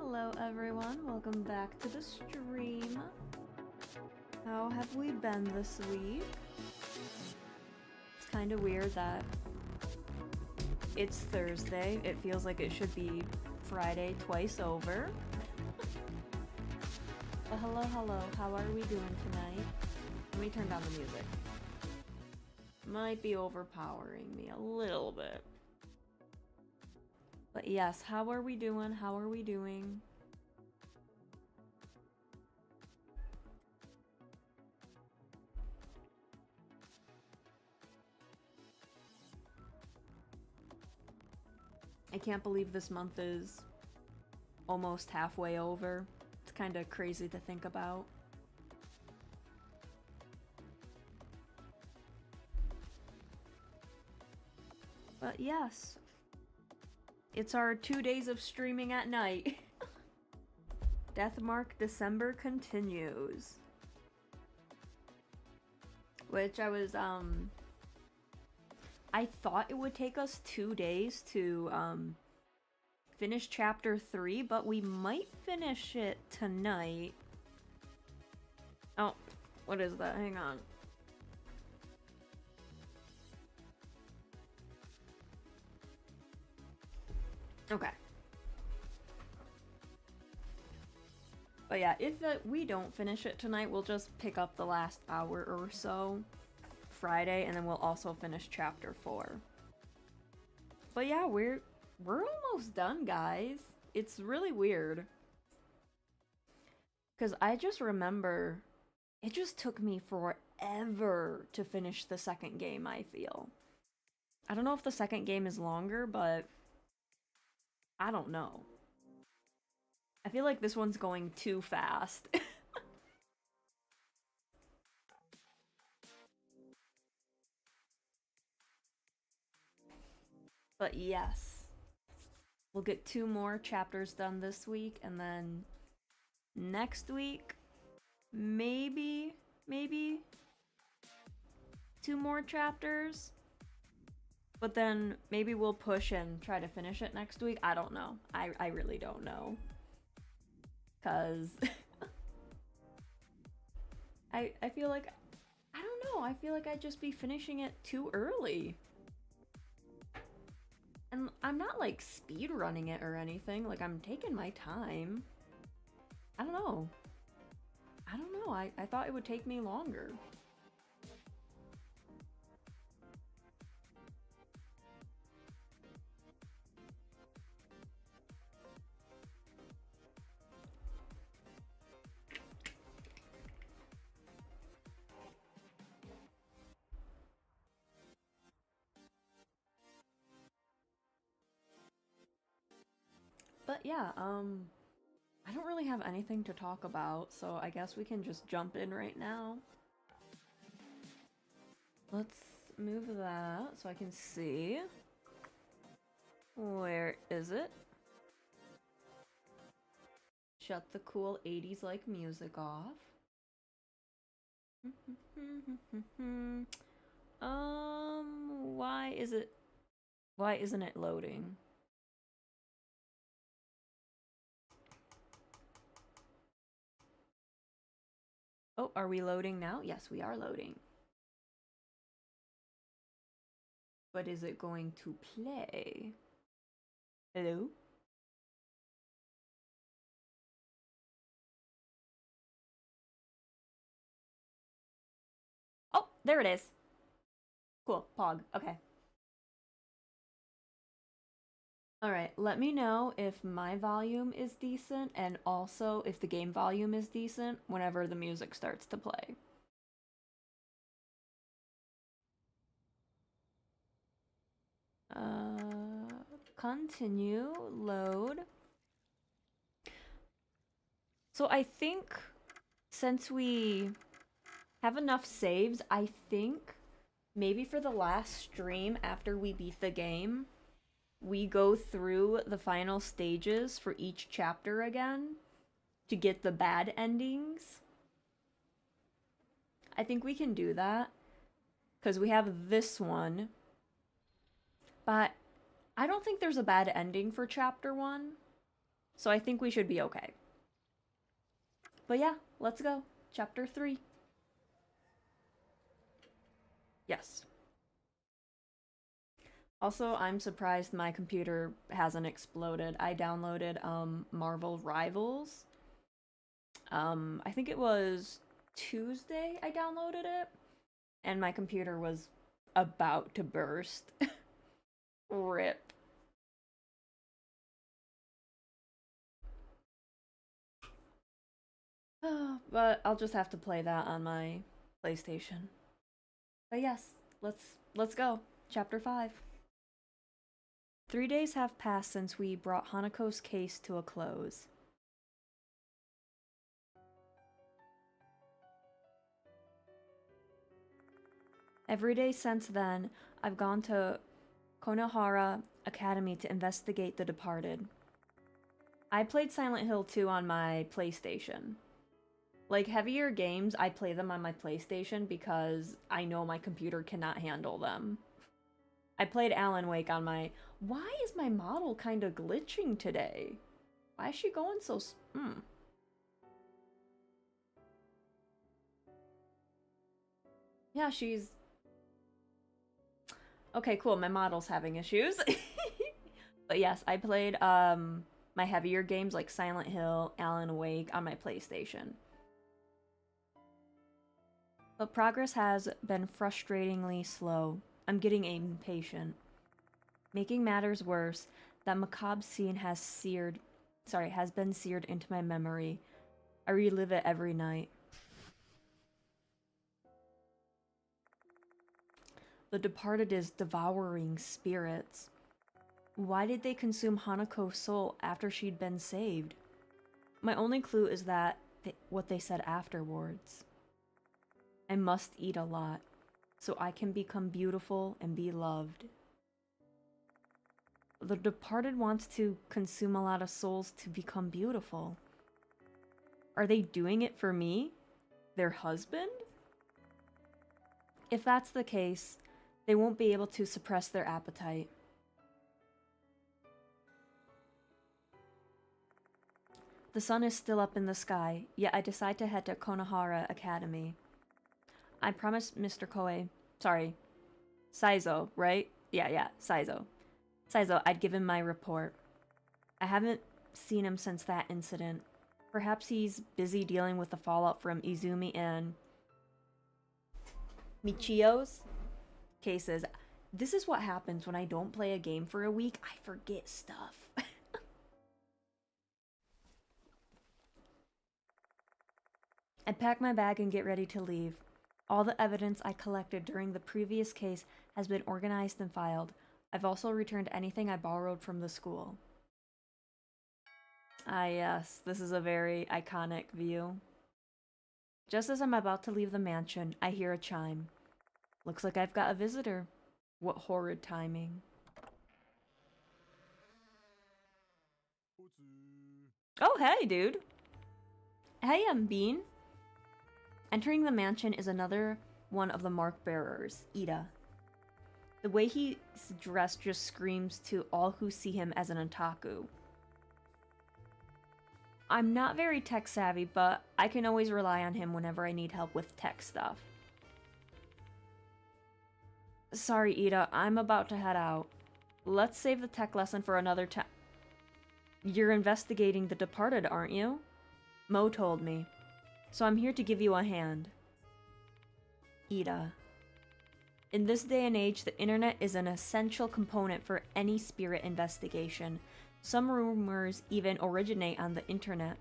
Hello everyone, welcome back to the stream. How have we been this week? It's kind of weird that it's Thursday. It feels like it should be Friday twice over. But hello, how are we doing tonight? Let me turn down the music. Might be overpowering me a little bit. But yes, how are we doing? How are we doing? I can't believe this month is almost halfway over. It's kind of crazy to think about. But yes, it's our 2 days of streaming at night. Deathmark December continues. Which I thought it would take us 2 days to finish chapter 3, but we might finish it tonight. Oh, what is that? Hang on. Okay. But yeah, if we don't finish it tonight, we'll just pick up the last hour or so Friday, and then we'll also finish chapter 4. But yeah, we're almost done, guys. It's really weird. Because I just remember it just took me forever to finish the second game, I feel. I don't know if the second game is longer, but I don't know. I feel like this one's going too fast. But yes, we'll get 2 more chapters done this week, and then next week, maybe 2 more chapters. But then maybe we'll push and try to finish it next week. I don't know. I really don't know. Because I feel like, I don't know, I feel like I'd just be finishing it too early. And I'm not like speed running it or anything, like I'm taking my time. I don't know. I thought it would take me longer. But yeah, I don't really have anything to talk about, so I guess we can just jump in right now. Let's move that so I can see. Where is it? Shut the cool 80s like music off. Why isn't it loading? Oh, are we loading now? Yes, we are loading. But is it going to play? Hello? Oh, there it is. Cool, Pog. Okay. Alright, let me know if my volume is decent and also if the game volume is decent whenever the music starts to play. Continue, load. So I think since we have enough saves, I think maybe for the last stream after we beat the game, we go through the final stages for each chapter again to get the bad endings. I think we can do that because we have this one, but I don't think there's a bad ending for chapter 1, so I think we should be okay. But yeah, let's go. Chapter 3. Yes. Also, I'm surprised my computer hasn't exploded. I downloaded Marvel Rivals. I think it was Tuesday I downloaded it, and my computer was about to burst. Rip. But I'll just have to play that on my PlayStation. But yes, let's go. Chapter 5. 3 days have passed since we brought Hanako's case to a close. Every day since then, I've gone to Konohara Academy to investigate the departed. I played Silent Hill 2 on my PlayStation. Like, heavier games, I play them on my PlayStation because I know my computer cannot handle them. I played Alan Wake on my... Why is my model kind of glitching today? Why is she going so... Yeah, she's... Okay, cool, my model's having issues. But yes, I played my heavier games like Silent Hill, Alan Wake on my PlayStation. But progress has been frustratingly slow. I'm getting impatient. Making matters worse, that macabre scene has been seared into my memory. I relive it every night. The departed is devouring spirits. Why did they consume Hanako's soul after she'd been saved? My only clue is that what they said afterwards. I must eat a lot, so I can become beautiful and be loved. The departed wants to consume a lot of souls to become beautiful. Are they doing it for me? Their husband? If that's the case, they won't be able to suppress their appetite. The sun is still up in the sky, yet I decide to head to Konohara Academy. I promised Mr. Saizo, right? Yeah, Saizo. I'd give him my report. I haven't seen him since that incident. Perhaps he's busy dealing with the fallout from Izumi and Michio's cases. This is what happens when I don't play a game for a week. I forget stuff. I pack my bag and get ready to leave. All the evidence I collected during the previous case has been organized and filed. I've also returned anything I borrowed from the school. Ah yes, this is a very iconic view. Just as I'm about to leave the mansion, I hear a chime. Looks like I've got a visitor. What horrid timing. Oh, hey, dude. Hey, I'm Bean. Entering the mansion is another one of the mark bearers, Ida. The way he's dressed just screams to all who see him as an otaku. I'm not very tech savvy, but I can always rely on him whenever I need help with tech stuff. Sorry, Ida, I'm about to head out. Let's save the tech lesson for another time. You're investigating the departed, aren't you? Mo told me. So I'm here to give you a hand. Ida. In this day and age, the internet is an essential component for any spirit investigation. Some rumors even originate on the internet.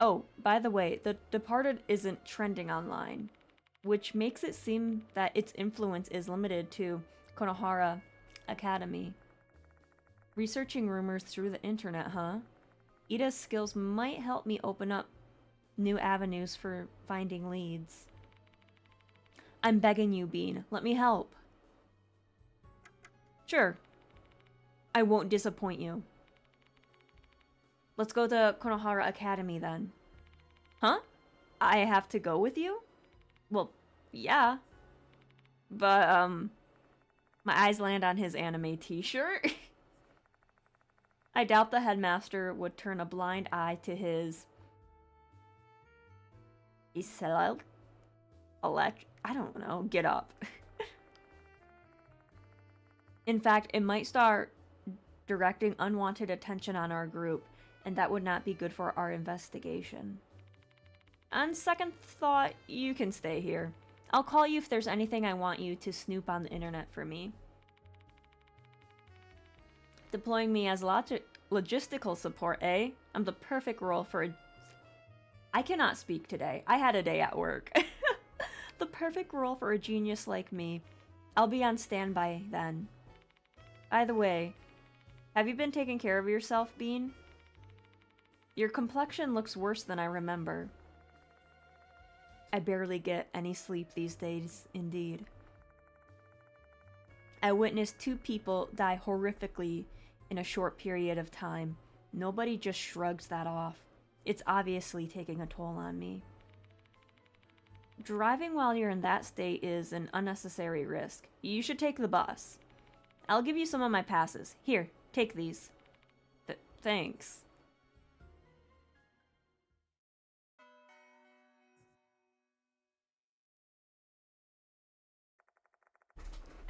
Oh, by the way, The Departed isn't trending online, which makes it seem that its influence is limited to Konohara Academy. Researching rumors through the internet, huh? Ida's skills might help me open up new avenues for finding leads. I'm begging you, Bean. Let me help. Sure. I won't disappoint you. Let's go to Konohara Academy then. Huh? I have to go with you? Well, yeah. But, my eyes land on his anime t-shirt. I doubt the headmaster would turn a blind eye to his... I don't know, get up. In fact, it might start directing unwanted attention on our group, and that would not be good for our investigation. On second thought, you can stay here. I'll call you if there's anything I want you to snoop on the internet for me. Deploying me as logistical support, eh? I'm the perfect role for a... I cannot speak today. I had a day at work. The perfect role for a genius like me. I'll be on standby then. By the way, have you been taking care of yourself, Bean? Your complexion looks worse than I remember. I barely get any sleep these days, indeed. I witnessed 2 people die horrifically in a short period of time. Nobody just shrugs that off. It's obviously taking a toll on me. Driving while you're in that state is an unnecessary risk. You should take the bus. I'll give you some of my passes. Here, take these. Thanks.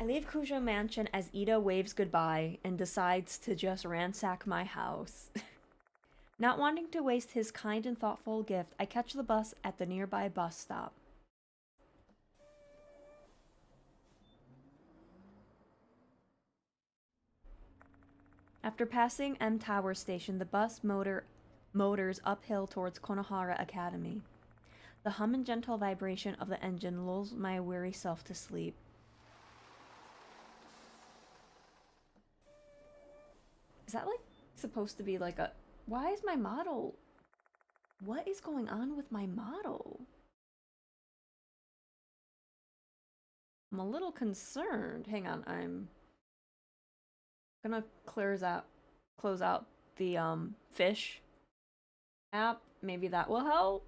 I leave Kujo Mansion as Ida waves goodbye and decides to just ransack my house. Not wanting to waste his kind and thoughtful gift, I catch the bus at the nearby bus stop. After passing M Tower Station, the bus motors uphill towards Konohara Academy. The hum and gentle vibration of the engine lulls my weary self to sleep. Is that, like, supposed to be, like, a... Why is my model... What is going on with my model? I'm a little concerned. Hang on, I'm gonna close out the, fish app. Maybe that will help.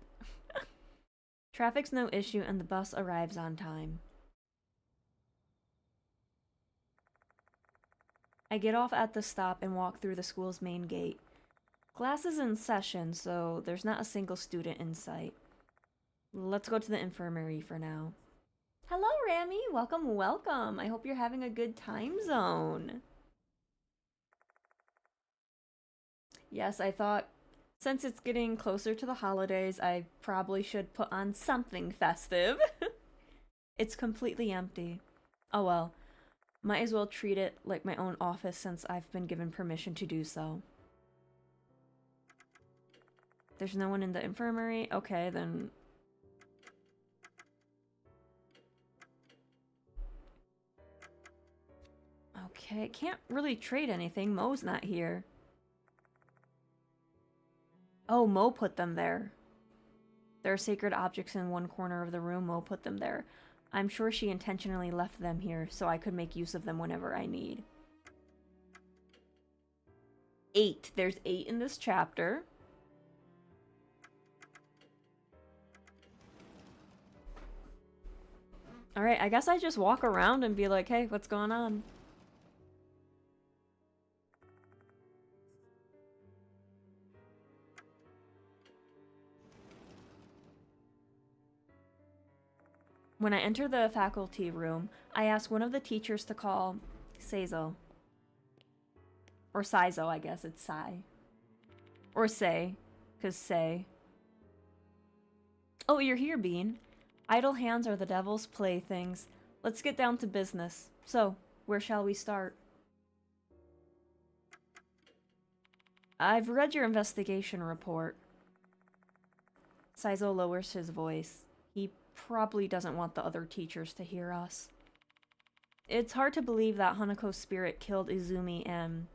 Traffic's no issue and the bus arrives on time. I get off at the stop and walk through the school's main gate. Class is in session, so there's not a single student in sight. Let's go to the infirmary for now. Hello, Rami! Welcome, welcome! I hope you're having a good time zone. Yes, I thought, since it's getting closer to the holidays, I probably should put on something festive. It's completely empty. Oh well. Might as well treat it like my own office since I've been given permission to do so. There's no one in the infirmary? Okay, then... Okay, can't really trade anything. Mo's not here. Oh, Mo put them there. There are sacred objects in one corner of the room. Mo put them there. I'm sure she intentionally left them here so I could make use of them whenever I need. 8. There's 8 in this chapter. Alright, I guess I just walk around and be like, hey, what's going on? When I enter the faculty room, I ask one of the teachers to call Seizo. Or Saizo, I guess. It's Sai. Or Sei. Because Sei. Oh, you're here, Bean. Idle hands are the devil's playthings. Let's get down to business. So, where shall we start? I've read your investigation report. Saizo lowers his voice. He probably doesn't want the other teachers to hear us. It's hard to believe that Hanako's spirit killed Izumi and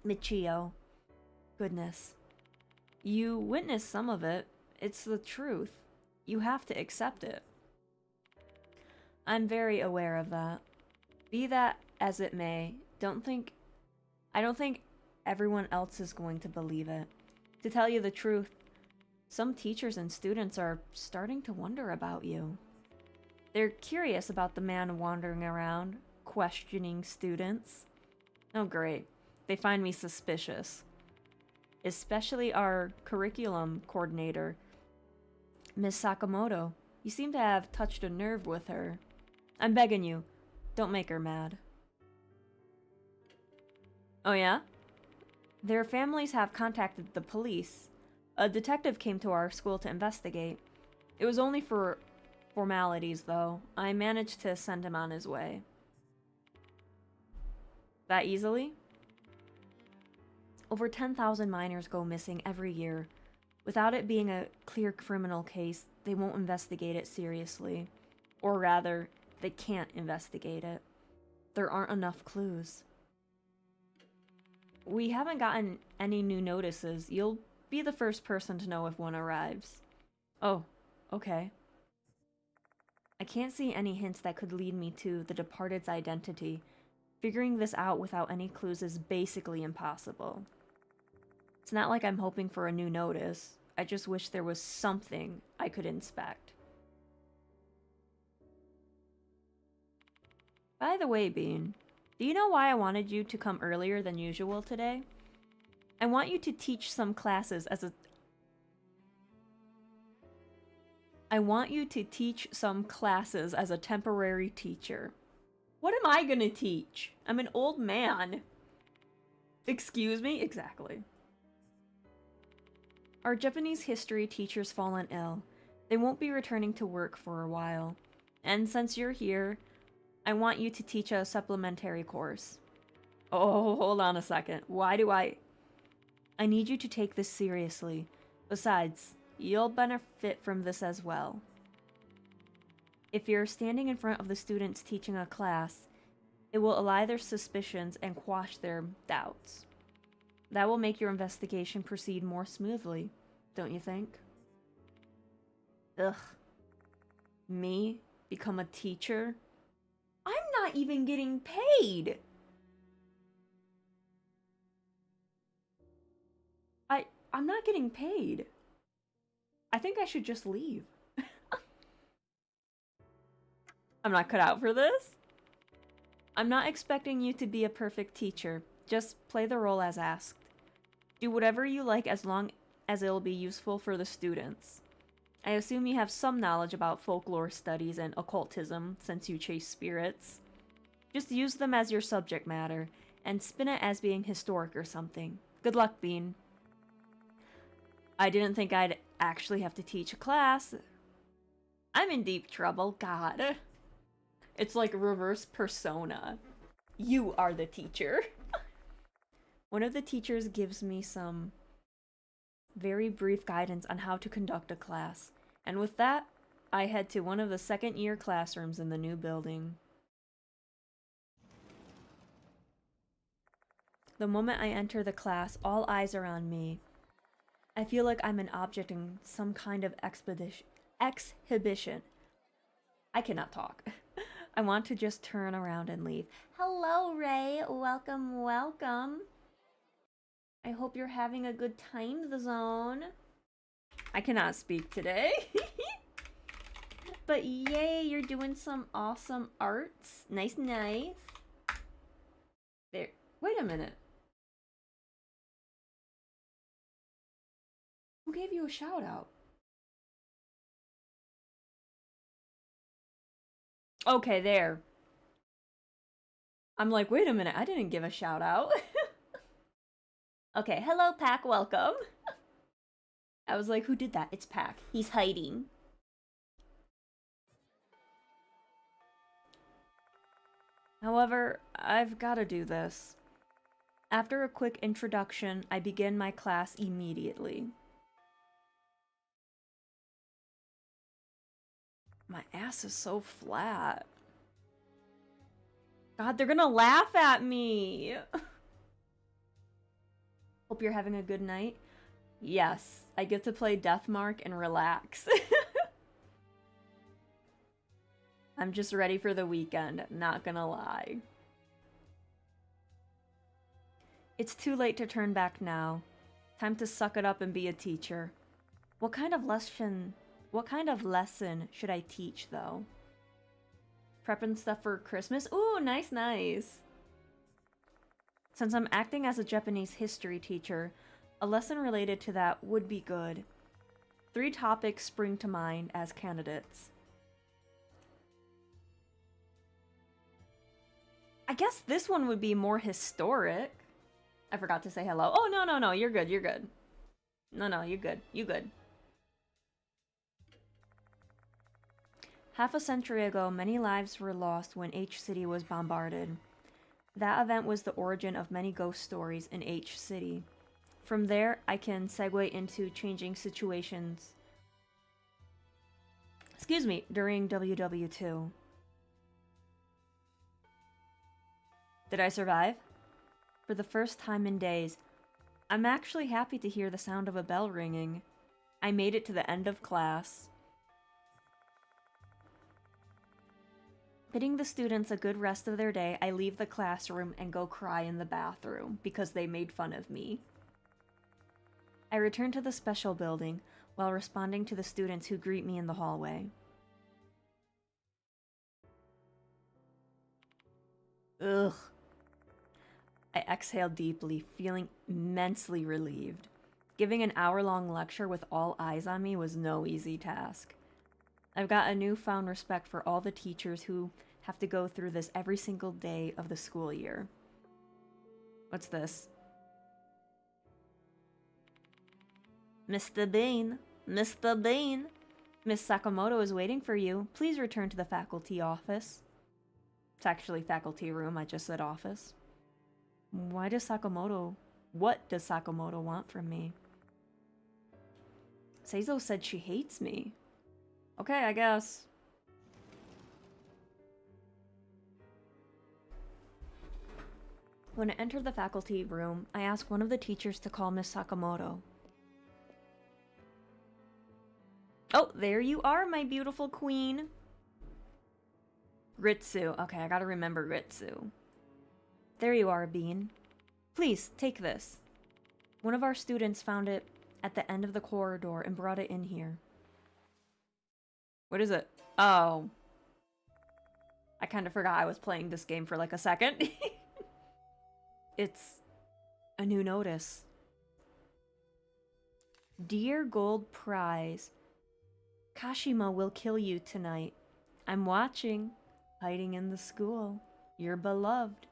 Michio. Goodness. You witnessed some of it. It's the truth. You have to accept it. I'm very aware of that. Be that as it may, I don't think everyone else is going to believe it. To tell you the truth, some teachers and students are starting to wonder about you. They're curious about the man wandering around, questioning students. Oh great, they find me suspicious. Especially our curriculum coordinator, Miss Sakamoto. You seem to have touched a nerve with her. I'm begging you, don't make her mad. Oh yeah? Their families have contacted the police. A detective came to our school to investigate. It was only for formalities, though. I managed to send him on his way. That easily? Over 10,000 minors go missing every year. Without it being a clear criminal case, they won't investigate it seriously. Or rather, they can't investigate it. There aren't enough clues. We haven't gotten any new notices. You'll be the first person to know if one arrives. Oh, okay. I can't see any hints that could lead me to the departed's identity. Figuring this out without any clues is basically impossible. It's not like I'm hoping for a new notice. I just wish there was something I could inspect. By the way, Bean, do you know why I wanted you to come earlier than usual today? I want you to teach some classes as a... temporary teacher. What am I gonna teach? I'm an old man. Excuse me? Exactly. Our Japanese history teacher's fallen ill. They won't be returning to work for a while. And since you're here, I want you to teach a supplementary course. Oh, hold on a second. Why do I need you to take this seriously. Besides, you'll benefit from this as well. If you're standing in front of the students teaching a class, it will allay their suspicions and quash their doubts. That will make your investigation proceed more smoothly, don't you think? Ugh. Me? Become a teacher? I'm not even getting paid! I'm not getting paid. I think I should just leave. I'm not cut out for this. I'm not expecting you to be a perfect teacher. Just play the role as asked. Do whatever you like as long as it'll be useful for the students. I assume you have some knowledge about folklore studies and occultism since you chase spirits. Just use them as your subject matter and spin it as being historic or something. Good luck, Bean. I didn't think I'd actually have to teach a class. I'm in deep trouble, God. It's like reverse persona. You are the teacher. One of the teachers gives me some very brief guidance on how to conduct a class. And with that, I head to one of the second-year classrooms in the new building. The moment I enter the class, all eyes are on me. I feel like I'm an object in some kind of exhibition. I cannot talk. I want to just turn around and leave. Hello, Ray. Welcome, welcome. I hope you're having a good time, the zone. I cannot speak today. But yay, you're doing some awesome arts. Nice, nice. There. Wait a minute. Who gave you a shout out? Okay, there. I'm like, wait a minute, I didn't give a shout out. Okay, hello, Pack, welcome. I was like, who did that? It's Pack. He's hiding. However, I've gotta do this. After a quick introduction, I begin my class immediately. My ass is so flat. God, they're gonna laugh at me! Hope you're having a good night. Yes, I get to play Deathmark and relax. I'm just ready for the weekend, not gonna lie. It's too late to turn back now. Time to suck it up and be a teacher. What kind of lesson should I teach, though? Prepping stuff for Christmas? Ooh, nice, nice. Since I'm acting as a Japanese history teacher, a lesson related to that would be good. 3 topics spring to mind as candidates. I guess this one would be more historic. I forgot to say hello. Oh, no, you're good, you're good. No, you're good, you good. Half a century ago, many lives were lost when H City was bombarded. That event was the origin of many ghost stories in H City. From there, I can segue into changing situations. Excuse me, during WW2. Did I survive? For the first time in days, I'm actually happy to hear the sound of a bell ringing. I made it to the end of class. Bidding the students a good rest of their day, I leave the classroom and go cry in the bathroom because they made fun of me. I return to the special building while responding to the students who greet me in the hallway. Ugh. I exhale deeply, feeling immensely relieved. Giving an hour-long lecture with all eyes on me was no easy task. I've got a newfound respect for all the teachers who have to go through this every single day of the school year. What's this? Mr. Bean, Mr. Bean, Miss Sakamoto is waiting for you. Please return to the faculty office. It's actually faculty room, I just said office. What does Sakamoto want from me? Seizo said she hates me. Okay, I guess. When I enter the faculty room, I ask one of the teachers to call Miss Sakamoto. Oh, there you are, my beautiful queen. Ritsu. Okay, I gotta remember Ritsu. There you are, Bean. Please, take this. One of our students found it at the end of the corridor and brought it in here. What is it? Oh. I kind of forgot I was playing this game for like a second. It's a new notice. Dear Gold Prize, Kashima will kill you tonight. I'm watching, hiding in the school. Your beloved,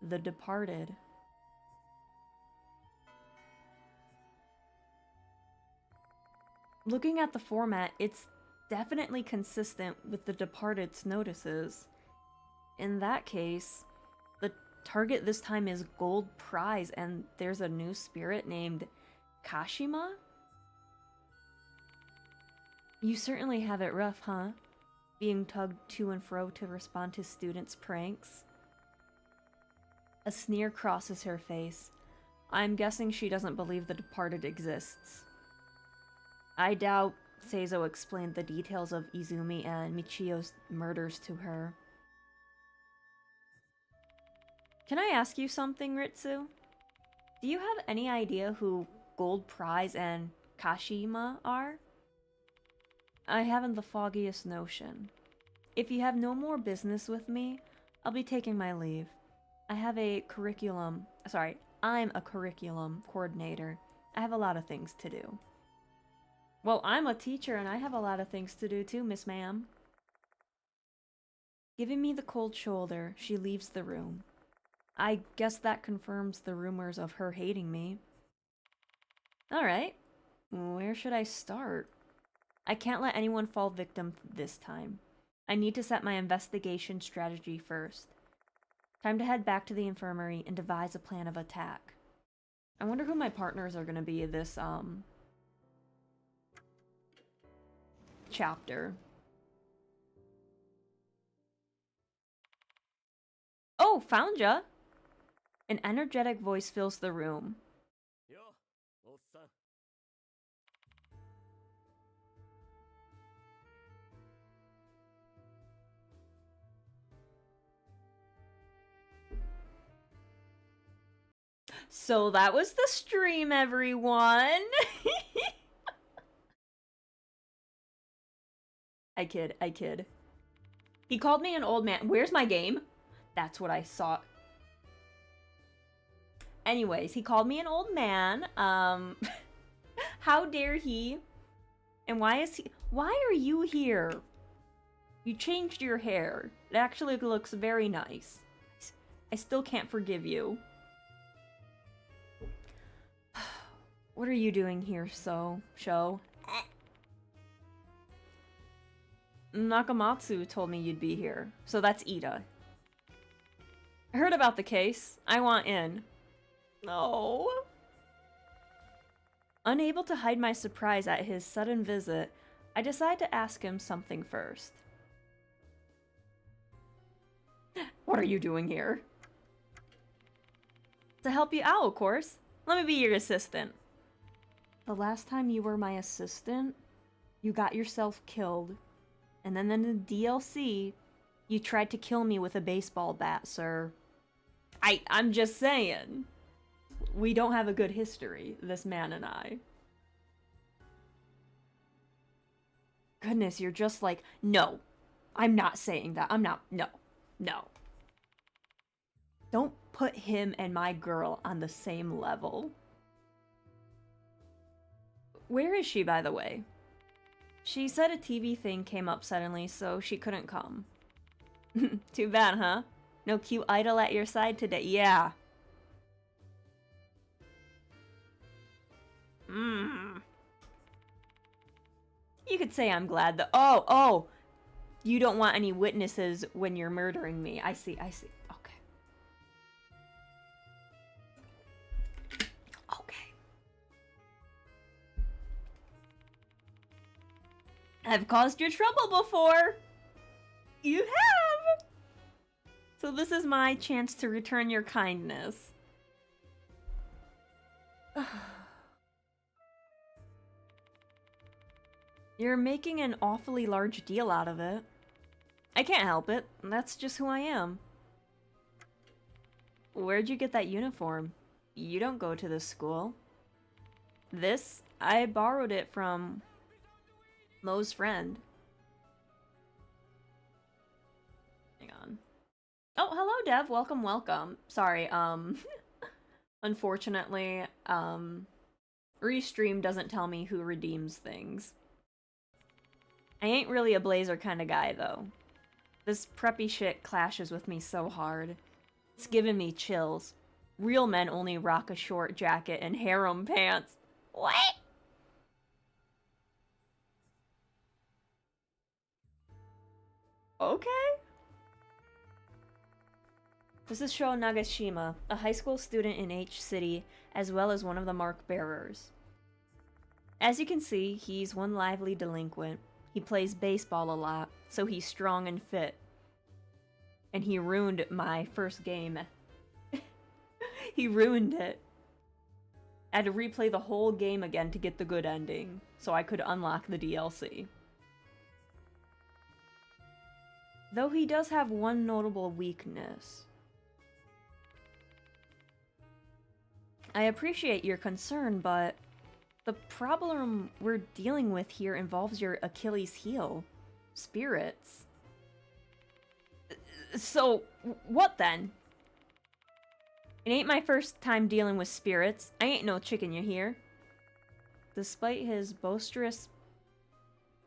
the departed. Looking at the format, it's definitely consistent with the Departed's notices. In that case, the target this time is Gold Prize, and there's a new spirit named Kashima? You certainly have it rough, huh? Being tugged to and fro to respond to students' pranks. A sneer crosses her face. I'm guessing she doesn't believe the Departed exists. I doubt Seizo explained the details of Izumi and Michio's murders to her. Can I ask you something, Ritsu? Do you have any idea who Gold Prize and Kashima are? I haven't the foggiest notion. If you have no more business with me, I'll be taking my leave. I'm a curriculum coordinator. I have a lot of things to do. Well, I'm a teacher and I have a lot of things to do too, Miss Ma'am. Giving me the cold shoulder, she leaves the room. I guess that confirms the rumors of her hating me. Alright, where should I start? I can't let anyone fall victim this time. I need to set my investigation strategy first. Time to head back to the infirmary and devise a plan of attack. I wonder who my partners are gonna be this, chapter. Oh, found ya! An energetic voice fills the room. So that was the stream, everyone! I kid. He called me an old man. Where's my game? That's what I saw. Anyways, he called me an old man. How dare he? And why are you here? You changed your hair. It actually looks very nice. I still can't forgive you. What are you doing here, Sho? Nakamatsu told me you'd be here. So that's Ida. I heard about the case. I want in. No. Unable to hide my surprise at his sudden visit, I decide to ask him something first. What are you doing here? To help you out, of course. Let me be your assistant. The last time you were my assistant, you got yourself killed. And then in the DLC, you tried to kill me with a baseball bat, sir. I'm just saying. We don't have a good history, this man and I. Goodness, you're just like, no. I'm not saying that. No. Don't put him and my girl on the same level. Where is she, by the way? She said a TV thing came up suddenly, so she couldn't come. Too bad, huh? No cute idol at your side today? Yeah. You could say I'm glad that— Oh! You don't want any witnesses when you're murdering me. I see. Okay. I've caused you trouble before! You have! So this is my chance to return your kindness. You're making an awfully large deal out of it. I can't help it. That's just who I am. Where'd you get that uniform? You don't go to this school. This? I borrowed it from Mo's friend. Hang on. Oh, hello, Dev. Welcome. Sorry, unfortunately, Restream doesn't tell me who redeems things. I ain't really a blazer kind of guy, though. This preppy shit clashes with me so hard. It's giving me chills. Real men only rock a short jacket and harem pants. What? Okay. This is Sho Nagashima, a high school student in H City, as well as one of the mark bearers. As you can see, he's one lively delinquent. He plays baseball a lot, so he's strong and fit. And he ruined my first game. He ruined it. I had to replay the whole game again to get the good ending, so I could unlock the DLC. Though he does have one notable weakness. I appreciate your concern, but the problem we're dealing with here involves your Achilles heel. Spirits. So, what then? It ain't my first time dealing with spirits. I ain't no chicken, you hear? Despite his boisterous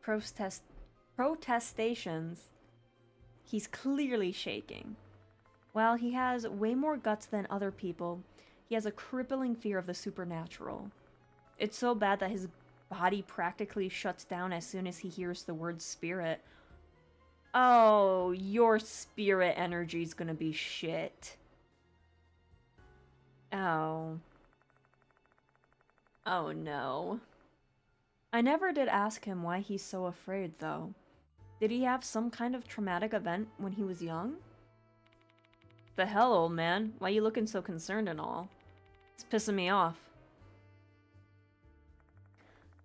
protestations, he's clearly shaking. While he has way more guts than other people, he has a crippling fear of the supernatural. It's so bad that his body practically shuts down as soon as he hears the word spirit. Oh, your spirit energy's gonna be shit. Oh. Oh no. I never did ask him why he's so afraid, though. Did he have some kind of traumatic event when he was young? The hell, old man? Why you looking so concerned and all? It's pissing me off.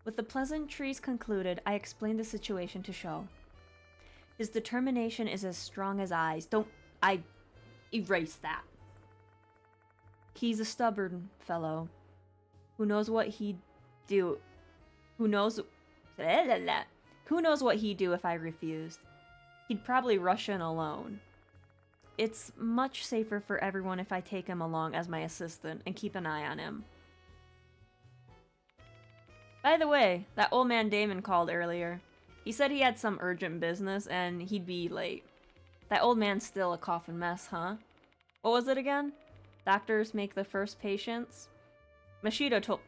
With the pleasantries concluded, I explained the situation to Sho. His determination is as strong as eyes. I erase that. He's a stubborn fellow. Who knows what he'd do? Who knows what he'd do if I refused? He'd probably rush in alone. It's much safer for everyone if I take him along as my assistant and keep an eye on him. By the way, that old man Damon called earlier. He said he had some urgent business and he'd be late. That old man's still a coughing mess, huh? What was it again? Doctors make the first patients? Mashida told...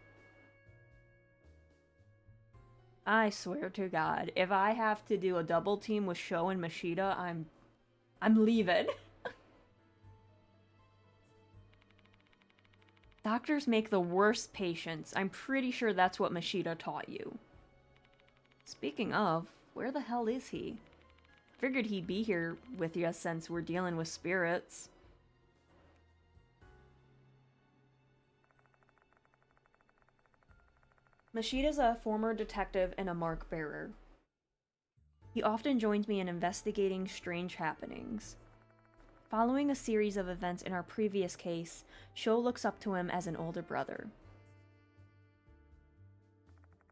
I swear to God, if I have to do a double team with Sho and Mashida, I'm leaving. Doctors make the worst patients. I'm pretty sure that's what Mashida taught you. Speaking of, where the hell is he? Figured he'd be here with you since we're dealing with spirits. Mashida's a former detective and a mark bearer. He often joins me in investigating strange happenings. Following a series of events in our previous case, Sho looks up to him as an older brother.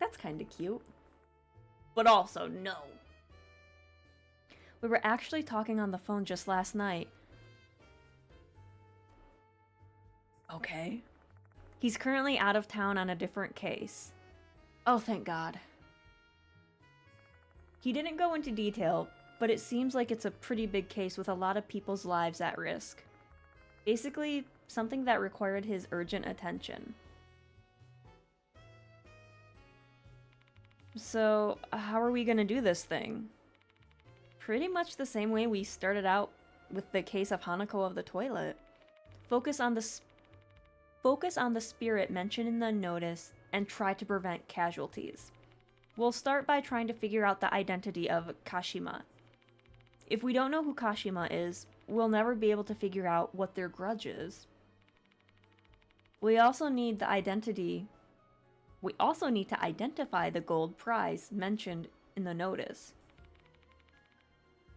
That's kinda cute. But also, no. We were actually talking on the phone just last night. Okay. He's currently out of town on a different case. Oh, thank God. He didn't go into detail, but it seems like it's a pretty big case with a lot of people's lives at risk. Basically, something that required his urgent attention. So, how are we gonna do this thing? Pretty much the same way we started out with the case of Hanako of the toilet. Focus on the spirit mentioned in the notice and try to prevent casualties. We'll start by trying to figure out the identity of Kashima. If we don't know who Kashima is, we'll never be able to figure out what their grudge is. We also need to identify the gold prize mentioned in the notice.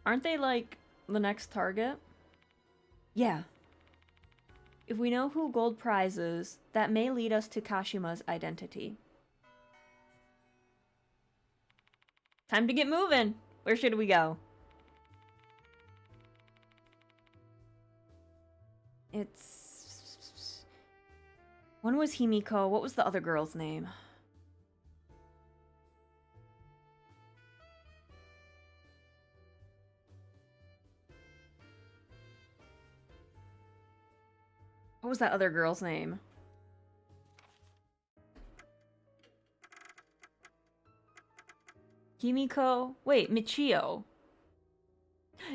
Aren't they like the next target? Yeah. If we know who gold prize is, that may lead us to Kashima's identity. Time to get moving! Where should we go? When was Himiko? What was the other girl's name? What was that other girl's name? Himiko? Wait, Michio.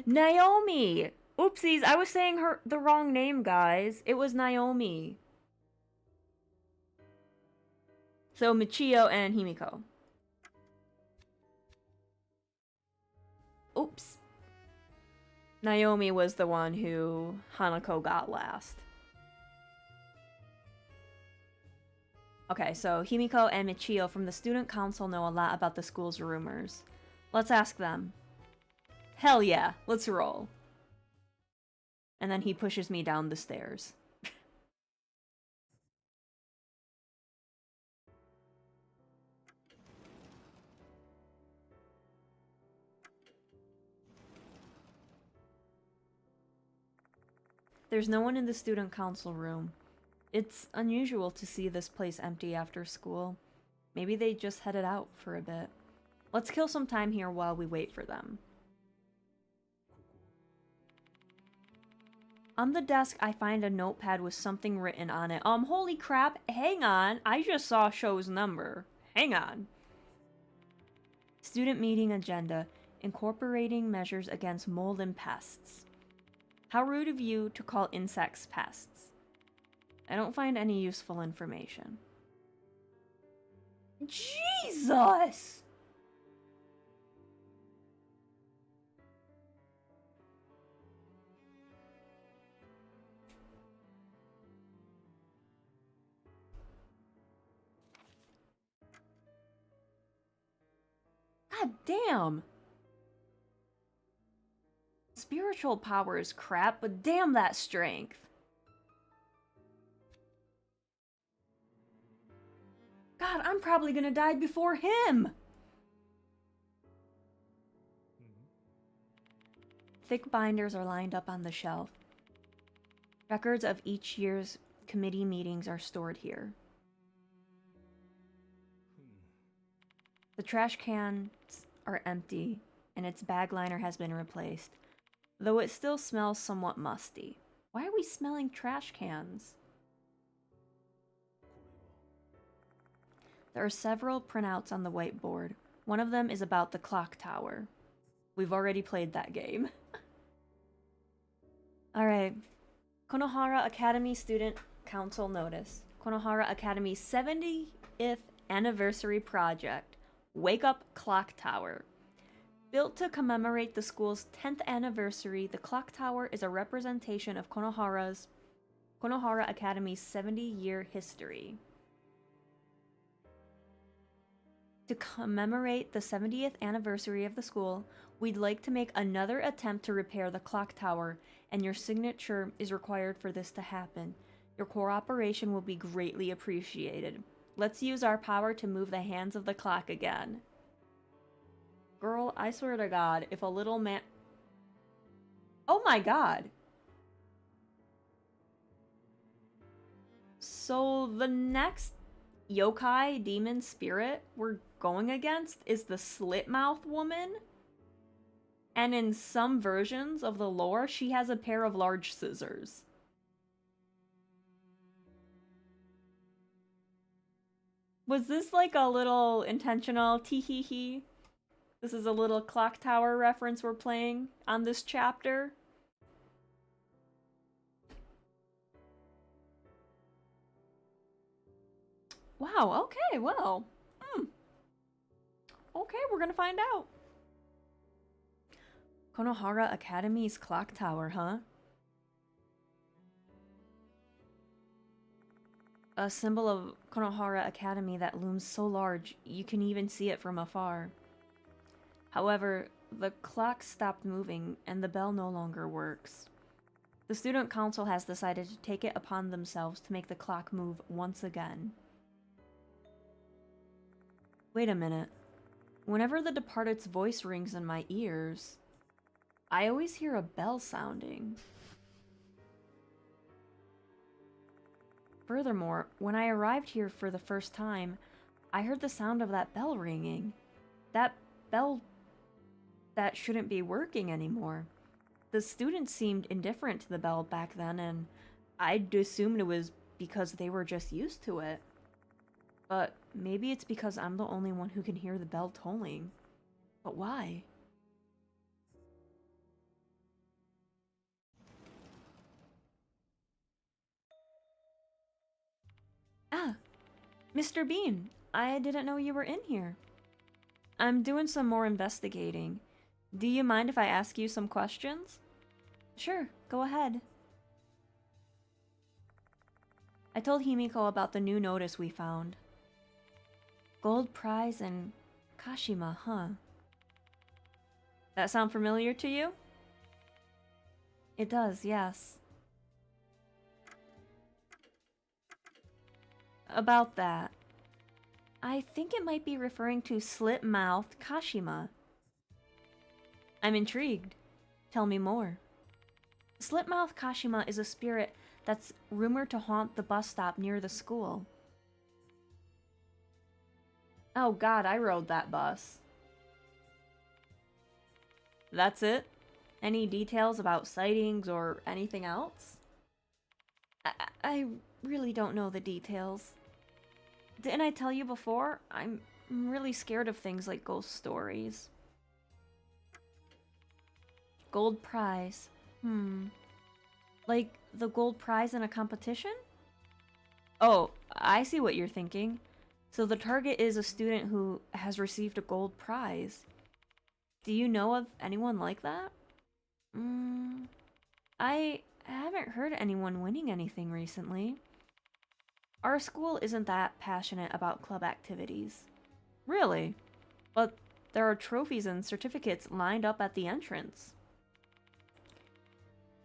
Naomi! Oopsies, I was saying the wrong name, guys. It was Naomi. So, Michio and Himiko. Oops. Naomi was the one who Hanako got last. Okay, so Himiko and Michio from the student council know a lot about the school's rumors. Let's ask them. Hell yeah, let's roll. And then he pushes me down the stairs. There's no one in the student council room. It's unusual to see this place empty after school. Maybe they just headed out for a bit. Let's kill some time here while we wait for them. On the desk, I find a notepad with something written on it. Holy crap, hang on. I just saw Sho's number. Hang on. Student meeting agenda. incorporating measures against mold and pests. How rude of you to call insects pests. I don't find any useful information. Jesus! God damn! Spiritual power is crap, but damn that strength. God, I'm probably gonna die before him! Thick binders are lined up on the shelf. Records of each year's committee meetings are stored here. The trash cans are empty, and its bag liner has been replaced, though it still smells somewhat musty. Why are we smelling trash cans? There are several printouts on the whiteboard. One of them is about the clock tower. We've already played that game. Alright. Konohara Academy Student Council Notice. Konohara Academy's 70th Anniversary Project. Wake Up Clock Tower. Built to commemorate the school's 10th anniversary, the clock tower is a representation of Konohara Academy's 70-year history. To commemorate the 70th anniversary of the school, we'd like to make another attempt to repair the clock tower, and your signature is required for this to happen. Your cooperation will be greatly appreciated. Let's use our power to move the hands of the clock again. Girl, I swear to God, if a little man... Oh my God! So the next yokai demon spirit we're going against is the Slit-Mouth woman? And in some versions of the lore, she has a pair of large scissors. Was this like a little intentional tee-hee-hee? This is a little clock tower reference we're playing on this chapter. Wow, okay, well. Okay, we're gonna find out. Konohara Academy's clock tower, huh? A symbol of Konohara Academy that looms so large you can even see it from afar. However, the clock stopped moving and the bell no longer works. The student council has decided to take it upon themselves to make the clock move once again. Wait a minute. Whenever the departed's voice rings in my ears, I always hear a bell sounding. Furthermore, when I arrived here for the first time, I heard the sound of that bell ringing. That bell that shouldn't be working anymore. The students seemed indifferent to the bell back then, and I'd assumed it was because they were just used to it. But maybe it's because I'm the only one who can hear the bell tolling. But why? Ah, Mr. Bean, I didn't know you were in here. I'm doing some more investigating. Do you mind if I ask you some questions? Sure, go ahead. I told Himiko about the new notice we found. Gold prize and Kashima, huh? That sound familiar to you? It does, yes. About that. I think it might be referring to Slit-Mouthed Kashima. I'm intrigued. Tell me more. Slit-Mouthed Kashima is a spirit that's rumored to haunt the bus stop near the school. Oh god, I rode that bus. That's it? Any details about sightings or anything else? I really don't know the details. Didn't I tell you before? I'm really scared of things like ghost stories. Gold prize. Like the gold prize in a competition? Oh, I see what you're thinking. So the target is a student who has received a gold prize. Do you know of anyone like that? I haven't heard anyone winning anything recently. Our school isn't that passionate about club activities. Really? But there are trophies and certificates lined up at the entrance.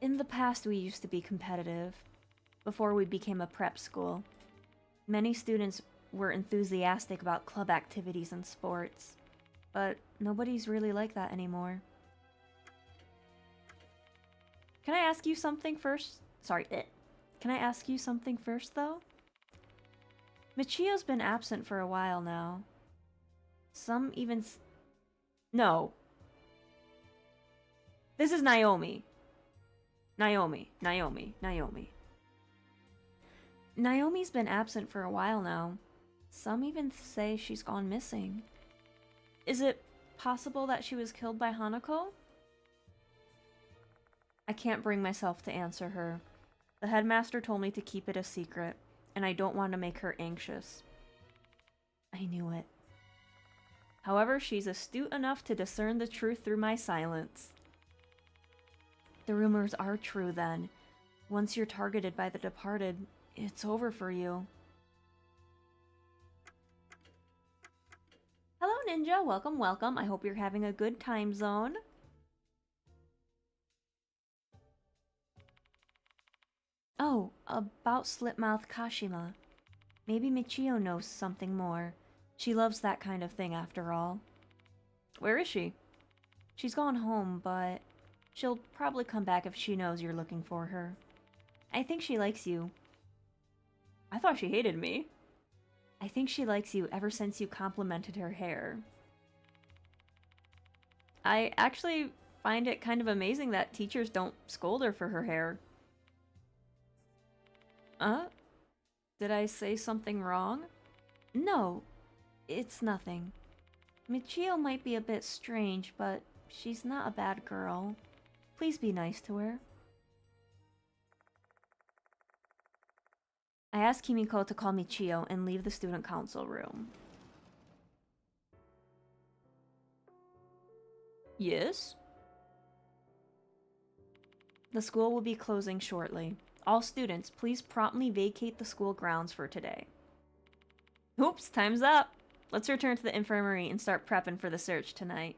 In the past, we used to be competitive, before we became a prep school. Many students were enthusiastic about club activities and sports, but nobody's really like that anymore. Can I ask you something first? Sorry, Can I ask you something first, though? Michio's been absent for a while now. Some even No. This is Naomi. Naomi's been absent for a while now. Some even say she's gone missing. Is it possible that she was killed by Hanako? I can't bring myself to answer her. The headmaster told me to keep it a secret, and I don't want to make her anxious. I knew it. However, she's astute enough to discern the truth through my silence. The rumors are true, then. Once you're targeted by the departed, it's over for you. Hello, Ninja. Welcome, welcome. I hope you're having a good time zone. Oh, about Slipmouth Kashima. Maybe Michio knows something more. She loves that kind of thing, after all. Where is she? She's gone home, but she'll probably come back if she knows you're looking for her. I think she likes you. I thought she hated me. I think she likes you ever since you complimented her hair. I actually find it kind of amazing that teachers don't scold her for her hair. Did I say something wrong? No, it's nothing. Michio might be a bit strange, but she's not a bad girl. Please be nice to her. I asked Kimiko to call Michio and leave the student council room. Yes? The school will be closing shortly. All students, please promptly vacate the school grounds for today. Oops, time's up! Let's return to the infirmary and start prepping for the search tonight.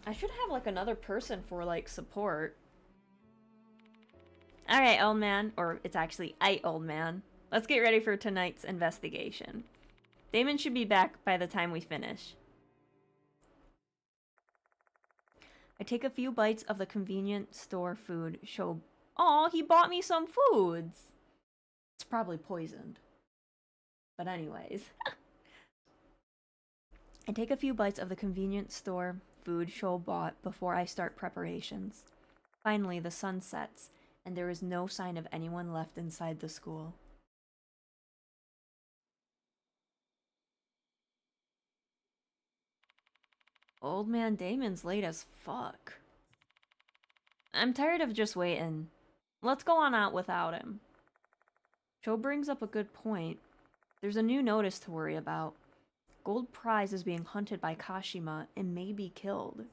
I should have, like, another person for, like, support. Alright, old man. Or, it's actually, old man. Let's get ready for tonight's investigation. Damon should be back by the time we finish. I take a few bites of the convenience store food. Aw, he bought me some foods! It's probably poisoned. But anyways. I take a few bites of the convenience store food Sho bought before I start preparations. Finally, the sun sets, and there is no sign of anyone left inside the school. Old man Damon's late as fuck. I'm tired of just waiting. Let's go on out without him. Sho brings up a good point. There's a new notice to worry about. Gold prize is being hunted by Kashima and may be killed.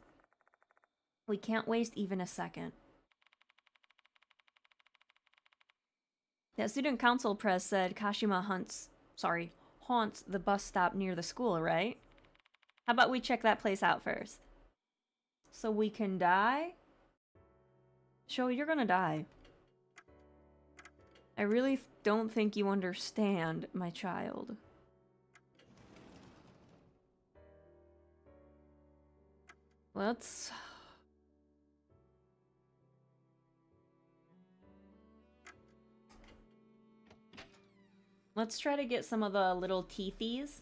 We can't waste even a second. That student council press said Kashima haunts the bus stop near the school, right? How about we check that place out first? So we can die? Sho, you're gonna die. I really don't think you understand, my child. Let's try to get some of the little teethies.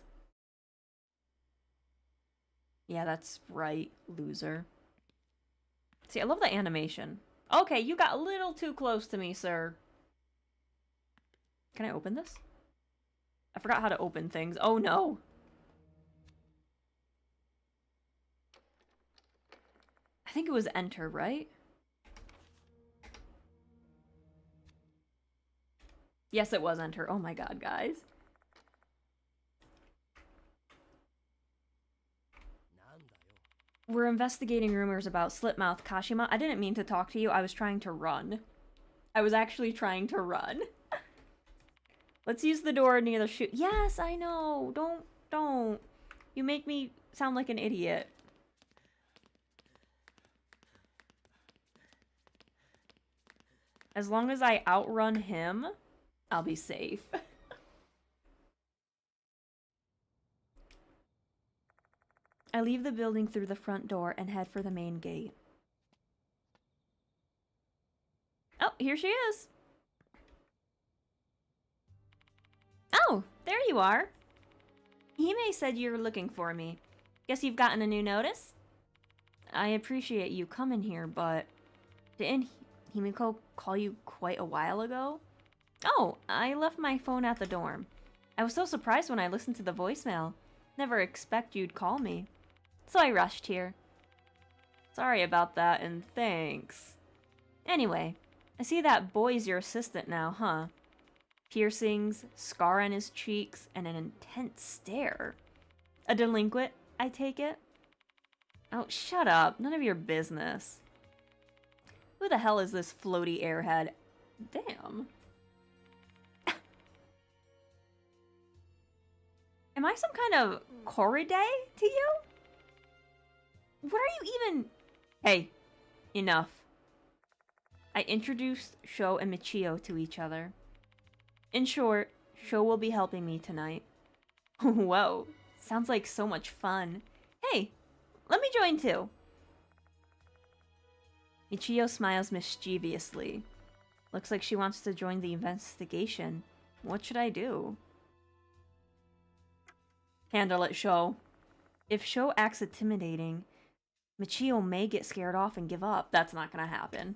Yeah, that's right, loser. See, I love the animation. Okay, you got a little too close to me, sir. Can I open this? I forgot how to open things. Oh no! think it was enter, right? Yes, it was enter. Oh my god, guys. We're investigating rumors about Slipmouth Kashima. I didn't mean to talk to you. I was trying to run. I was actually trying to run. Let's use the door near the chute. Yes, I know. Don't. You make me sound like an idiot. As long as I outrun him, I'll be safe. I leave the building through the front door and head for the main gate. Oh, here she is. Oh, there you are. Hime said you were looking for me. Guess you've gotten a new notice? I appreciate you coming here, but didn't Himiko call you quite a while ago? Oh, I left my phone at the dorm. I was so surprised when I listened to the voicemail. Never expect you'd call me. So I rushed here. Sorry about that, and thanks. Anyway, I see that boy's your assistant now, huh? Piercings, scar on his cheeks, and an intense stare. A delinquent, I take it? Oh, shut up. None of your business. Who the hell is this floaty airhead? Damn. Am I some kind of corride to you? What are you even... Hey, enough. I introduced Sho and Michio to each other. In short, Sho will be helping me tonight. Whoa, sounds like so much fun. Hey, let me join too. Michio smiles mischievously. Looks like she wants to join the investigation. What should I do? Handle it, Sho. If Sho acts intimidating, Michio may get scared off and give up. That's not gonna happen.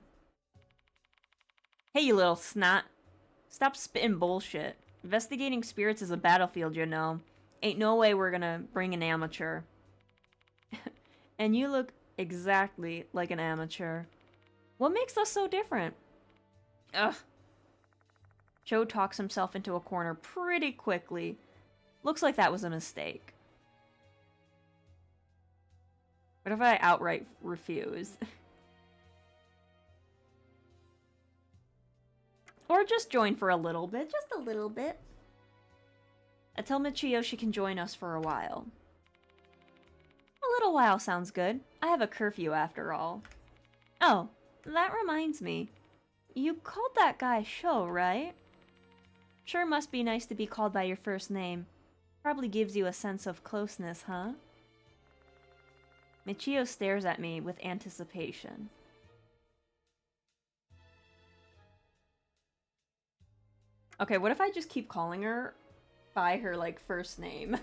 Hey, you little snot. Stop spitting bullshit. Investigating spirits is a battlefield, you know. Ain't no way we're gonna bring an amateur. And you look exactly like an amateur. What makes us so different? Ugh. Sho talks himself into a corner pretty quickly. Looks like that was a mistake. What if I outright refuse? Or just join for a little bit. Just a little bit. I tell Michio she can join us for a while. A little while sounds good. I have a curfew after all. Oh, that reminds me. You called that guy Sho, right? Sure must be nice to be called by your first name. Probably gives you a sense of closeness, huh? Michio stares at me with anticipation. Okay, what if I just keep calling her by her, like, first name?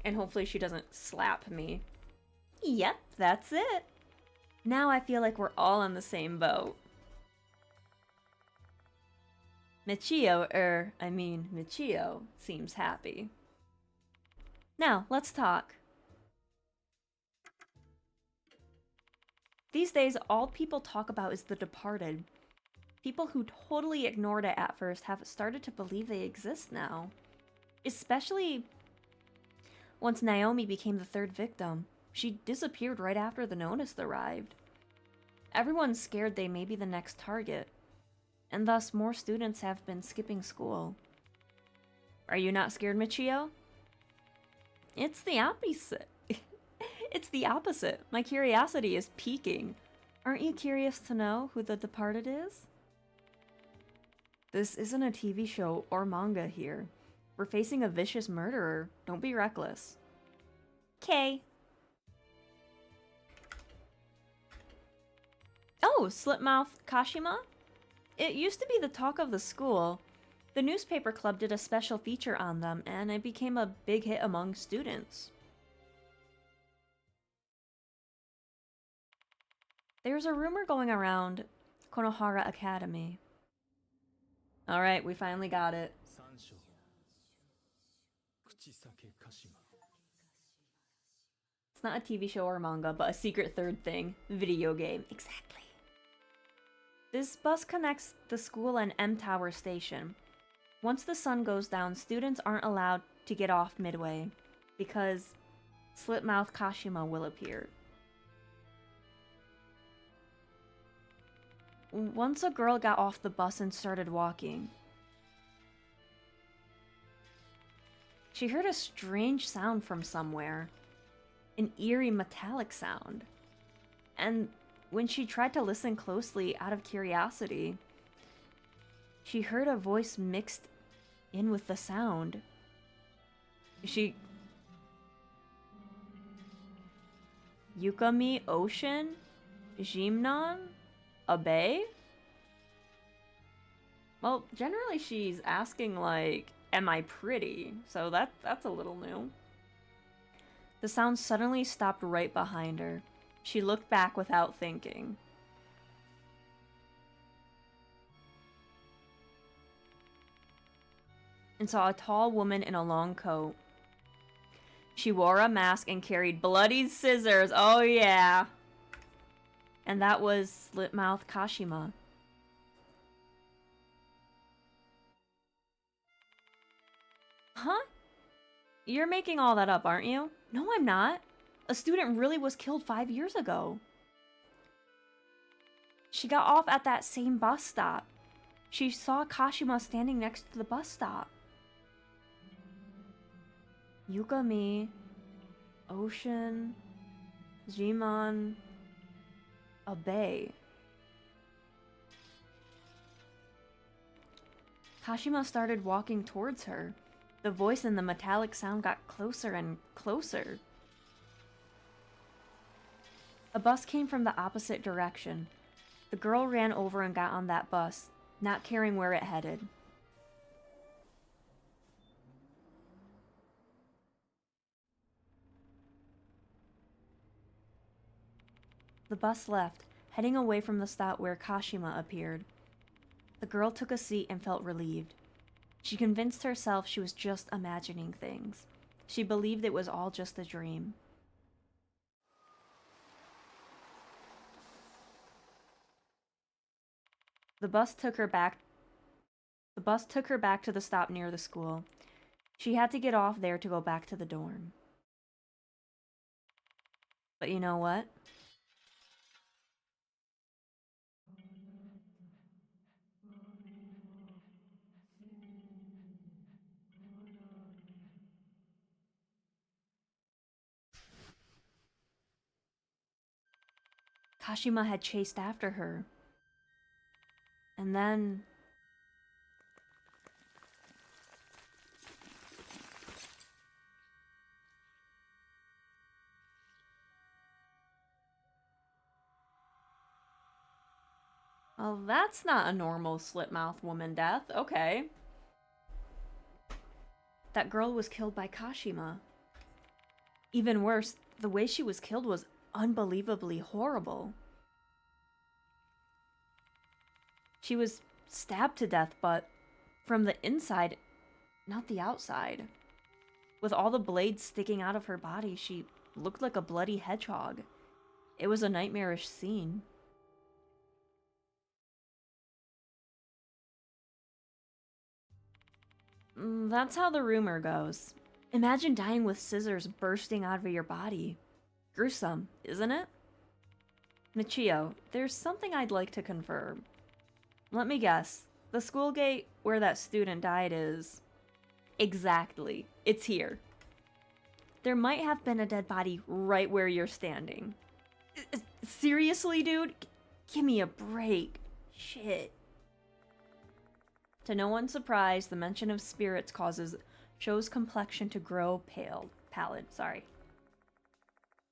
And hopefully she doesn't slap me. Yep, that's it. Now I feel like we're all on the same boat. Michio seems happy. Now, let's talk. These days, all people talk about is The Departed. People who totally ignored it at first have started to believe they exist now. Especially once Naomi became the third victim. She disappeared right after the notice arrived. Everyone's scared they may be the next target, and thus more students have been skipping school. Are you not scared, Michio? It's the opposite. It's the opposite. My curiosity is peaking. Aren't you curious to know who the Departed is? This isn't a TV show or manga here. We're facing a vicious murderer. Don't be reckless. 'Kay. Oh, Slipmouth Kashima? It used to be the talk of the school. The newspaper club did a special feature on them, and it became a big hit among students. There's a rumor going around Konohara Academy. Alright, we finally got it. It's not a TV show or manga, but a secret third thing. Video game. Exactly. This bus connects the school and M Tower station. Once the sun goes down, students aren't allowed to get off midway, because Slipmouth Kashima will appear. Once a girl got off the bus and started walking, she heard a strange sound from somewhere. An eerie metallic sound. And when she tried to listen closely out of curiosity, she heard a voice mixed in with the sound. Yukami Ocean? Jimnon? A bay? Well, generally she's asking, like, am I pretty? So that's a little new. The sound suddenly stopped right behind her. She looked back without thinking. And saw a tall woman in a long coat. She wore a mask and carried bloody scissors. Oh yeah. And that was Slipmouth Kashima. Huh? You're making all that up, aren't you? No, I'm not. A student really was killed 5 years ago. She got off at that same bus stop. She saw Kashima standing next to the bus stop. Yukami, Ocean, Jimon, a bay. Kashima started walking towards her. The voice and the metallic sound got closer and closer. A bus came from the opposite direction. The girl ran over and got on that bus, not caring where it headed. The bus left, heading away from the stop where Kashima appeared. The girl took a seat and felt relieved. She convinced herself she was just imagining things. She believed it was all just a dream. The bus took her back to the stop near the school. She had to get off there to go back to the dorm. But you know what? Kashima had chased after her. And then... well, that's not a normal slit-mouthed woman death. Okay. That girl was killed by Kashima. Even worse, the way she was killed was unbelievably horrible. She was stabbed to death, but from the inside, not the outside. With all the blades sticking out of her body, she looked like a bloody hedgehog. It was a nightmarish scene. That's how the rumor goes. Imagine dying with scissors bursting out of your body. Gruesome, isn't it? Michio, there's something I'd like to confirm. Let me guess. The school gate where that student died is... exactly. It's here. There might have been a dead body right where you're standing. Seriously, dude? Give me a break. Shit. To no one's surprise, the mention of spirits causes Sho's complexion to grow pallid.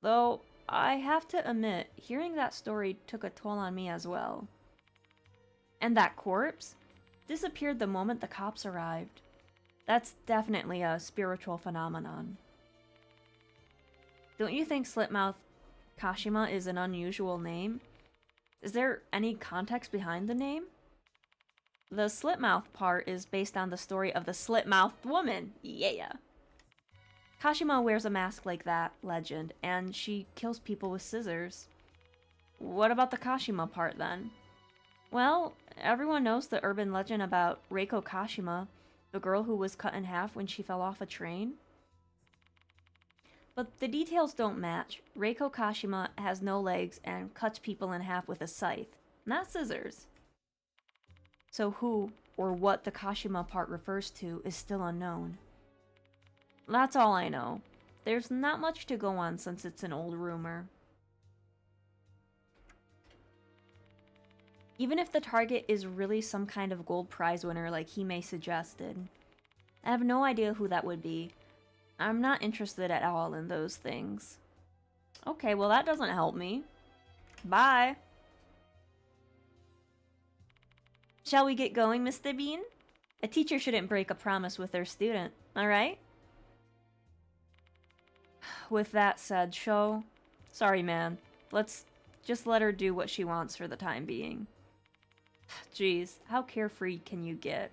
Though, I have to admit, hearing that story took a toll on me as well. And that corpse disappeared the moment the cops arrived. That's definitely a spiritual phenomenon. Don't you think Slipmouth Kashima is an unusual name? Is there any context behind the name? The Slipmouth part is based on the story of the slit-mouthed woman. Yeah. Kashima wears a mask like that, legend, and she kills people with scissors. What about the Kashima part, then? Well, everyone knows the urban legend about Reiko Kashima, the girl who was cut in half when she fell off a train. But the details don't match. Reiko Kashima has no legs and cuts people in half with a scythe, not scissors. So who or what the Kashima part refers to is still unknown. That's all I know. There's not much to go on since it's an old rumor. Even if the target is really some kind of gold prize winner like Hime suggested, I have no idea who that would be. I'm not interested at all in those things. Okay, well that doesn't help me. Bye! Shall we get going, Mr. Bean? A teacher shouldn't break a promise with their student, alright? With that said, Sho, sorry man, let's just let her do what she wants for the time being. Jeez, how carefree can you get?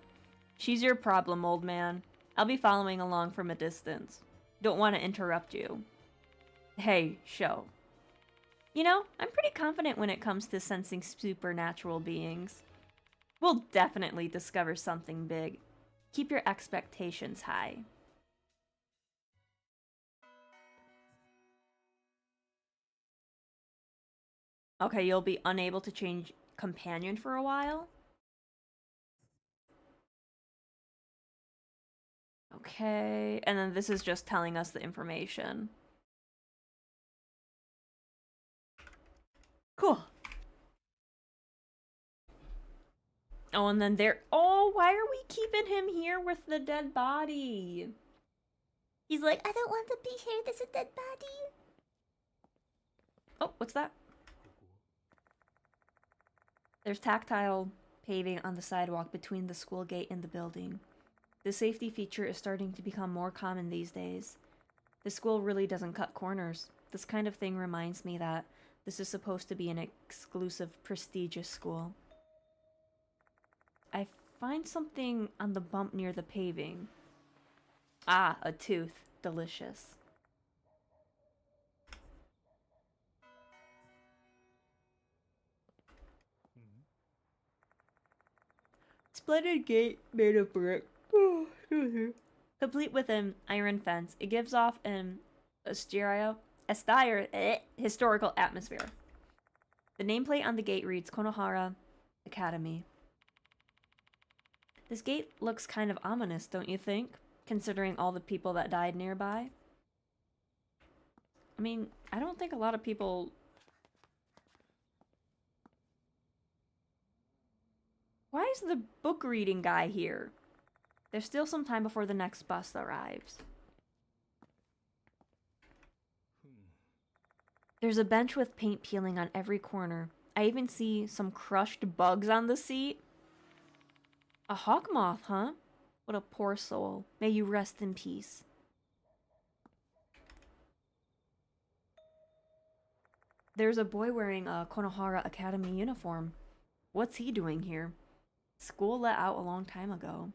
She's your problem, old man. I'll be following along from a distance. Don't want to interrupt you. Hey, Sho. You know, I'm pretty confident when it comes to sensing supernatural beings. We'll definitely discover something big. Keep your expectations high. Okay, you'll be unable to change companion for a while? Okay, and then this is just telling us the information. Cool. Oh, and then there. Oh, why are we keeping him here with the dead body? He's like, I don't want to be here. There's a dead body. Oh, what's that? There's tactile paving on the sidewalk between the school gate and the building. The safety feature is starting to become more common these days. The school really doesn't cut corners. This kind of thing reminds me that this is supposed to be an exclusive, prestigious school. I find something on the bump near the paving. Ah, a tooth. Delicious. Splendid gate made of brick. Complete with an iron fence. It gives off an austere historical atmosphere. The nameplate on the gate reads Konohara Academy. This gate looks kind of ominous, don't you think? Considering all the people that died nearby. I mean, I don't think a lot of people... Why is the book reading guy here? There's still some time before the next bus arrives. There's a bench with paint peeling on every corner. I even see some crushed bugs on the seat. A hawk moth, huh? What a poor soul. May you rest in peace. There's a boy wearing a Konohara Academy uniform. What's he doing here? School let out a long time ago.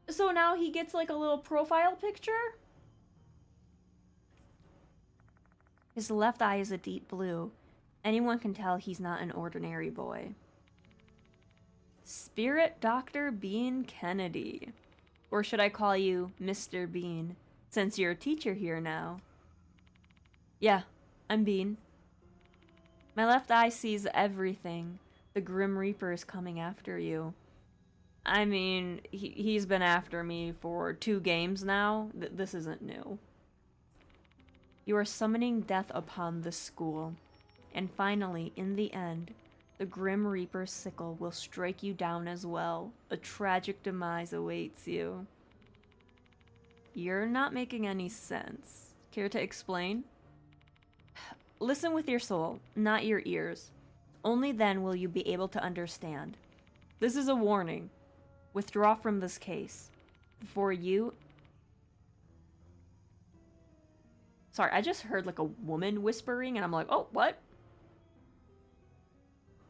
So now he gets like a little profile picture? His left eye is a deep blue. Anyone can tell he's not an ordinary boy. Spirit Dr. Bean Kennedy. Or should I call you Mr. Bean, since you're a teacher here now? Yeah, I'm Bean. My left eye sees everything. The Grim Reaper is coming after you. I mean, he's been after me for 2 games now. This isn't new. You are summoning death upon the school. And finally, in the end, the Grim Reaper's sickle will strike you down as well. A tragic demise awaits you. You're not making any sense. Care to explain? Listen with your soul, not your ears. Only then will you be able to understand. This is a warning. Withdraw from this case. Before you... Sorry, I just heard like a woman whispering and I'm like, oh, what?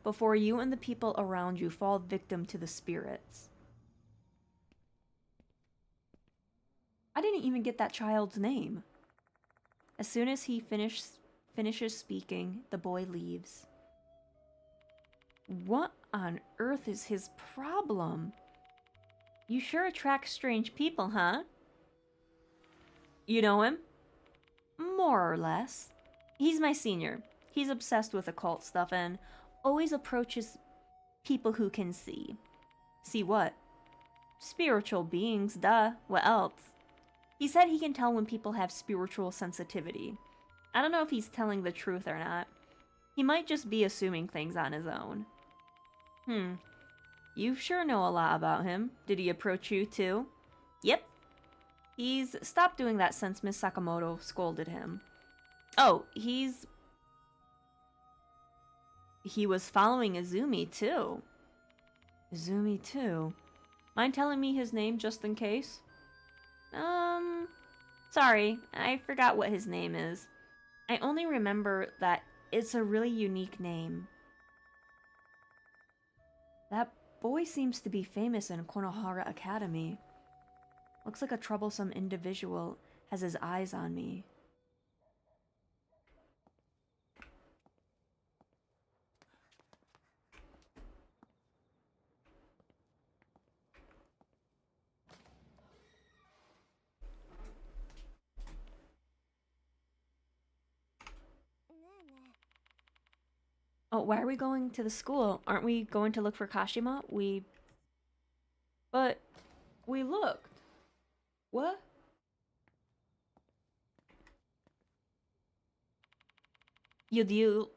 Before you and the people around you fall victim to the spirits. I didn't even get that child's name. As soon as he finishes speaking, the boy leaves. What on earth is his problem? You sure attract strange people, huh? You know him? More or less. He's my senior. He's obsessed with occult stuff and always approaches people who can see. See what? Spiritual beings, duh. What else? He said he can tell when people have spiritual sensitivity. I don't know if he's telling the truth or not. He might just be assuming things on his own. You sure know a lot about him. Did he approach you too? Yep. He's stopped doing that since Miss Sakamoto scolded him. Oh, he was following Izumi too. Izumi too. Mind telling me his name just in case? Sorry, I forgot what his name is. I only remember that it's a really unique name. That boy seems to be famous in Konohara Academy. Looks like a troublesome individual has his eyes on me. Oh, why are we going to the school? Aren't we going to look for Kashima? But we looked. What? You deal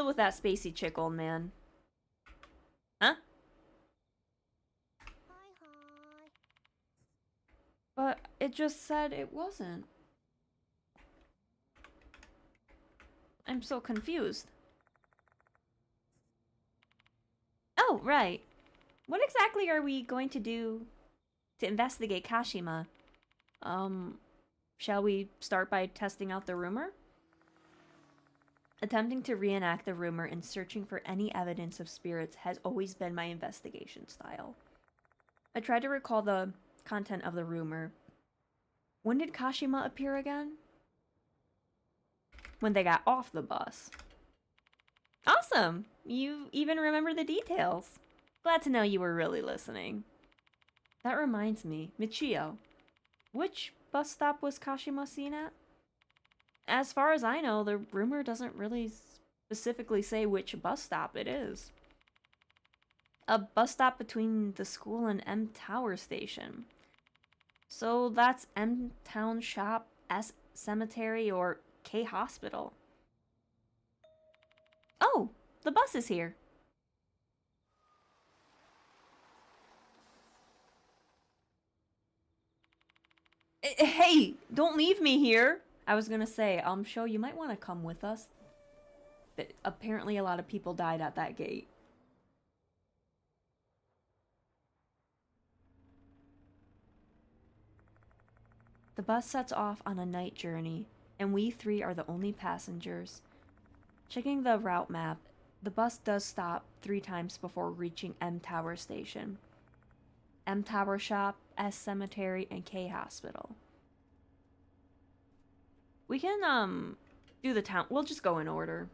with that spacey chick, old man. Huh? But it just said it wasn't. I'm so confused. Oh, right. What exactly are we going to do to investigate Kashima? Shall we start by testing out the rumor? Attempting to reenact the rumor and searching for any evidence of spirits has always been my investigation style. I tried to recall the content of the rumor. When did Kashima appear again? When they got off the bus. Awesome! You even remember the details. Glad to know you were really listening. That reminds me, Michio, which bus stop was Kashima seen at? As far as I know, the rumor doesn't really specifically say which bus stop it is. A bus stop between the school and M Tower Station. So that's M Town Shop, S Cemetery, or K Hospital. Oh, the bus is here. Hey, don't leave me here. I was gonna say, Sho, you might want to come with us. But apparently a lot of people died at that gate. The bus sets off on a night journey, and we three are the only passengers. Checking the route map, the bus does stop 3 times before reaching M Tower Station. M Tower Shop, S Cemetery, and K Hospital. We can, do the town. We'll just go in order.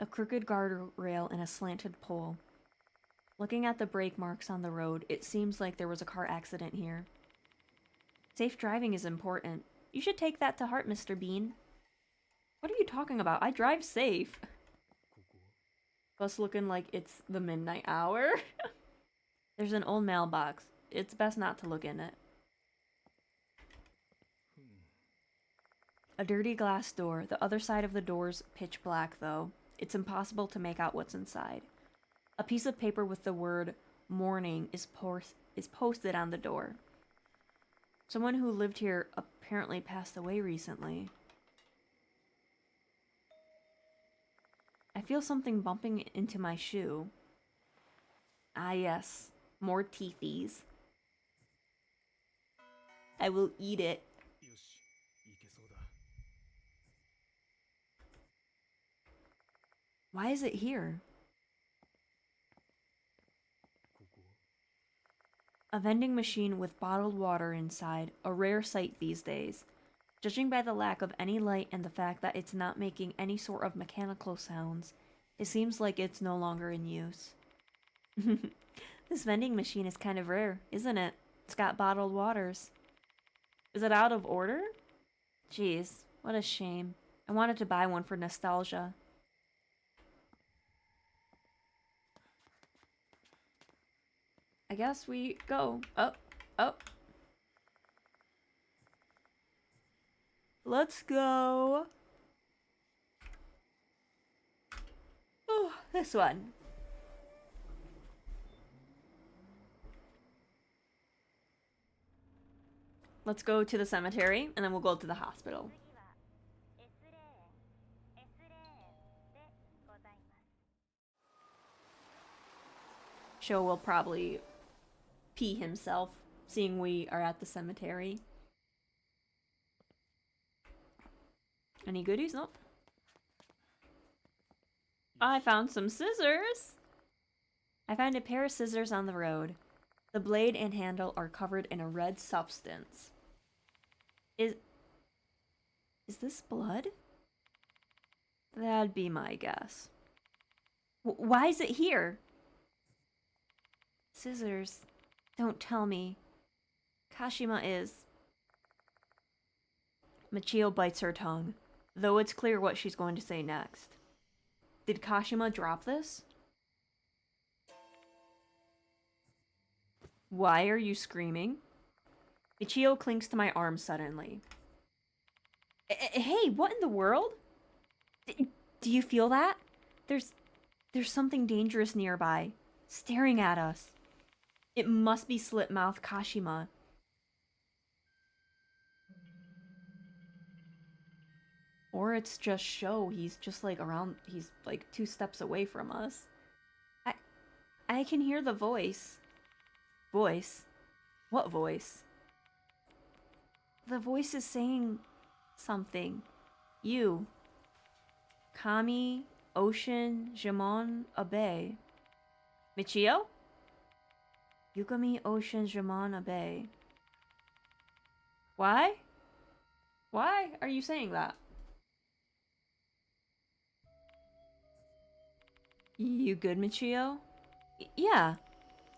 A crooked guardrail and a slanted pole. Looking at the brake marks on the road, it seems like there was a car accident here. Safe driving is important. You should take that to heart, Mr. Bean. What are you talking about? I drive safe. Bus looking like it's the midnight hour. There's an old mailbox. It's best not to look in it. A dirty glass door. The other side of the door's pitch black, though. It's impossible to make out what's inside. A piece of paper with the word "morning" is posted on the door. Someone who lived here apparently passed away recently. I feel something bumping into my shoe. Ah yes, more teethies. I will eat it. Why is it here? A vending machine with bottled water inside, a rare sight these days. Judging by the lack of any light and the fact that it's not making any sort of mechanical sounds, it seems like it's no longer in use. This vending machine is kind of rare, isn't it? It's got bottled waters. Is it out of order? Jeez, what a shame. I wanted to buy one for nostalgia. I guess we go. Up, up. Let's go. Oh, this one. Let's go to the cemetery, and then we'll go to the hospital. Sho will probably pee himself, seeing we are at the cemetery. Any goodies? Nope. I found some scissors! I found a pair of scissors on the road. The blade and handle are covered in a red substance. Is this blood? That'd be my guess. Why is it here? Scissors. Don't tell me. Kashima is... Michio bites her tongue, though it's clear what she's going to say next. Did Kashima drop this? Why are you screaming? Michio clings to my arm suddenly. Hey, what in the world? Do you feel that? There's something dangerous nearby, staring at us. It must be Slipmouth Kashima. Or it's just Sho. He's just like around, he's like 2 steps away from us. I can hear the voice. Voice? What voice? The voice is saying something. You. Kami, Ocean, Jamon, Abe. Michio? Yukami, Ocean, Jamon, Abe. Why? Why are you saying that? You good, Michio? Yeah.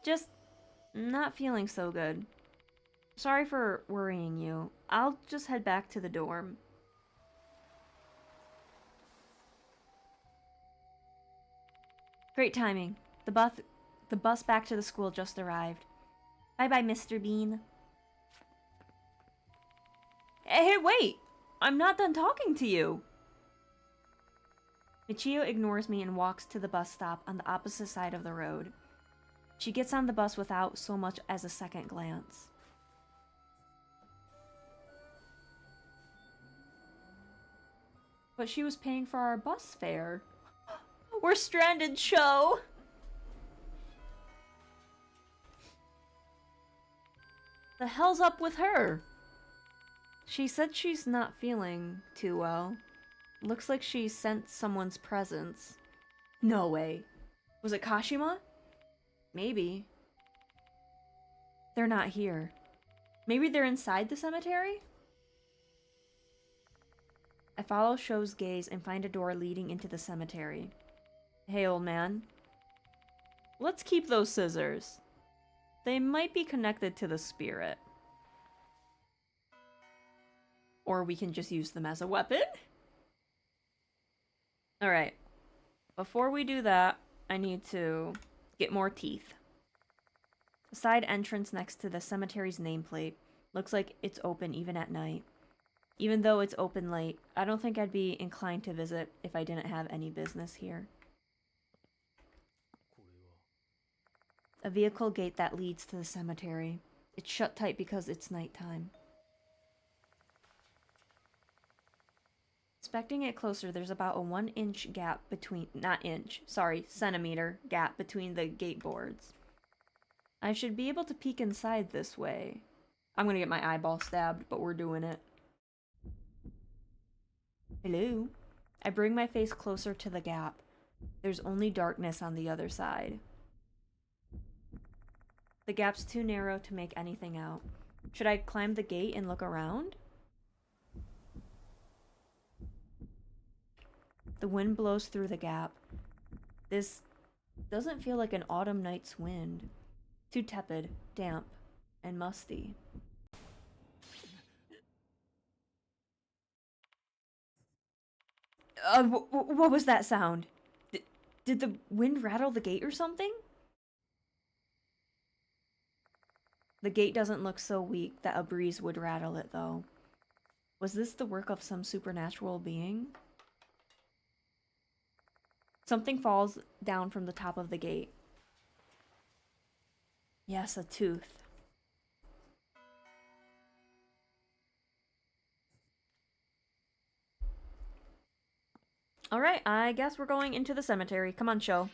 Just not feeling so good. Sorry for worrying you. I'll just head back to the dorm. Great timing. The bus back to the school just arrived. Bye-bye, Mr. Bean. Hey, wait! I'm not done talking to you! Michio ignores me and walks to the bus stop on the opposite side of the road. She gets on the bus without so much as a second glance. But she was paying for our bus fare. We're stranded, Sho! The hell's up with her? She said she's not feeling too well. Looks like she sensed someone's presence. No way. Was it Kashima? Maybe. They're not here. Maybe they're inside the cemetery? I follow Sho's gaze and find a door leading into the cemetery. Hey, old man. Let's keep those scissors. They might be connected to the spirit. Or we can just use them as a weapon. Alright. Before we do that, I need to get more teeth. The side entrance next to the cemetery's nameplate looks like it's open even at night. Even though it's open late, I don't think I'd be inclined to visit if I didn't have any business here. A vehicle gate that leads to the cemetery. It's shut tight because it's nighttime. Inspecting it closer, there's about a 1-inch gap between, centimeter gap between the gate boards. I should be able to peek inside this way. I'm gonna get my eyeball stabbed, but we're doing it. Hello? I bring my face closer to the gap. There's only darkness on the other side. The gap's too narrow to make anything out. Should I climb the gate and look around? The wind blows through the gap. This doesn't feel like an autumn night's wind. Too tepid, damp, and musty. What was that sound? Did the wind rattle the gate or something? The gate doesn't look so weak that a breeze would rattle it, though. Was this the work of some supernatural being? Something falls down from the top of the gate. Yes, a tooth. Alright, I guess we're going into the cemetery. Come on, Sho.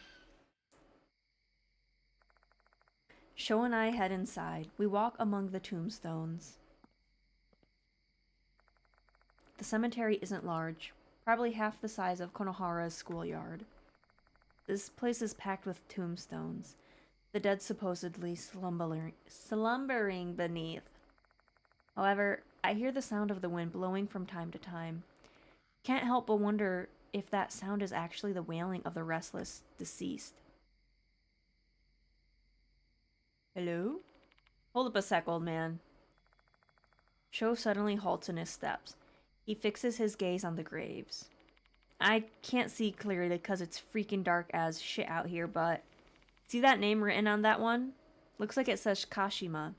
Sho and I head inside. We walk among the tombstones. The cemetery isn't large, probably half the size of Konohara's schoolyard. This place is packed with tombstones, the dead supposedly slumbering beneath. However, I hear the sound of the wind blowing from time to time. Can't help but wonder if that sound is actually the wailing of the restless deceased. Hello? Hold up a sec, old man. Sho suddenly halts in his steps. He fixes his gaze on the graves. I can't see clearly because it's freaking dark as shit out here, but see that name written on that one? Looks like it says Kashima.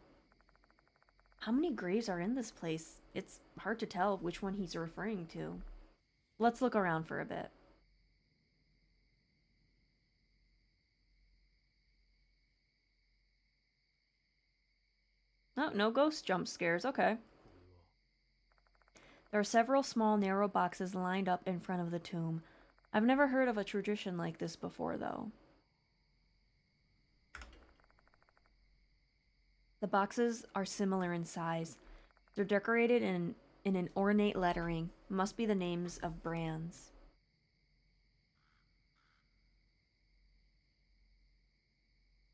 How many graves are in this place? It's hard to tell which one he's referring to. Let's look around for a bit. Oh, no ghost jump scares, okay. There are several small, narrow boxes lined up in front of the tomb. I've never heard of a tradition like this before, though. The boxes are similar in size. They're decorated in an ornate lettering. Must be the names of brands.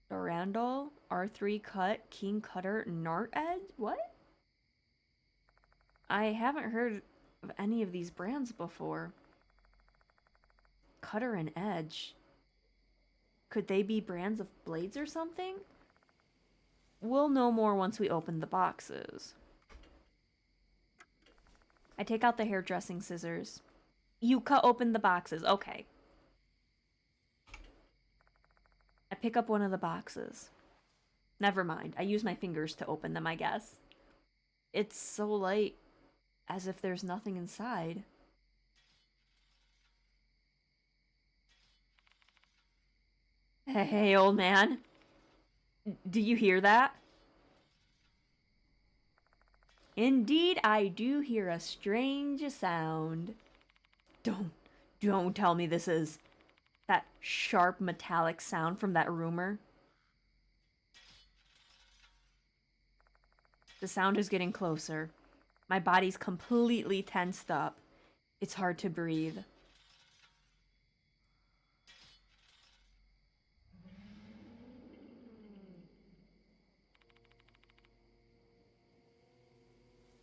Durandal, R3 Cut, King Cutter, Nart Edge? What? I haven't heard of any of these brands before. Cutter and Edge. Could they be brands of blades or something? We'll know more once we open the boxes. I take out the hairdressing scissors. You cut open the boxes. Okay. I pick up one of the boxes. Never mind. I use my fingers to open them, I guess. It's so light, as if there's nothing inside. Hey, old man. Do you hear that? Indeed, I do hear a strange sound. Don't tell me this is that sharp metallic sound from that rumor. The sound is getting closer. My body's completely tensed up. It's hard to breathe.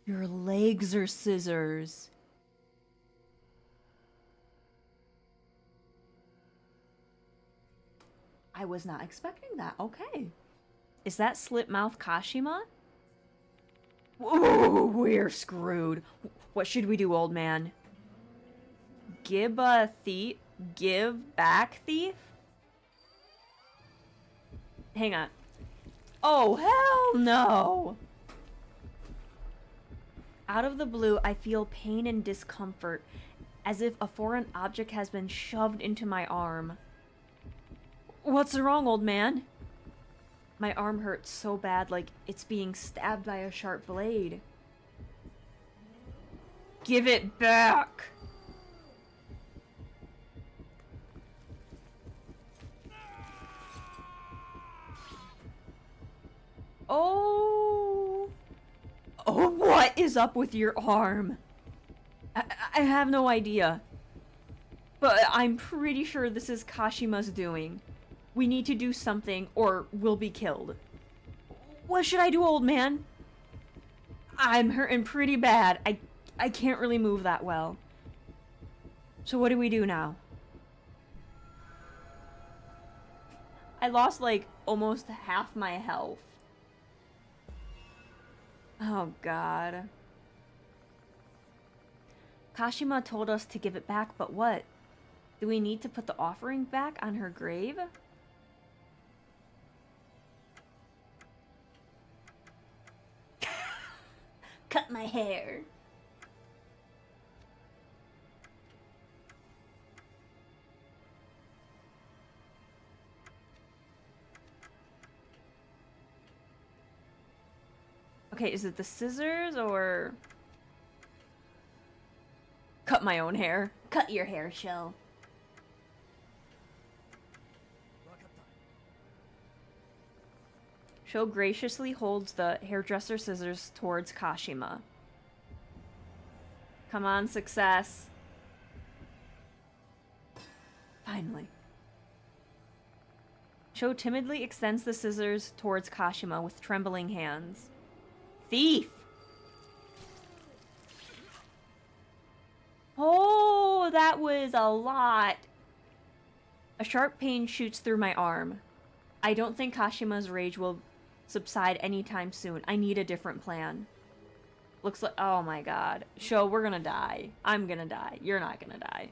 Your legs are scissors. I was not expecting that. Okay. Is that Slipmouth Kashima? Ooh, we're screwed. What should we do, old man? Give a thief? Give back thief? Hang on. Oh, hell no! Out of the blue, I feel pain and discomfort, as if a foreign object has been shoved into my arm. What's wrong, old man? My arm hurts so bad, like it's being stabbed by a sharp blade. Give it back! Oh! What is up with your arm? I have no idea. But I'm pretty sure this is Kashima's doing. We need to do something or we'll be killed. What should I do, old man? I'm hurting pretty bad. I can't really move that well. So what do we do now? I lost like almost half my health. Oh god. Kashima told us to give it back, but what? Do we need to put the offering back on her grave? Cut my hair. Okay, is it the scissors or... Cut my own hair. Cut your hair, Shell. Sho graciously holds the hairdresser scissors towards Kashima. Come on, success. Finally. Sho timidly extends the scissors towards Kashima with trembling hands. Thief! Oh, that was a lot. A sharp pain shoots through my arm. I don't think Kashima's rage will subside anytime soon. I need a different plan. Looks like... Oh my god. Sho, we're gonna die. I'm gonna die. You're not gonna die.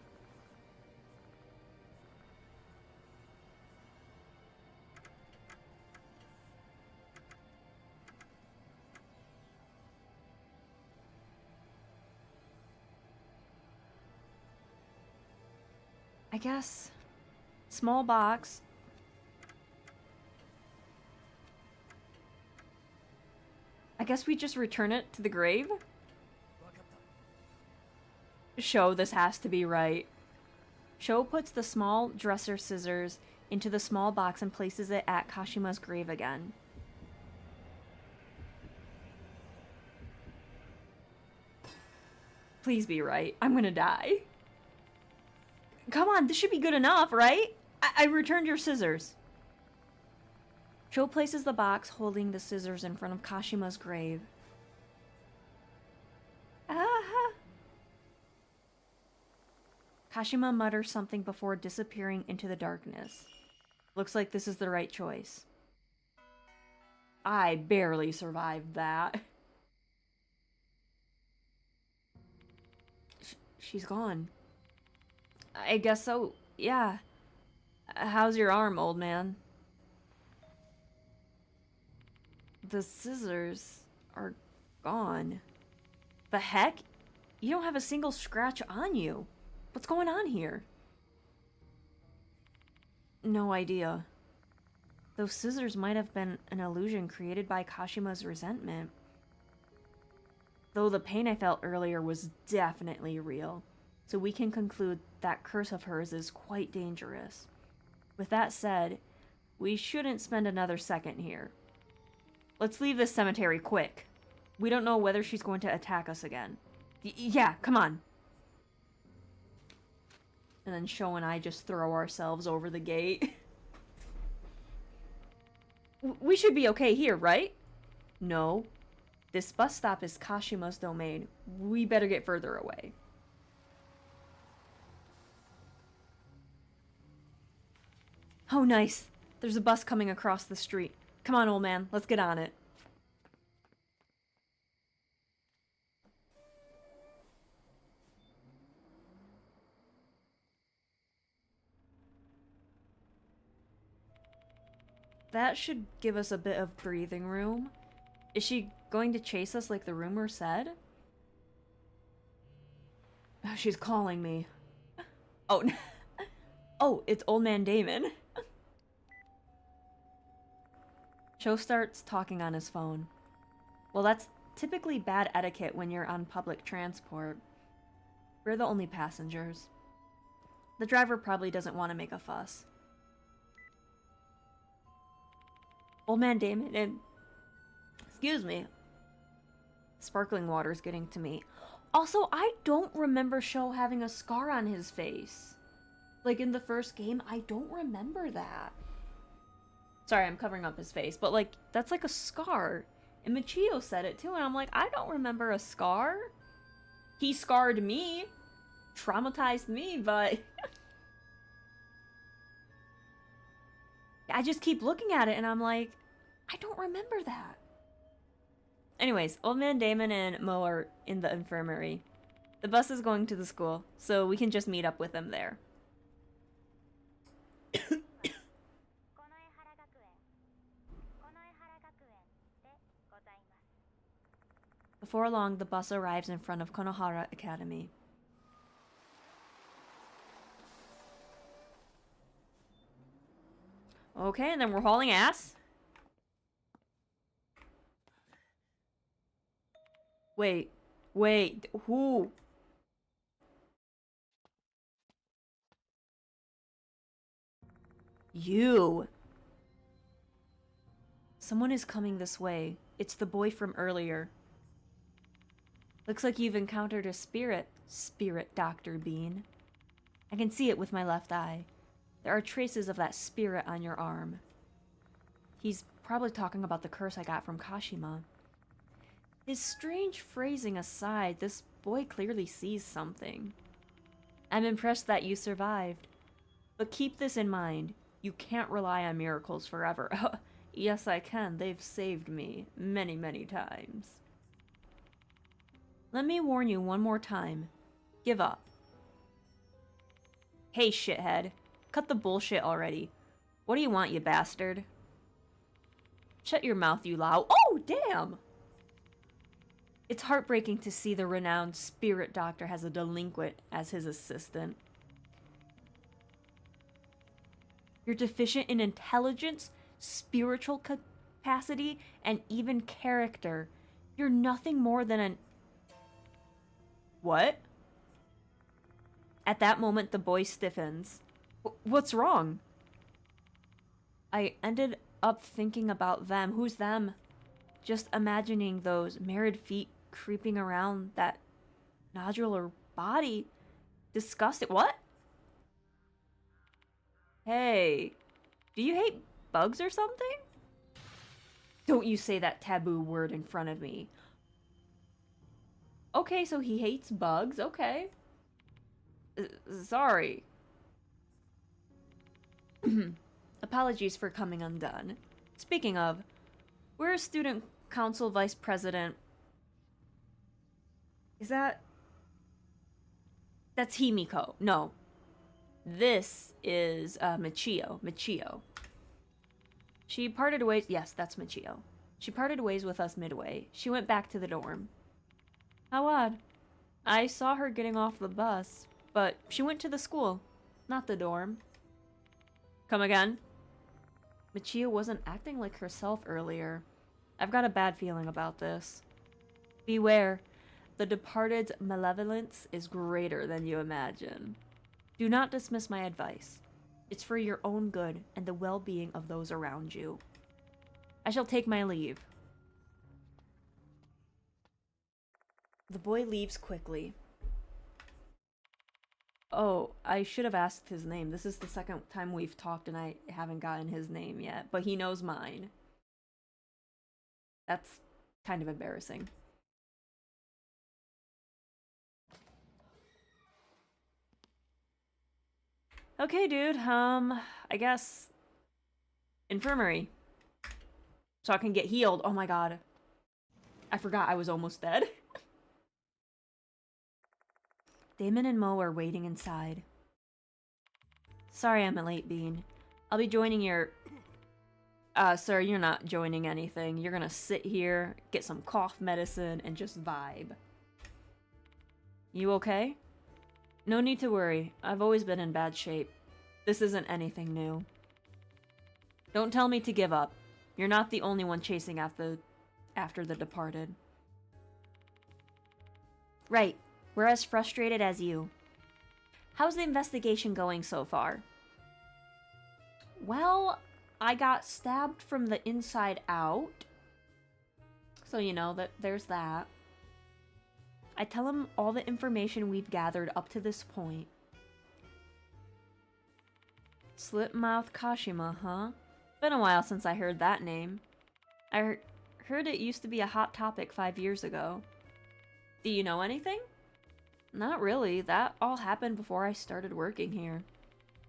I guess... Small box... I guess we just return it to the grave? Sho, this has to be right. Sho puts the small dresser scissors into the small box and places it at Kashima's grave again. Please be right. I'm gonna die. Come on, this should be good enough, right? I returned your scissors. Sho places the box holding the scissors in front of Kashima's grave. Ah! Kashima mutters something before disappearing into the darkness. Looks like this is the right choice. I barely survived that. She's gone. I guess so, yeah. How's your arm, old man? The scissors are gone. The heck? You don't have a single scratch on you. What's going on here? No idea. Those scissors might have been an illusion created by Kashima's resentment. Though the pain I felt earlier was definitely real, so we can conclude that curse of hers is quite dangerous. With that said, we shouldn't spend another second here. Let's leave this cemetery quick. We don't know whether she's going to attack us again. Yeah, come on. And then Sho and I just throw ourselves over the gate. We should be okay here, right? No. This bus stop is Kashima's domain. We better get further away. Oh, nice. There's a bus coming across the street. Come on, old man. Let's get on it. That should give us a bit of breathing room. Is she going to chase us like the rumor said? Oh, she's calling me. Oh, oh, it's Old Man Damon. Cho starts talking on his phone. Well, that's typically bad etiquette when you're on public transport. We're the only passengers. The driver probably doesn't want to make a fuss. Old Man Damon and... Excuse me. sparkling water's getting to me. Also, I don't remember Sho having a scar on his face. Like, in the first game, I don't remember that. Sorry, I'm covering up his face, but, like, that's like a scar. And Michio said it, too, and I'm like, I don't remember a scar. He scarred me. Traumatized me, but... I just keep looking at it, and I'm like, I don't remember that. Anyways, Old Man Damon and Mo are in the infirmary. The bus is going to the school, so we can just meet up with them there. Before long, the bus arrives in front of Konohara Academy. Okay, and then we're hauling ass. Wait, who? You. Someone is coming this way. It's the boy from earlier. Looks like you've encountered a spirit, Dr. Bean. I can see it with my left eye. There are traces of that spirit on your arm. He's probably talking about the curse I got from Kashima. His strange phrasing aside, this boy clearly sees something. I'm impressed that you survived. But keep this in mind. You can't rely on miracles forever. Yes, I can. They've saved me many, many times. Let me warn you one more time. Give up. Hey, shithead. Cut the bullshit already. What do you want, you bastard? Shut your mouth, you Lao. Oh, damn! It's heartbreaking to see the renowned spirit doctor has a delinquent as his assistant. You're deficient in intelligence, spiritual capacity, and even character. You're nothing more than an... What? At that moment, the boy stiffens. What's wrong? I ended up thinking about them. Who's them? Just imagining those married feet creeping around that nodular body. Disgusting. What? Hey, do you hate bugs or something? Don't you say that taboo word in front of me. Okay, so he hates bugs. Okay. Sorry. Apologies for coming undone. Speaking of, we're a student council vice president. Is that... That's Himiko. No. This is Michio. She parted ways... Yes, that's Michio. She parted ways with us midway. She went back to the dorm. How odd. I saw her getting off the bus, but she went to the school, not the dorm. Come again? Michio wasn't acting like herself earlier. I've got a bad feeling about this. Beware. The departed's malevolence is greater than you imagine. Do not dismiss my advice. It's for your own good and the well-being of those around you. I shall take my leave. The boy leaves quickly. Oh, I should have asked his name. This is the second time we've talked and I haven't gotten his name yet, but he knows mine. That's kind of embarrassing. Okay, dude, I guess... Infirmary. So I can get healed. Oh my god. I forgot I was almost dead. Damon and Mo are waiting inside. Sorry I'm late, Bean. I'll be joining your... sir, you're not joining anything. You're gonna sit here, get some cough medicine, and just vibe. You okay? No need to worry. I've always been in bad shape. This isn't anything new. Don't tell me to give up. You're not the only one chasing after the departed. Right. We're as frustrated as you. How's the investigation going so far? Well, I got stabbed from the inside out. So, you know, there's that. I tell him all the information we've gathered up to this point. Slipmouth Kashima, huh? Been a while since I heard that name. I heard it used to be a hot topic 5 years ago. Do you know anything? Not really. That all happened before I started working here.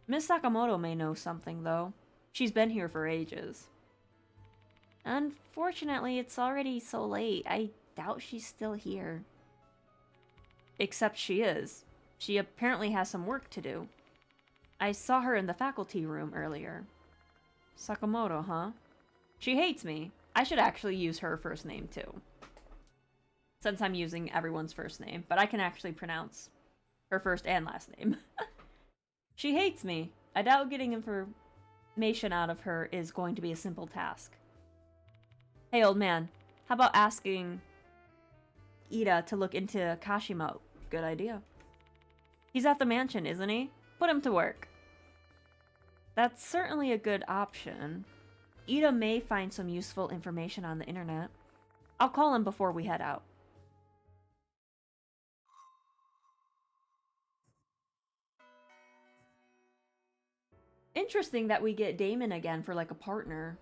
Miss Sakamoto may know something, though. She's been here for ages. Unfortunately, it's already so late. I doubt she's still here. Except she is. She apparently has some work to do. I saw her in the faculty room earlier. Sakamoto, huh? She hates me. I should actually use her first name, too. Since I'm using everyone's first name, but I can actually pronounce her first and last name. She hates me. I doubt getting information out of her is going to be a simple task. Hey, old man, how about asking Ida to look into Kashima? Good idea. He's at the mansion, isn't he? Put him to work. That's certainly a good option. Ida may find some useful information on the internet. I'll call him before we head out. Interesting that we get Damon again for like a partner.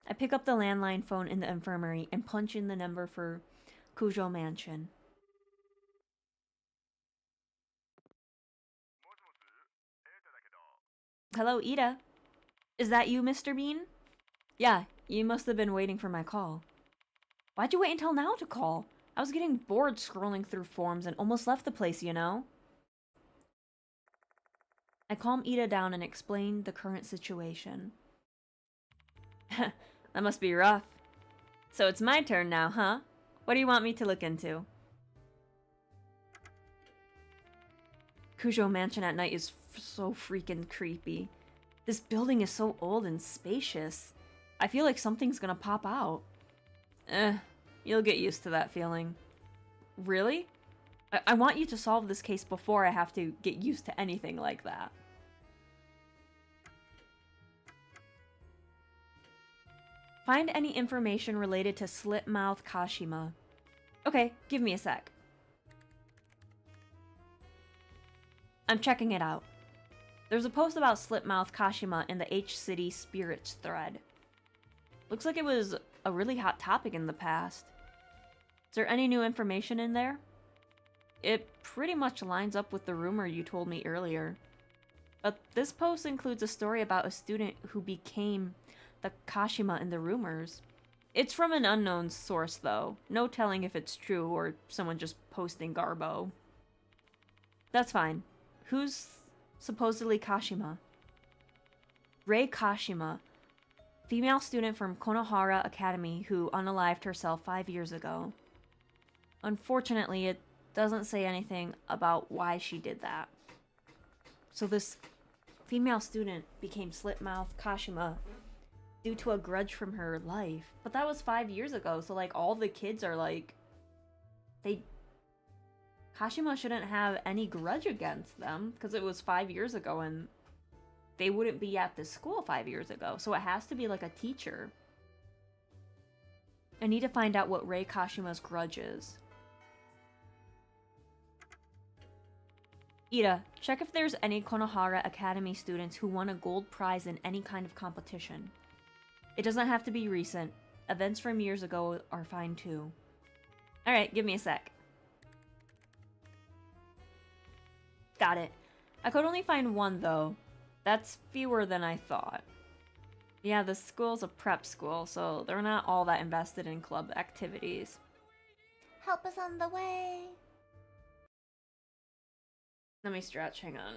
I pick up the landline phone in the infirmary and punch in the number for Kujo Mansion. Hello, Ida. Is that you, Mr. Bean? Yeah, you must have been waiting for my call. Why'd you wait until now to call? I was getting bored scrolling through forums and almost left the place, you know? I calm Ida down and explain the current situation. That must be rough. So it's my turn now, huh? What do you want me to look into? Kujo Mansion at night is so freaking creepy. This building is so old and spacious. I feel like something's gonna pop out. You'll get used to that feeling. Really? I want you to solve this case before I have to get used to anything like that. Find any information related to Slipmouth Kashima. Okay, give me a sec. I'm checking it out. There's a post about Slipmouth Kashima in the H-City Spirits thread. Looks like it was a really hot topic in the past. Is there any new information in there? It pretty much lines up with the rumor you told me earlier. But this post includes a story about a student who became the Kashima in the rumors. It's from an unknown source, though. No telling if it's true or someone just posting garbo. That's fine. Who's supposedly Kashima? Rei Kashima, female student from Konohara Academy who unalived herself 5 years ago. Unfortunately, it doesn't say anything about why she did that. So this female student became Slipmouth Kashima due to a grudge from her life. But that was 5 years ago, so like all the kids are like... Kashima shouldn't have any grudge against them, because it was 5 years ago and they wouldn't be at this school 5 years ago. So it has to be like a teacher. I need to find out what Rei Kashima's grudge is. Ida, check if there's any Konohara Academy students who won a gold prize in any kind of competition. It doesn't have to be recent. Events from years ago are fine too. Alright, give me a sec. Got it. I could only find one though. That's fewer than I thought. Yeah, the school's a prep school, so they're not all that invested in club activities. Help us on the way! Let me stretch, hang on.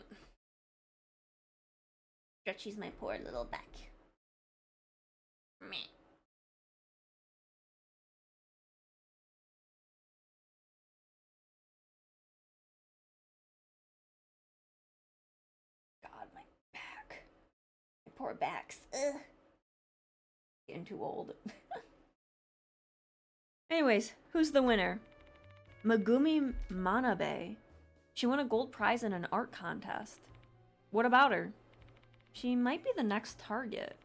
Stretchy's my poor little back. Meh. God, my back. My poor backs. Ugh. Getting too old. Anyways, who's the winner? Megumi Manabe. She won a gold prize in an art contest. What about her? She might be the next target.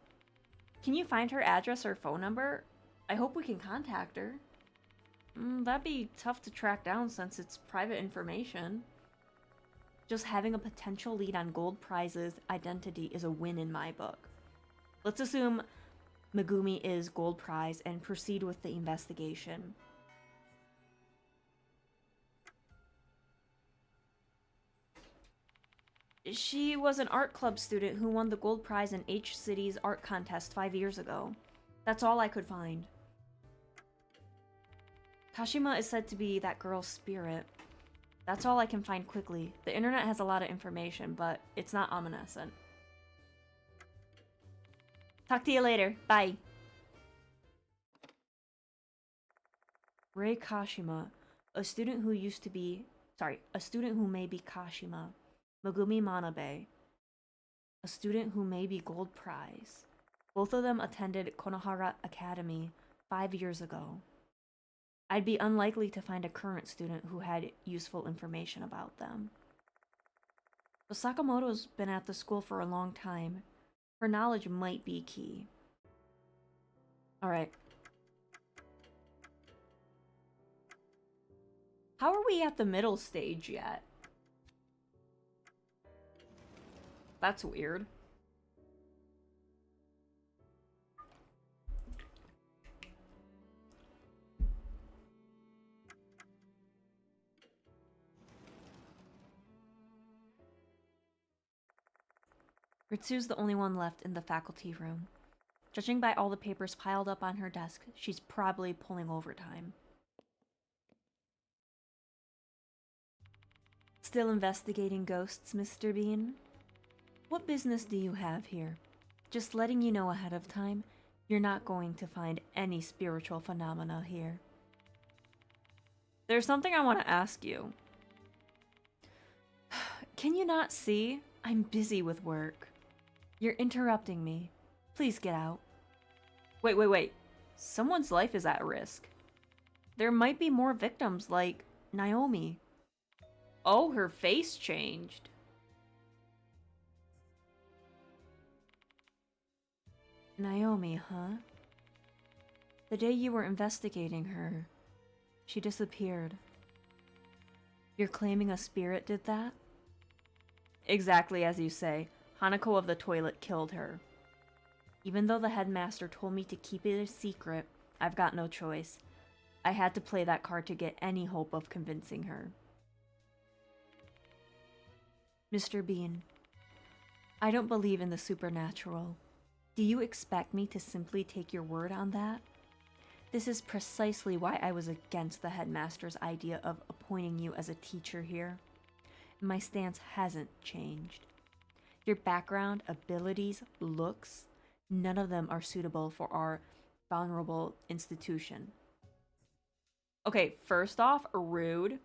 Can you find her address or phone number? I hope we can contact her. That'd be tough to track down since it's private information. Just having a potential lead on Gold Prize's identity is a win in my book. Let's assume Megumi is Gold Prize and proceed with the investigation. She was an art club student who won the Gold Prize in H City's art contest 5 years ago. That's all I could find. Kashima is said to be that girl's spirit. That's all I can find quickly. The internet has a lot of information, but it's not omniscient. Talk to you later. Bye. Rei Kashima, a student who may be Kashima. Megumi Manabe, a student who may be Gold Prize. Both of them attended Konohara Academy 5 years ago. I'd be unlikely to find a current student who had useful information about them. But Sakamoto's been at the school for a long time. Her knowledge might be key. Alright. How are we at the middle stage yet? That's weird. Ritsu's the only one left in the faculty room. Judging by all the papers piled up on her desk, she's probably pulling overtime. Still investigating ghosts, Mr. Bean? What business do you have here? Just letting you know ahead of time, you're not going to find any spiritual phenomena here. There's something I want to ask you. Can you not see? I'm busy with work. You're interrupting me. Please get out. Wait. Someone's life is at risk. There might be more victims like Naomi. Oh, her face changed. Naomi, huh? The day you were investigating her, she disappeared. You're claiming a spirit did that? Exactly as you say. Hanako of the toilet killed her. Even though the headmaster told me to keep it a secret, I've got no choice. I had to play that card to get any hope of convincing her. Mr. Bean, I don't believe in the supernatural. Do you expect me to simply take your word on that? This is precisely why I was against the headmaster's idea of appointing you as a teacher here. My stance hasn't changed. Your background, abilities, looks, none of them are suitable for our vulnerable institution. Okay, first off, rude.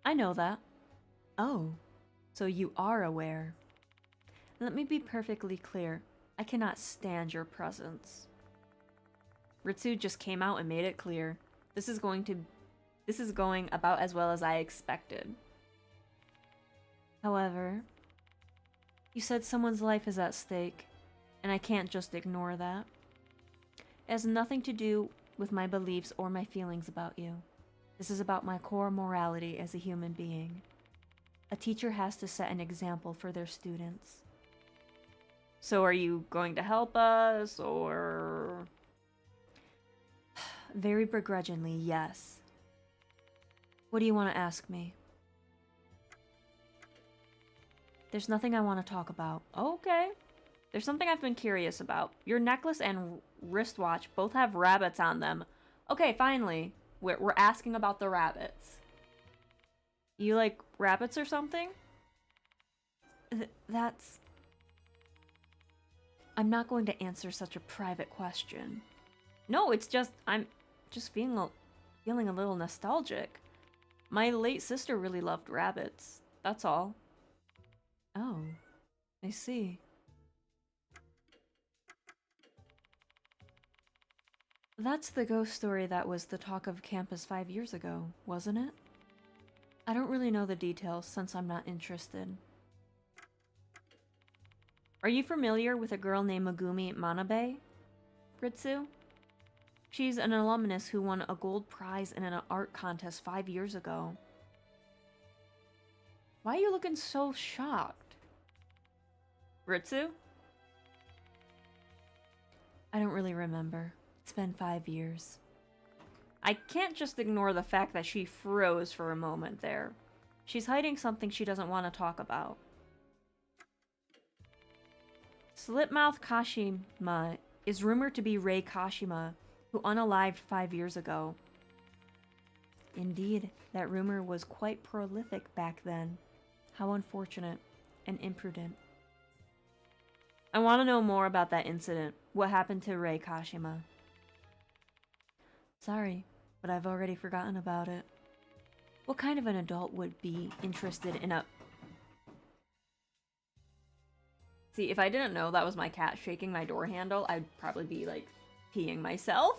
I know that. Oh, so you are aware. Let me be perfectly clear. I cannot stand your presence. Ritsu just came out and made it clear. This is going about as well as I expected. However, you said someone's life is at stake, and I can't just ignore that. It has nothing to do with my beliefs or my feelings about you. This is about my core morality as a human being. A teacher has to set an example for their students. So are you going to help us, or...? Very begrudgingly, yes. What do you want to ask me? There's nothing I want to talk about. Okay. There's something I've been curious about. Your necklace and wristwatch both have rabbits on them. Okay, finally. We're asking about the rabbits. You like rabbits or something? That's... I'm not going to answer such a private question. No, it's just... I'm just feeling a little nostalgic. My late sister really loved rabbits. That's all. Oh, I see. That's the ghost story that was the talk of campus 5 years ago, wasn't it? I don't really know the details since I'm not interested. Are you familiar with a girl named Megumi Manabe, Ritsu? She's an alumnus who won a gold prize in an art contest 5 years ago. Why are you looking so shocked? Ritsu? I don't really remember. It's been 5 years. I can't just ignore the fact that she froze for a moment there. She's hiding something she doesn't want to talk about. Slipmouth Kashima is rumored to be Rei Kashima, who unalived 5 years ago. Indeed, that rumor was quite prolific back then. How unfortunate and imprudent. I want to know more about that incident. What happened to Rei Kashima? Sorry, but I've already forgotten about it. What kind of an adult would be interested in a... See, if I didn't know that was my cat shaking my door handle, I'd probably be, like, peeing myself.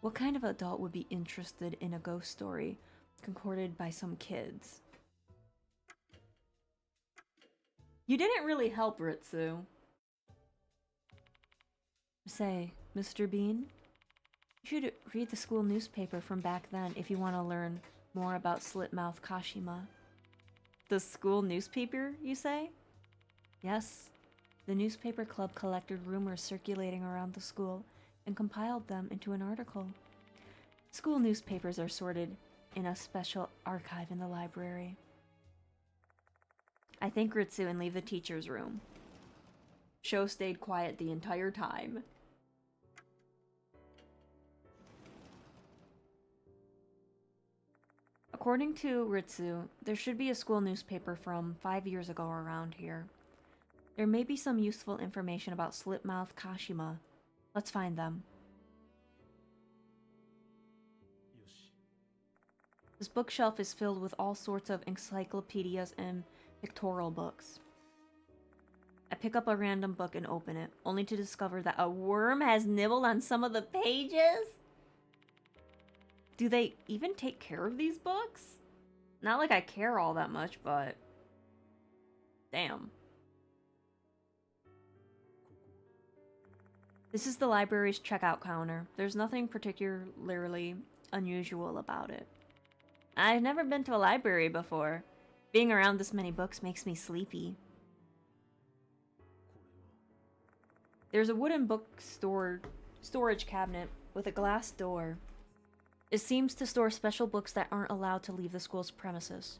What kind of adult would be interested in a ghost story concocted by some kids? You didn't really help, Ritsu. Say, Mr. Bean, you should read the school newspaper from back then if you want to learn more about Slipmouth Kashima. The school newspaper, you say? Yes. The newspaper club collected rumors circulating around the school and compiled them into an article. School newspapers are sorted in a special archive in the library. I thank Ritsu and leave the teacher's room. Sho stayed quiet the entire time. According to Ritsu, there should be a school newspaper from 5 years ago around here. There may be some useful information about Slipmouth Kashima. Let's find them. This bookshelf is filled with all sorts of encyclopedias and pictorial books. I pick up a random book and open it, only to discover that a worm has nibbled on some of the pages. Do they even take care of these books? Not like I care all that much, but... damn. This is the library's checkout counter. There's nothing particularly unusual about it. I've never been to a library before. Being around this many books makes me sleepy. There's a wooden book storage cabinet with a glass door. It seems to store special books that aren't allowed to leave the school's premises.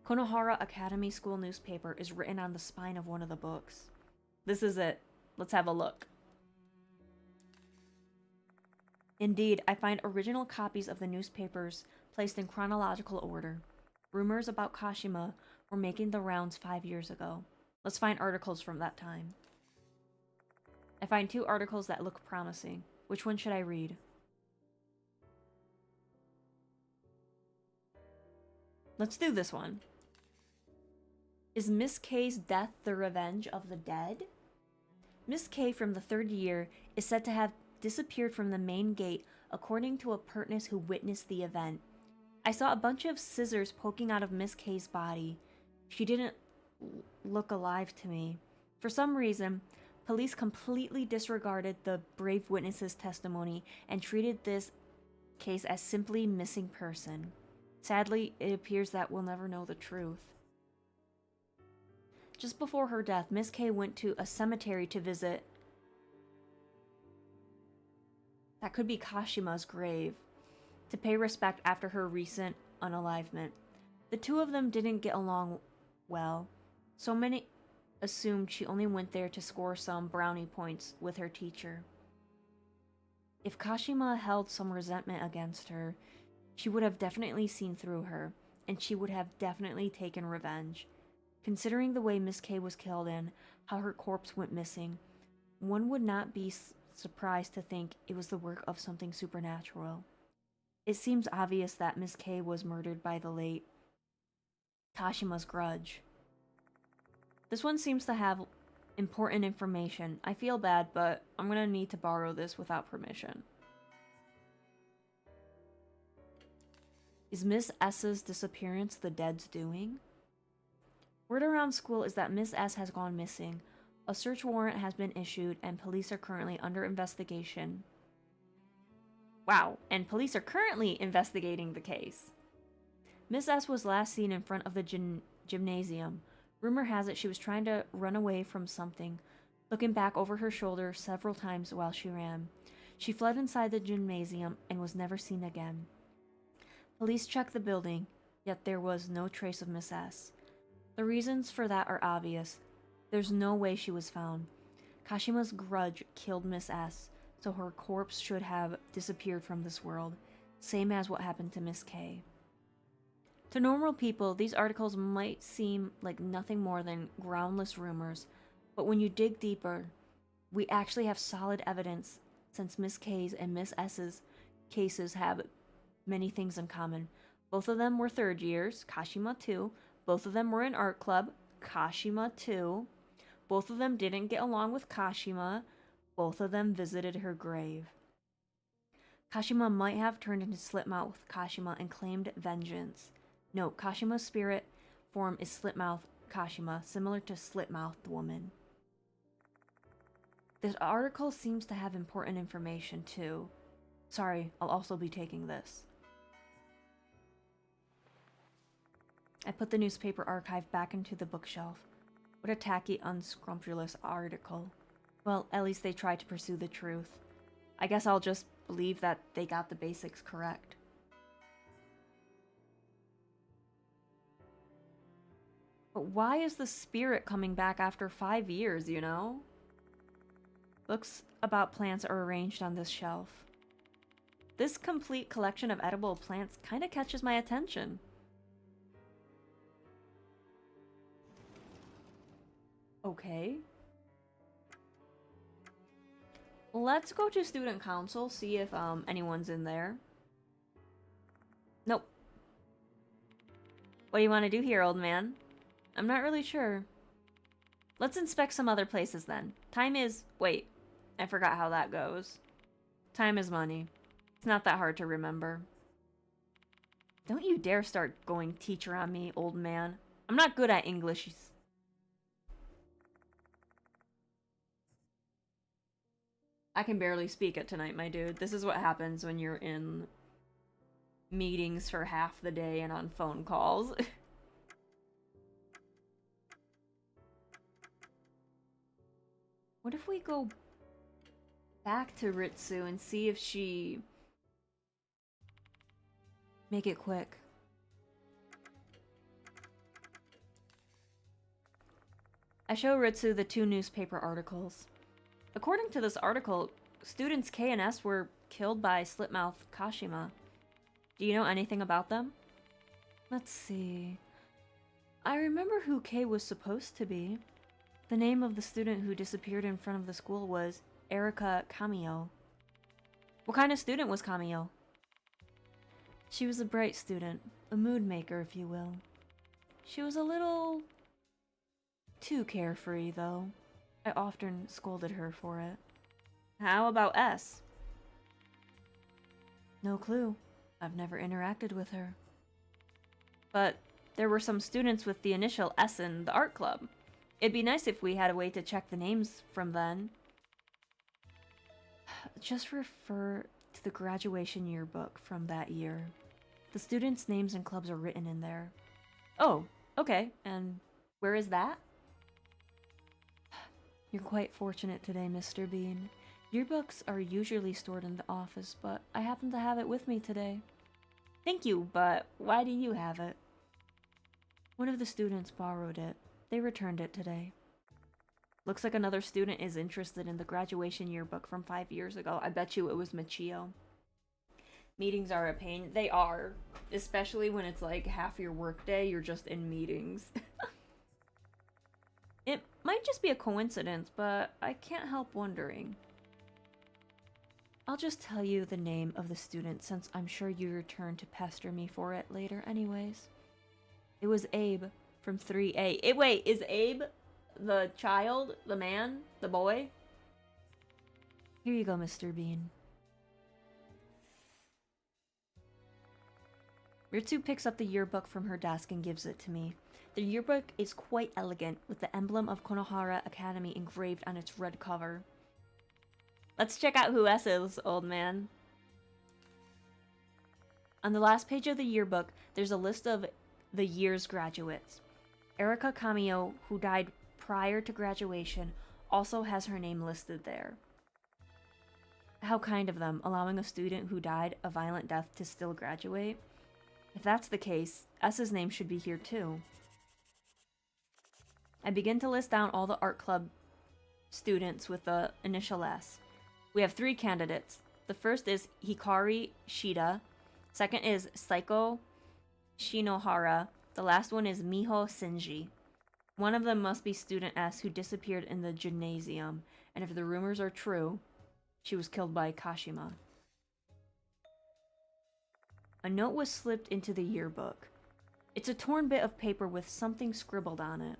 Konohara Academy School newspaper is written on the spine of one of the books. This is it. Let's have a look. Indeed, I find original copies of the newspapers placed in chronological order. Rumors about Kashima were making the rounds 5 years ago. Let's find articles from that time. I find 2 articles that look promising. Which one should I read? Let's do this one. Is Miss K's death the revenge of the dead? Miss K from the 3rd year is said to have disappeared from the main gate according to a pertness who witnessed the event. I saw a bunch of scissors poking out of Miss K's body. She didn't look alive to me. For some reason, police completely disregarded the brave witness's testimony and treated this case as simply missing person. Sadly, it appears that we'll never know the truth. Just before her death, Miss K went to a cemetery to visit. That could be Kashima's grave, to pay respect after her recent unalivement. The two of them didn't get along well, so many assumed she only went there to score some brownie points with her teacher. If Kashima held some resentment against her, she would have definitely seen through her, and she would have definitely taken revenge. Considering the way Miss K was killed and how her corpse went missing, one would not be surprised to think it was the work of something supernatural. It seems obvious that Miss K was murdered by the late Kashima's grudge. This one seems to have important information. I feel bad, but I'm gonna need to borrow this without permission. Is Miss S's disappearance the dead's doing? Word around school is that Miss S has gone missing. A search warrant has been issued and police are currently under investigation. Wow, and police are currently investigating the case. Miss S was last seen in front of the gymnasium. Rumor has it she was trying to run away from something, looking back over her shoulder several times while she ran. She fled inside the gymnasium and was never seen again. Police checked the building, yet there was no trace of Miss S. The reasons for that are obvious. There's no way she was found. Kashima's grudge killed Miss S, so her corpse should have disappeared from this world, same as what happened to Miss K. To normal people, these articles might seem like nothing more than groundless rumors, but when you dig deeper, we actually have solid evidence since Miss K's and Miss S's cases have many things in common. Both of them were third years, Kashima too. Both of them were in art club, Kashima too. Both of them didn't get along with Kashima. Both of them visited her grave. Kashima might have turned into Slipmouth Kashima and claimed vengeance. No, Kashima's spirit form is Slipmouth Kashima, similar to Slipmouth woman. This article seems to have important information too. Sorry, I'll also be taking this. I put the newspaper archive back into the bookshelf. What a tacky, unscrumptious article. Well, at least they tried to pursue the truth. I guess I'll just believe that they got the basics correct. But why is the spirit coming back after 5 years, you know? Books about plants are arranged on this shelf. This complete collection of edible plants kind of catches my attention. Okay. Let's go to student council, see if anyone's in there. Nope. What do you want to do here, old man? I'm not really sure. Let's inspect some other places then. Time is... Wait, I forgot how that goes. Time is money. It's not that hard to remember. Don't you dare start going teacher on me, old man. I'm not good at English. I can barely speak it tonight, my dude. This is what happens when you're in meetings for half the day and on phone calls. What if we go back to Ritsu and see if she... Make it quick. I show Ritsu the 2 newspaper articles. According to this article, students K and S were killed by Slipmouth Kashima. Do you know anything about them? Let's see. I remember who K was supposed to be. The name of the student who disappeared in front of the school was Erika Kamio. What kind of student was Kamio? She was a bright student, a mood maker, if you will. She was a little... too carefree, though. I often scolded her for it. How about S? No clue. I've never interacted with her. But there were some students with the initial S in the art club. It'd be nice if we had a way to check the names from then. Just refer to the graduation yearbook from that year. The students' names and clubs are written in there. Oh, okay. And where is that? You're quite fortunate today, Mr. Bean. Yearbooks are usually stored in the office, but I happen to have it with me today. Thank you, but why do you have it? One of the students borrowed it. They returned it today. Looks like another student is interested in the graduation yearbook from 5 years ago. I bet you it was Michio. Meetings are a pain. They are. Especially when it's like half your workday, you're just in meetings. It might just be a coincidence, but I can't help wondering. I'll just tell you the name of the student since I'm sure you return to pester me for it later anyways. It was Abe from 3A. Wait, is Abe the child? The man? The boy? Here you go, Mr. Bean. Ritsu picks up the yearbook from her desk and gives it to me. The yearbook is quite elegant, with the emblem of Konohara Academy engraved on its red cover. Let's check out who S is, old man. On the last page of the yearbook, there's a list of the year's graduates. Erika Kamio, who died prior to graduation, also has her name listed there. How kind of them, allowing a student who died a violent death to still graduate. If that's the case, S's name should be here too. I begin to list down all the art club students with the initial S. We have 3 candidates. The first is Hikari Shida. Second is Saiko Shinohara. The last one is Miho Shinji. One of them must be student S, who disappeared in the gymnasium, and if the rumors are true, she was killed by Kashima. A note was slipped into the yearbook. It's a torn bit of paper with something scribbled on it.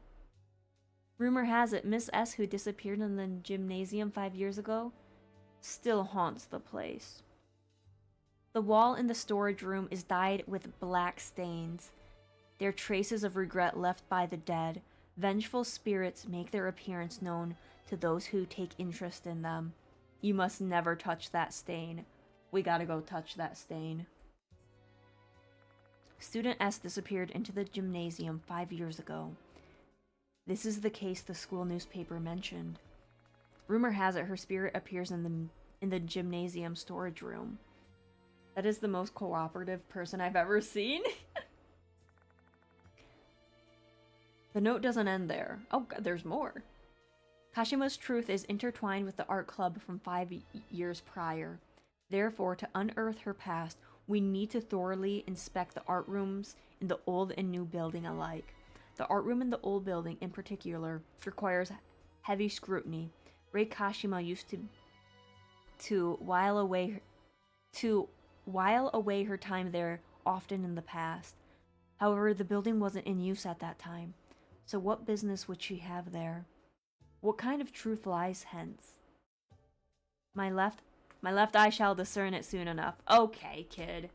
Rumor has it Miss S, who disappeared in the gymnasium 5 years ago, still haunts the place. The wall in the storage room is dyed with black stains. They're traces of regret left by the dead. Vengeful spirits make their appearance known to those who take interest in them. You must never touch that stain. We gotta go touch that stain. Student S disappeared into the gymnasium 5 years ago. This is the case the school newspaper mentioned. Rumor has it her spirit appears in the gymnasium storage room. That is the most cooperative person I've ever seen. The note doesn't end there. Oh god, there's more. Kashima's truth is intertwined with the art club from 5 years prior. Therefore, to unearth her past, we need to thoroughly inspect the art rooms in the old and new building alike. The art room in the old building, in particular, requires heavy scrutiny. Rei Kashima used to while away her time there often in the past. However, the building wasn't in use at that time. So what business would she have there? What kind of truth lies hence? My left eye shall discern it soon enough. Okay, kid.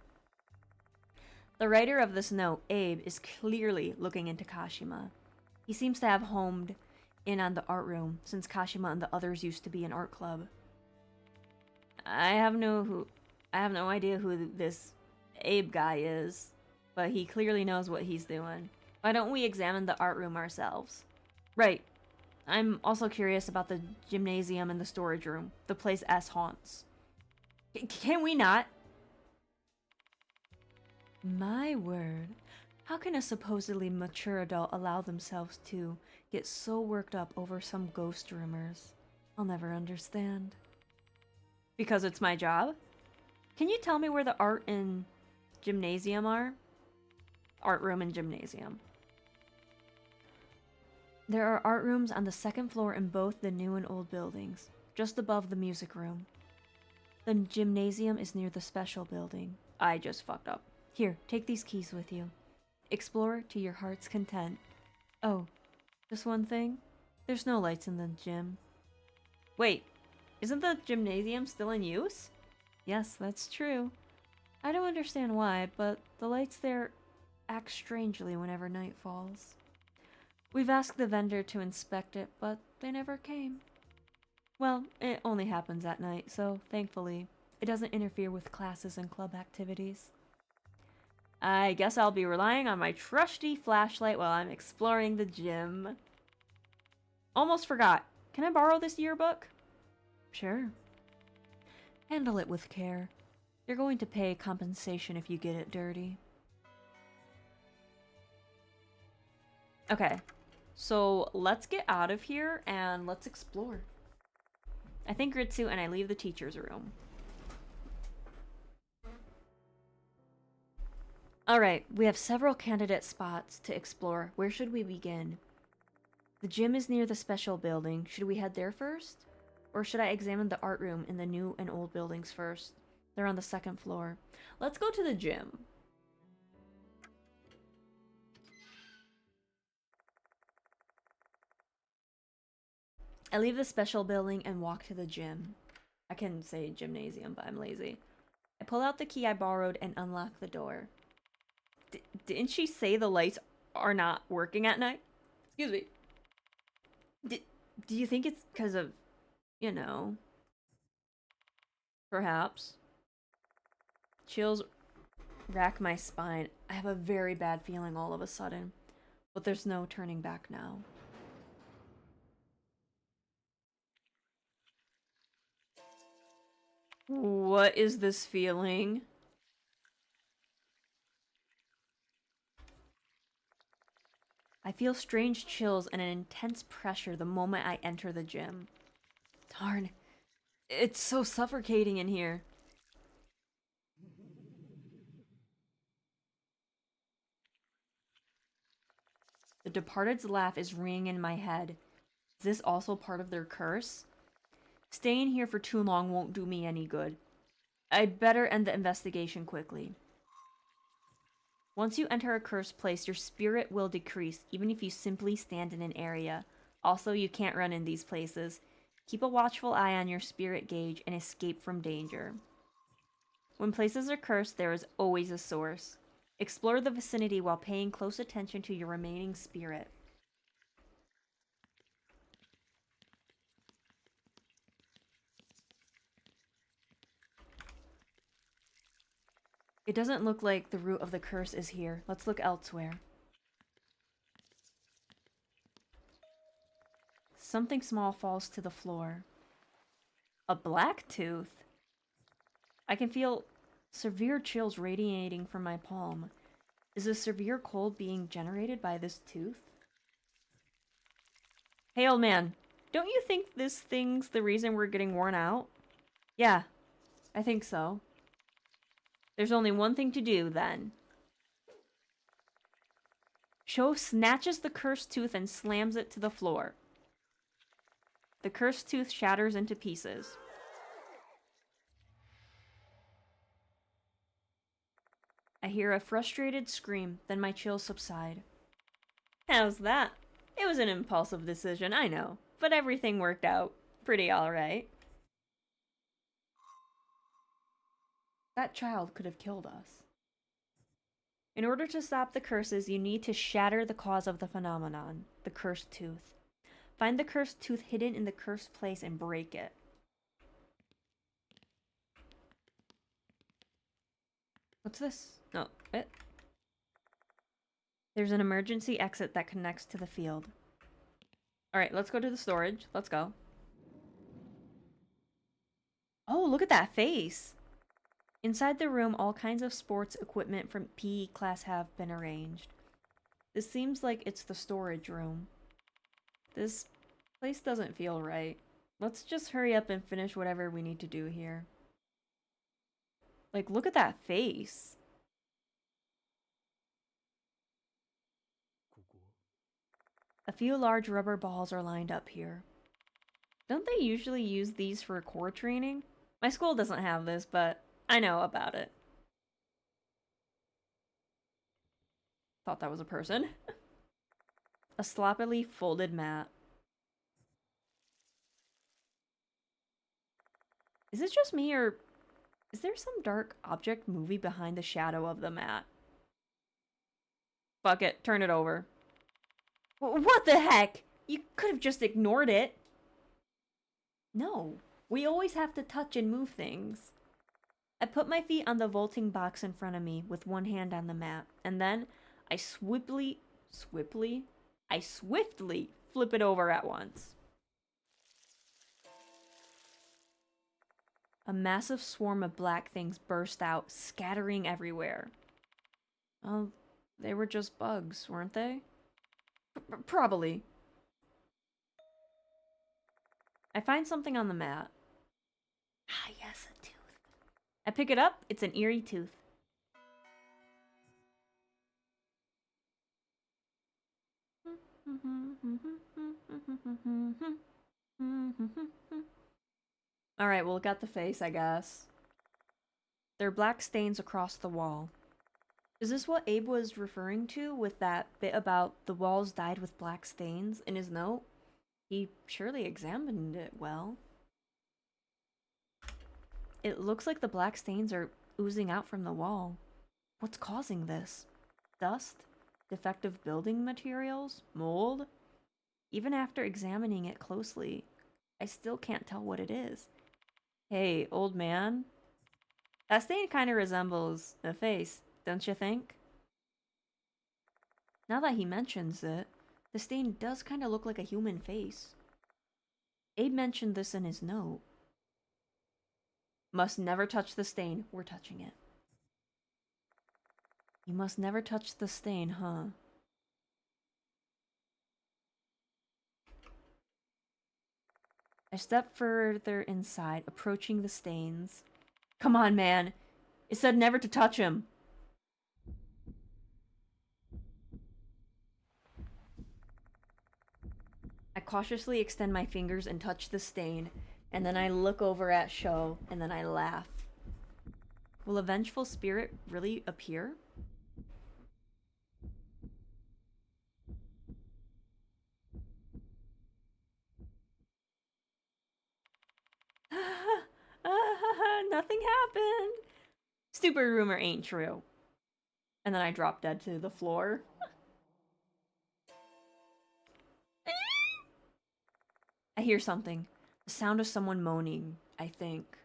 The writer of this note, Abe, is clearly looking into Kashima. He seems to have homed in on the art room, since Kashima and the others used to be an art club. I have no idea who this Abe guy is, but he clearly knows what he's doing. Why don't we examine the art room ourselves? Right. I'm also curious about the gymnasium and the storage room, the place S haunts. Can we not? My word. How can a supposedly mature adult allow themselves to get so worked up over some ghost rumors? I'll never understand. Because it's my job? Can you tell me where the art and gymnasium are? Art room and gymnasium. There are art rooms on the 2nd floor in both the new and old buildings, just above the music room. The gymnasium is near the special building. I just fucked up. Here, take these keys with you. Explore to your heart's content. Oh, just one thing? There's no lights in the gym. Wait, isn't the gymnasium still in use? Yes, that's true. I don't understand why, but the lights there act strangely whenever night falls. We've asked the vendor to inspect it, but they never came. Well, it only happens at night, so thankfully, it doesn't interfere with classes and club activities. I guess I'll be relying on my trusty flashlight while I'm exploring the gym. Almost forgot. Can I borrow this yearbook? Sure. Handle it with care. You're going to pay compensation if you get it dirty. Okay, so let's get out of here and let's explore. I thank Ritsu and I leave the teacher's room. Alright, we have several candidate spots to explore. Where should we begin? The gym is near the special building. Should we head there first? Or should I examine the art room in the new and old buildings first? They're on the 2nd floor. Let's go to the gym. I leave the special building and walk to the gym. I can say gymnasium, but I'm lazy. I pull out the key I borrowed and unlock the door. Didn't she say the lights are not working at night? Excuse me. Do you think it's because of, you know, perhaps? Chills rack my spine. I have a very bad feeling all of a sudden, but there's no turning back now. What is this feeling? I feel strange chills and an intense pressure the moment I enter the gym. Darn, it's so suffocating in here. The departed's laugh is ringing in my head. Is this also part of their curse? Staying here for too long won't do me any good. I'd better end the investigation quickly. Once you enter a cursed place, your spirit will decrease, even if you simply stand in an area. Also, you can't run in these places. Keep a watchful eye on your spirit gauge and escape from danger. When places are cursed, there is always a source. Explore the vicinity while paying close attention to your remaining spirit. It doesn't look like the root of the curse is here. Let's look elsewhere. Something small falls to the floor. A black tooth? I can feel severe chills radiating from my palm. Is a severe cold being generated by this tooth? Hey, old man, don't you think this thing's the reason we're getting worn out? Yeah, I think so. There's only one thing to do, then. Sho snatches the cursed tooth and slams it to the floor. The cursed tooth shatters into pieces. I hear a frustrated scream, then my chills subside. How's that? It was an impulsive decision, I know, but everything worked out pretty alright. That child could have killed us. In order to stop the curses, you need to shatter the cause of the phenomenon, the cursed tooth. Find the cursed tooth hidden in the cursed place and break it. What's this? No, it. There's an emergency exit that connects to the field. Alright, let's go to the storage. Let's go. Oh, look at that face! Inside the room, all kinds of sports equipment from PE class have been arranged. This seems like it's the storage room. This place doesn't feel right. Let's just hurry up and finish whatever we need to do here. Like, look at that face. A few large rubber balls are lined up here. Don't they usually use these for core training? My school doesn't have this, but I know about it. Thought that was a person. A sloppily folded mat. Is it just me, or is there some dark object moving behind the shadow of the mat? Fuck it, turn it over. What the heck? You could have just ignored it. No, we always have to touch and move things. I put my feet on the vaulting box in front of me with one hand on the mat, and then I swiftly flip it over at once. A massive swarm of black things burst out, scattering everywhere. Oh, they were just bugs, weren't they? Probably. I find something on the mat. Ah, yes, a tooth. I pick it up, it's an eerie tooth. Alright, well, got the face, I guess. There are black stains across the wall. Is this what Abe was referring to with that bit about the walls dyed with black stains in his note? He surely examined it well. It looks like the black stains are oozing out from the wall. What's causing this? Dust? Defective building materials? Mold? Even after examining it closely, I still can't tell what it is. Hey, old man. That stain kind of resembles a face, don't you think? Now that he mentions it, the stain does kind of look like a human face. Abe mentioned this in his note. Must never touch the stain. We're touching it. You must never touch the stain, huh? I step further inside, approaching the stains. Come on, man. It said never to touch him. I cautiously extend my fingers and touch the stain, and then I look over at Sho, and then I laugh. Will a vengeful spirit really appear? Nothing happened. Stupid rumor ain't true. And then I drop dead to the floor. I hear something. The sound of someone moaning, I think.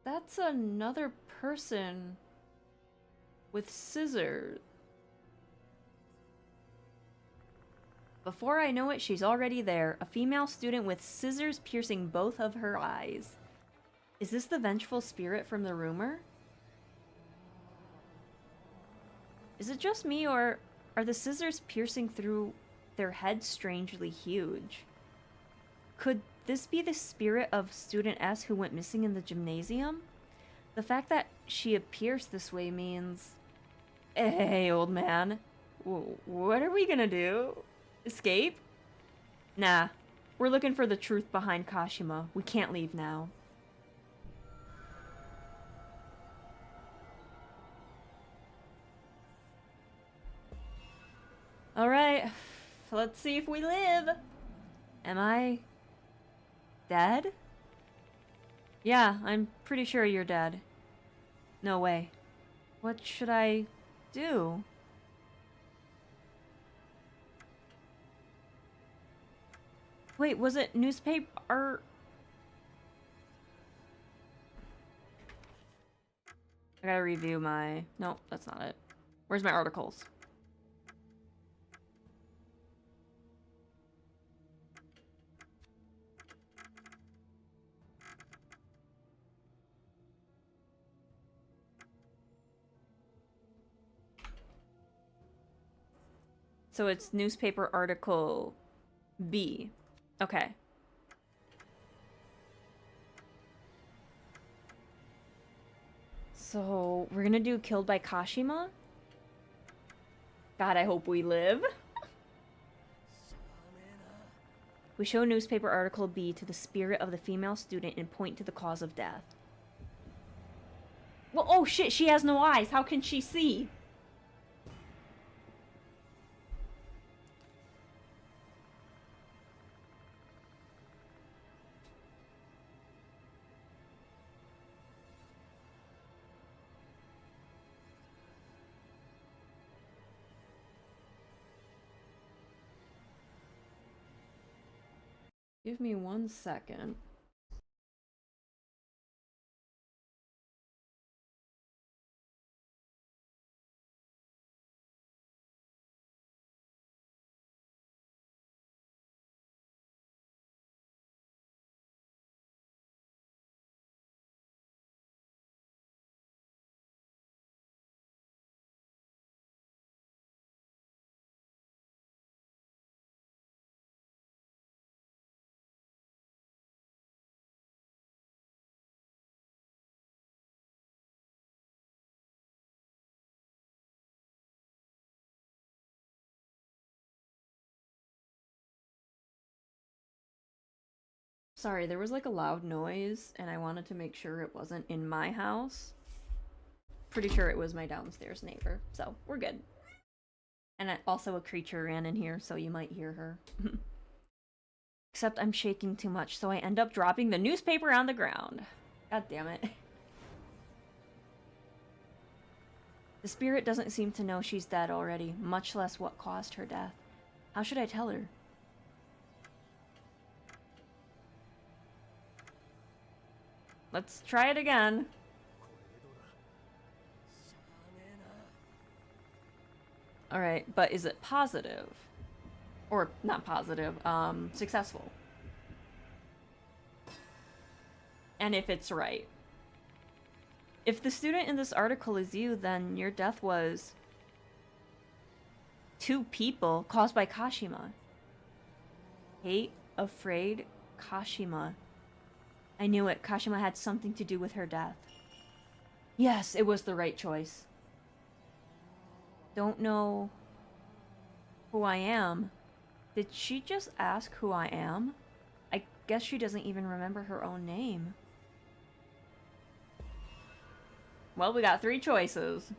That's another person with scissors. Before I know it, she's already there. A female student with scissors piercing both of her eyes. Is this the vengeful spirit from the rumor? Is it just me, or are the scissors piercing through their head strangely huge? Could this be the spirit of Student S who went missing in the gymnasium? The fact that she appears this way means... Hey, old man. What are we gonna do? Escape? Nah. We're looking for the truth behind Kashima. We can't leave now. Alright. Let's see if we live. Am I... dead? Yeah, I'm pretty sure you're dead. No way. What should I do? Wait, was it newspaper? I gotta review my... No, that's not it. Where's my articles? So it's newspaper article B. Okay. So we're gonna do killed by Kashima? God, I hope we live. We show newspaper article B to the spirit of the female student and point to the cause of death. Well, oh shit, she has no eyes. How can she see? Give me 1 second. Sorry, there was like a loud noise and I wanted to make sure it wasn't in my house. Pretty sure it was my downstairs neighbor, so we're good. And also a creature ran in here, so you might hear her. Except I'm shaking too much, so I end up dropping the newspaper on the ground. God damn it. The spirit doesn't seem to know she's dead already, much less what caused her death. How should I tell her? Let's try it again. Alright, but is it positive? Or, not positive, successful. And if it's right. If the student in this article is you, then your death was 2 people caused by Kashima. Hate, afraid, Kashima. I knew it. Kashima had something to do with her death. Yes, it was the right choice. Don't know who I am. Did she just ask who I am? I guess she doesn't even remember her own name. Well, we got 3 choices.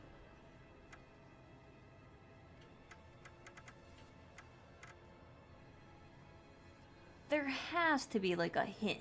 There has to be like a hint.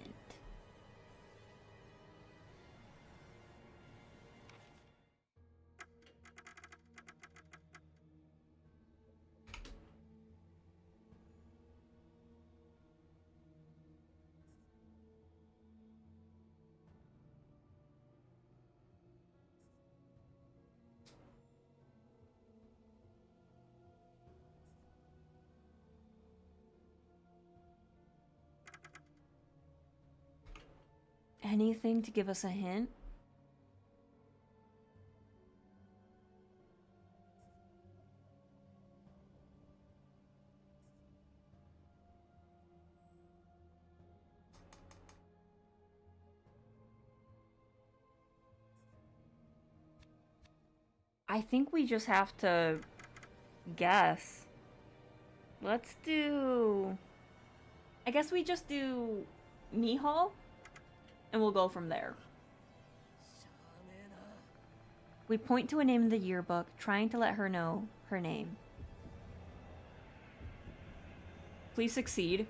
Anything to give us a hint? I think we just have to guess. Let's do... I guess we just do Miho, and we'll go from there. We point to a name in the yearbook, trying to let her know her name. Please succeed.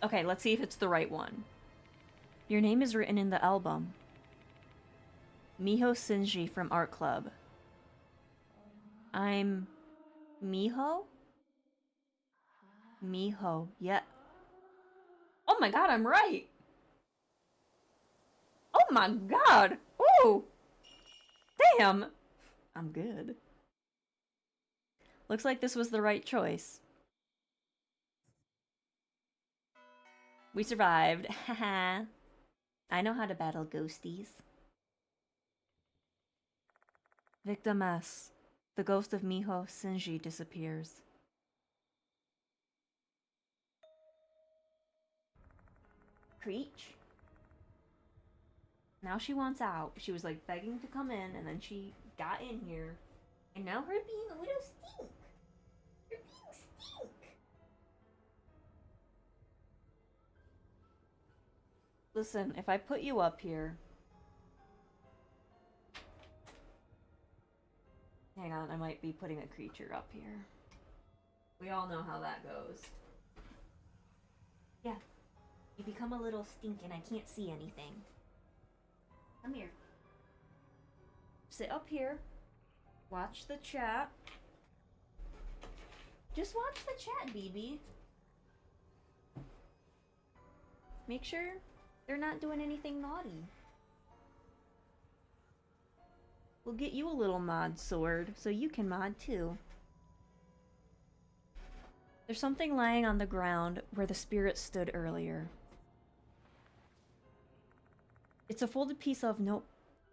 Okay, let's see if it's the right one. Your name is written in the album. Miho Shinji from Art Club. I'm... Miho? Miho, yeah. Oh my god, I'm right! Oh my god! Ooh! Damn! I'm good. Looks like this was the right choice. We survived. Haha. I know how to battle ghosties. Victim S. The ghost of Miho Shinji disappears. Preach. Now she wants out. She was like begging to come in, and then she got in here. And now her being a little stink. You're being stink. Listen, if I put you up here... Hang on, I might be putting a creature up here. We all know how that goes. Yeah. You become a little stink and I can't see anything. Come here. Sit up here. Watch the chat. Just watch the chat, BB. Make sure they're not doing anything naughty. We'll get you a little mod sword, so you can mod too. There's something lying on the ground where the spirit stood earlier. It's a folded piece of note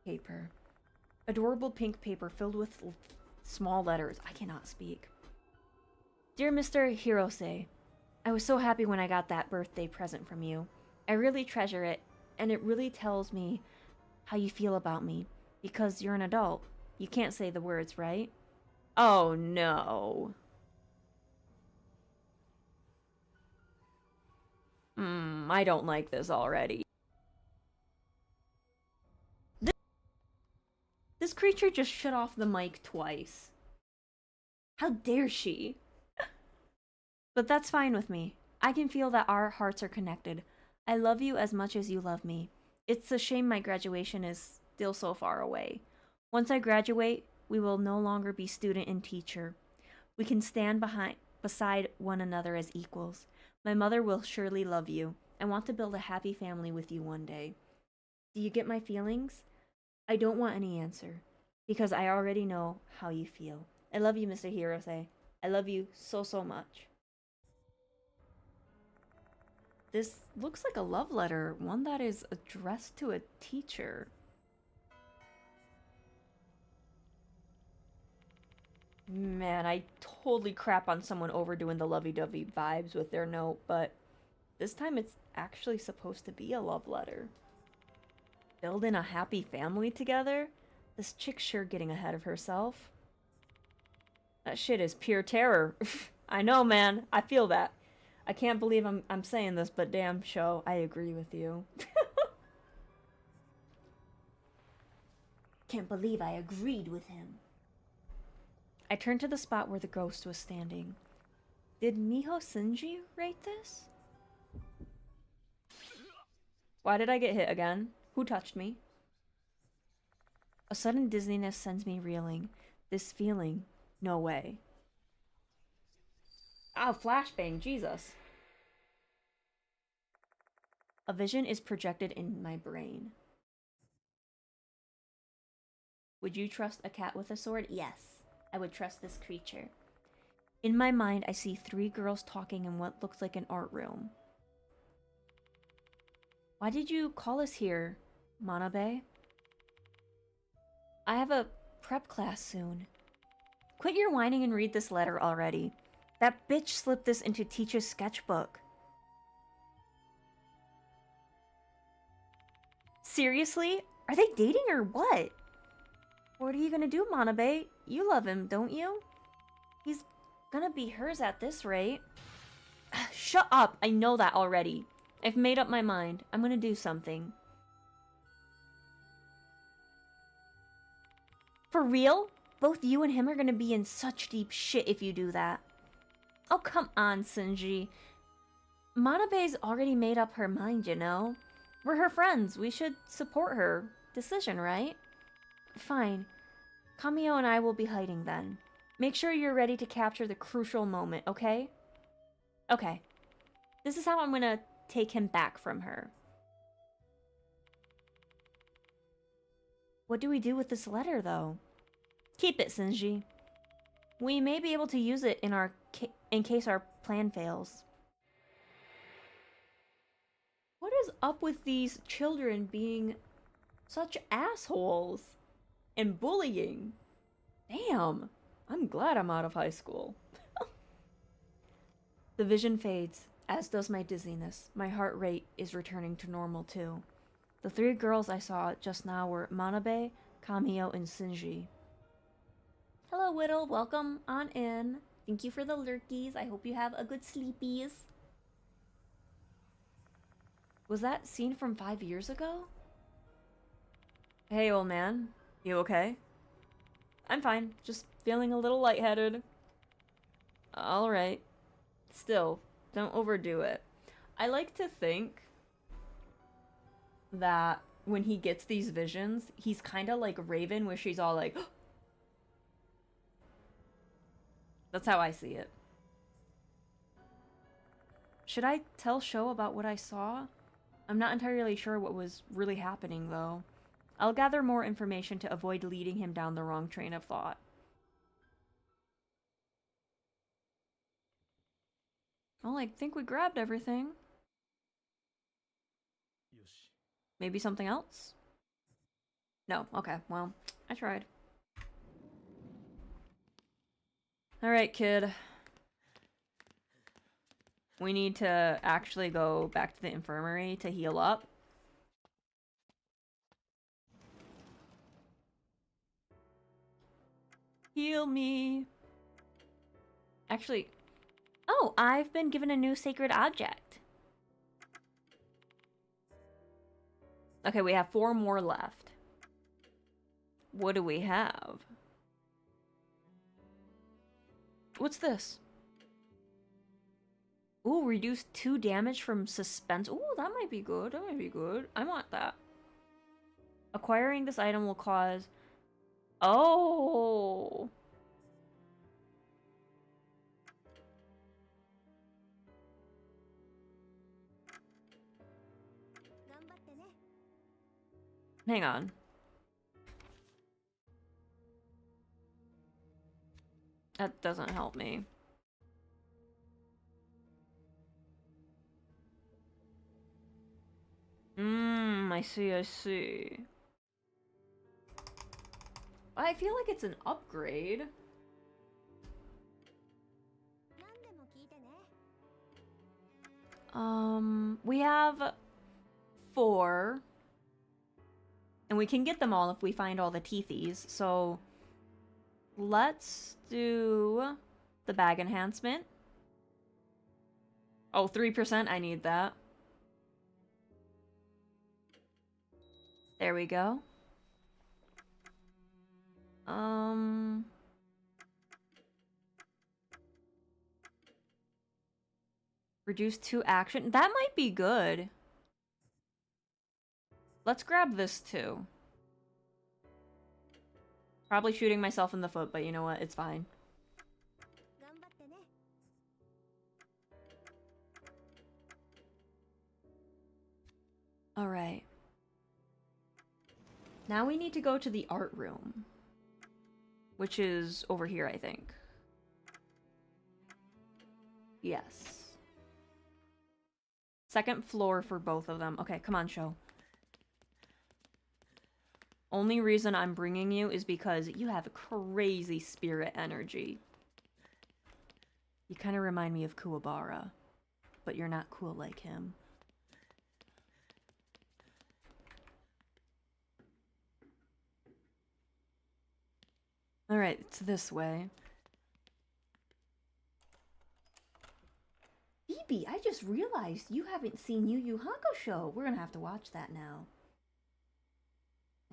paper. Adorable pink paper filled with small letters. I cannot speak. Dear Mr. Hirose, I was so happy when I got that birthday present from you. I really treasure it, and it really tells me how you feel about me. Because you're an adult. You can't say the words, right? Oh no. I don't like this already. This creature just shut off the mic twice. How dare she? But that's fine with me. I can feel that our hearts are connected. I love you as much as you love me. It's a shame my graduation is still so far away. Once I graduate, we will no longer be student and teacher. We can stand beside one another as equals. My mother will surely love you. I want to build a happy family with you one day. Do you get my feelings? I don't want any answer, because I already know how you feel. I love you, Mr. Hirose. I love you so, so much. This looks like a love letter, one that is addressed to a teacher. Man, I totally crap on someone overdoing the lovey-dovey vibes with their note, but this time it's actually supposed to be a love letter. Building a happy family together? This chick's sure getting ahead of herself. That shit is pure terror. I know, man. I feel that. I can't believe I'm saying this, but damn show, I agree with you. Can't believe I agreed with him. I turned to the spot where the ghost was standing. Did Miho Shinji write this? Why did I get hit again? Who touched me? A sudden dizziness sends me reeling. This feeling, no way. Oh, flashbang, Jesus. A vision is projected in my brain. Would you trust a cat with a sword? Yes, I would trust this creature. In my mind, I see 3 girls talking in what looks like an art room. Why did you call us here, Manabe? I have a prep class soon. Quit your whining and read this letter already. That bitch slipped this into teacher's sketchbook. Seriously? Are they dating or what? What are you gonna do, Manabe? You love him, don't you? He's gonna be hers at this rate. Shut up! I know that already. I've made up my mind. I'm gonna do something. For real? Both you and him are gonna be in such deep shit if you do that. Oh, come on, Shinji. Manabe's already made up her mind, you know? We're her friends. We should support her decision, right? Fine. Kamio and I will be hiding then. Make sure you're ready to capture the crucial moment, okay? Okay. This is how I'm gonna take him back from her. What do we do with this letter, though? Keep it, Shinji. We may be able to use it in case our plan fails. What is up with these children being such assholes and bullying? Damn, I'm glad I'm out of high school. The vision fades, as does my dizziness. My heart rate is returning to normal too. The 3 girls I saw just now were Manabe, Kamio, and Shinji. Hello, Whittle. Welcome on in. Thank you for the lurkies. I hope you have a good sleepies. Was that scene from 5 years ago? Hey, old man. You okay? I'm fine. Just feeling a little lightheaded. Alright. Still, don't overdo it. I like to think that when he gets these visions, he's kind of like Raven, where she's all like... That's how I see it. Should I tell Sho about what I saw? I'm not entirely sure what was really happening, though. I'll gather more information to avoid leading him down the wrong train of thought. Well, I think we grabbed everything. Maybe something else? No, okay, well, I tried. Alright, kid. We need to actually go back to the infirmary to heal up. Heal me. Actually, oh, I've been given a new sacred object. Okay, we have 4 more left. What do we have? What's this? Ooh, reduce 2 damage from suspense. Ooh, that might be good. That might be good. I want that. Acquiring this item will cause... Oh! Hang on. That doesn't help me. I see, I see. I feel like it's an upgrade. We have 4. And we can get them all if we find all the teethies, so... Let's do the bag enhancement. Oh, 3%, I need that. There we go. Reduce 2 action. That might be good. Let's grab this too. Probably shooting myself in the foot, but you know what? It's fine. Alright. Now we need to go to the art room. Which is over here, I think. Yes. Second floor for both of them. Okay, come on, show. Only reason I'm bringing you is because you have crazy spirit energy. You kind of remind me of Kuwabara, but you're not cool like him. Alright, it's this way. Phoebe, I just realized you haven't seen Yu Yu Hakusho. We're gonna have to watch that now.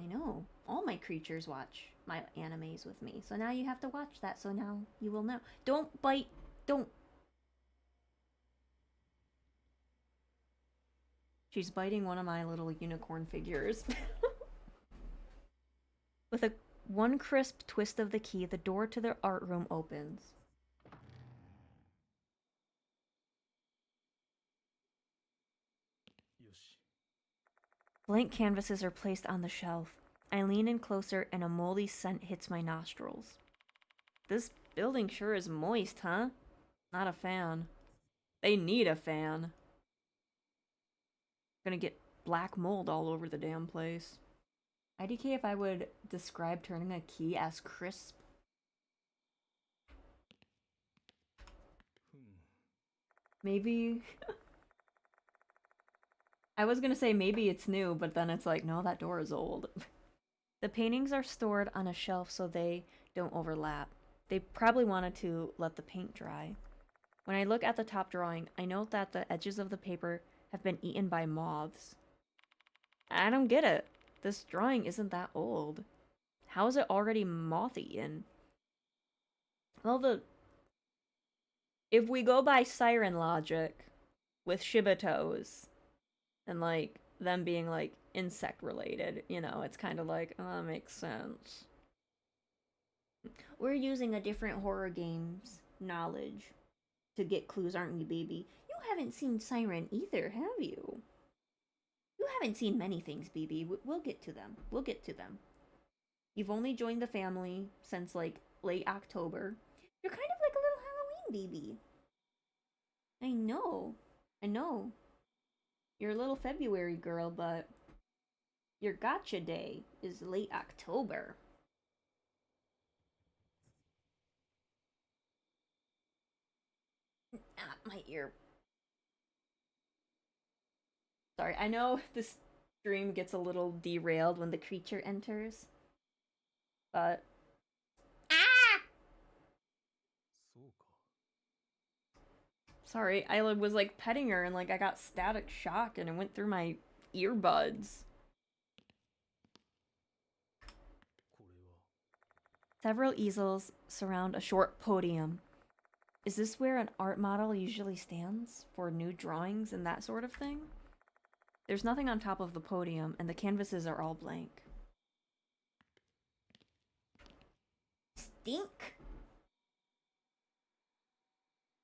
I know. All my creatures watch my animes with me. So now you have to watch that, so now you will know. Don't bite. Don't. She's biting one of my little unicorn figures. With a one crisp twist of the key, the door to their art room opens. Blank canvases are placed on the shelf. I lean in closer and a moldy scent hits my nostrils. This building sure is moist, huh? Not a fan. They need a fan. Gonna get black mold all over the damn place. IDK if I would describe turning a key as crisp. Maybe... I was gonna say maybe it's new, but then it's like, no, that door is old. The paintings are stored on a shelf so they don't overlap. They probably wanted to let the paint dry. When I look at the top drawing, I note that the edges of the paper have been eaten by moths. I don't get it. This drawing isn't that old. How is it already moth-eaten? Well, if we go by siren logic, with Shibatos, and, like, them being, like, insect-related, you know, it's kind of like, oh, that makes sense. We're using a different horror game's knowledge to get clues, aren't we, baby? You haven't seen Siren either, have you? You haven't seen many things, BB. We'll get to them. We'll get to them. You've only joined the family since, like, late October. You're kind of like a little Halloween baby. I know. I know. You're a little February girl, but your gotcha day is late October. Ah, my ear. Sorry, I know this stream gets a little derailed when the creature enters. But... Ah! Sorry, I was like petting her and like I got static shock and it went through my earbuds. Several easels surround a short podium. Is this where an art model usually stands for new drawings and that sort of thing? There's nothing on top of the podium, and the canvases are all blank. Stink?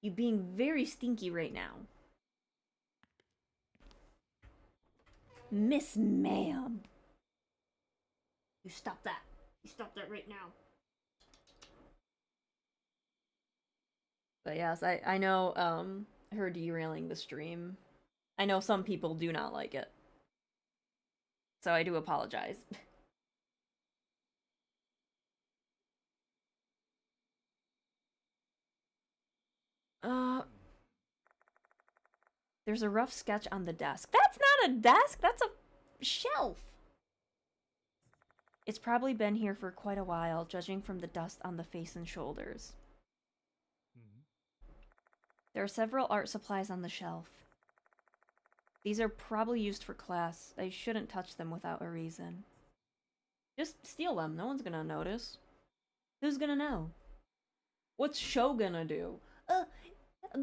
You being very stinky right now. Miss Ma'am. You stop that. You stop that right now. But yes, I know her derailing the stream. I know some people do not like it. So I do apologize. There's a rough sketch on the desk. That's not a desk, that's a shelf. It's probably been here for quite a while, judging from the dust on the face and shoulders. There are several art supplies on the shelf. These are probably used for class. I shouldn't touch them without a reason. Just steal them. No one's gonna notice. Who's gonna know? What's Sho gonna do?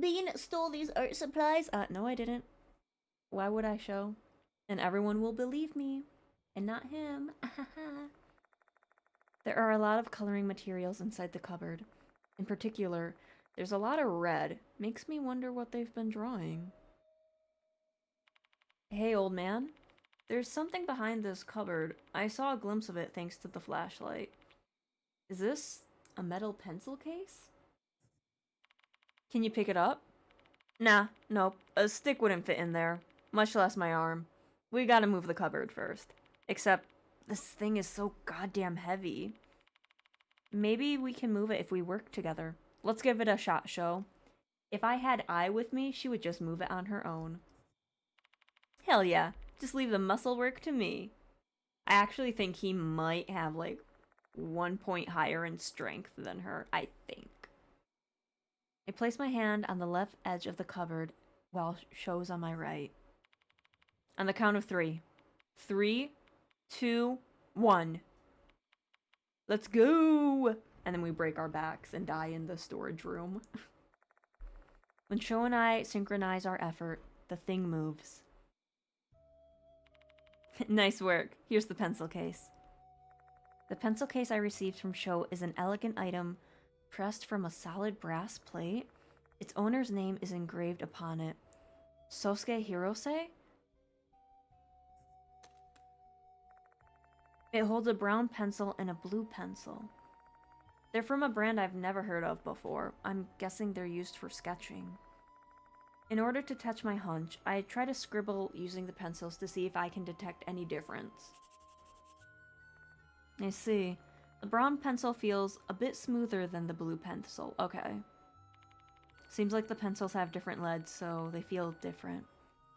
Bean stole these art supplies. No, I didn't. Why would I, Sho? And everyone will believe me. And not him. There are a lot of coloring materials inside the cupboard. In particular, there's a lot of red. Makes me wonder what they've been drawing. Hey, old man. There's something behind this cupboard. I saw a glimpse of it thanks to the flashlight. Is this a metal pencil case? Can you pick it up? Nah, nope. A stick wouldn't fit in there. Much less my arm. We gotta move the cupboard first. Except, this thing is so goddamn heavy. Maybe we can move it if we work together. Let's give it a shot, Sho. If I had Ai with me, she would just move it on her own. Hell yeah. Just leave the muscle work to me. I actually think he might have, like, 1 point higher in strength than her, I think. I place my hand on the left edge of the cupboard while Sho's on my right. On the count of 3. 3, 2, 1. Let's go! And then we break our backs and die in the storage room. When Sho and I synchronize our effort, the thing moves. Nice work. Here's the pencil case. The pencil case I received from Sho is an elegant item pressed from a solid brass plate. Its owner's name is engraved upon it. Sosuke Hirose? It holds a brown pencil and a blue pencil. They're from a brand I've never heard of before. I'm guessing they're used for sketching. In order to test my hunch, I try to scribble using the pencils to see if I can detect any difference. I see. The brown pencil feels a bit smoother than the blue pencil. Okay. Seems like the pencils have different leads, so they feel different.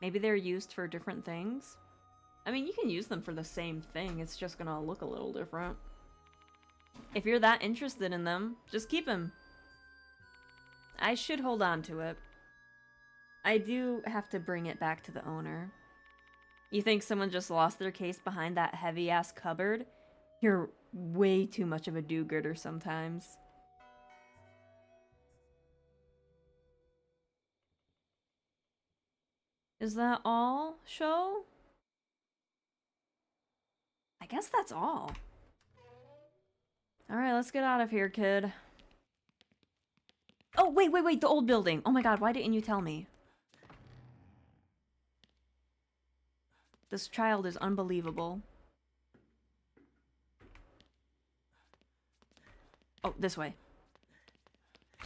Maybe they're used for different things? I mean, you can use them for the same thing, it's just gonna look a little different. If you're that interested in them, just keep them. I should hold on to it. I do have to bring it back to the owner. You think someone just lost their case behind that heavy-ass cupboard? You're way too much of a do-gooder sometimes. Is that all, Sho? I guess that's all. Alright, let's get out of here, kid. Oh, wait, the old building. Oh my god, why didn't you tell me? This child is unbelievable. Oh, this way.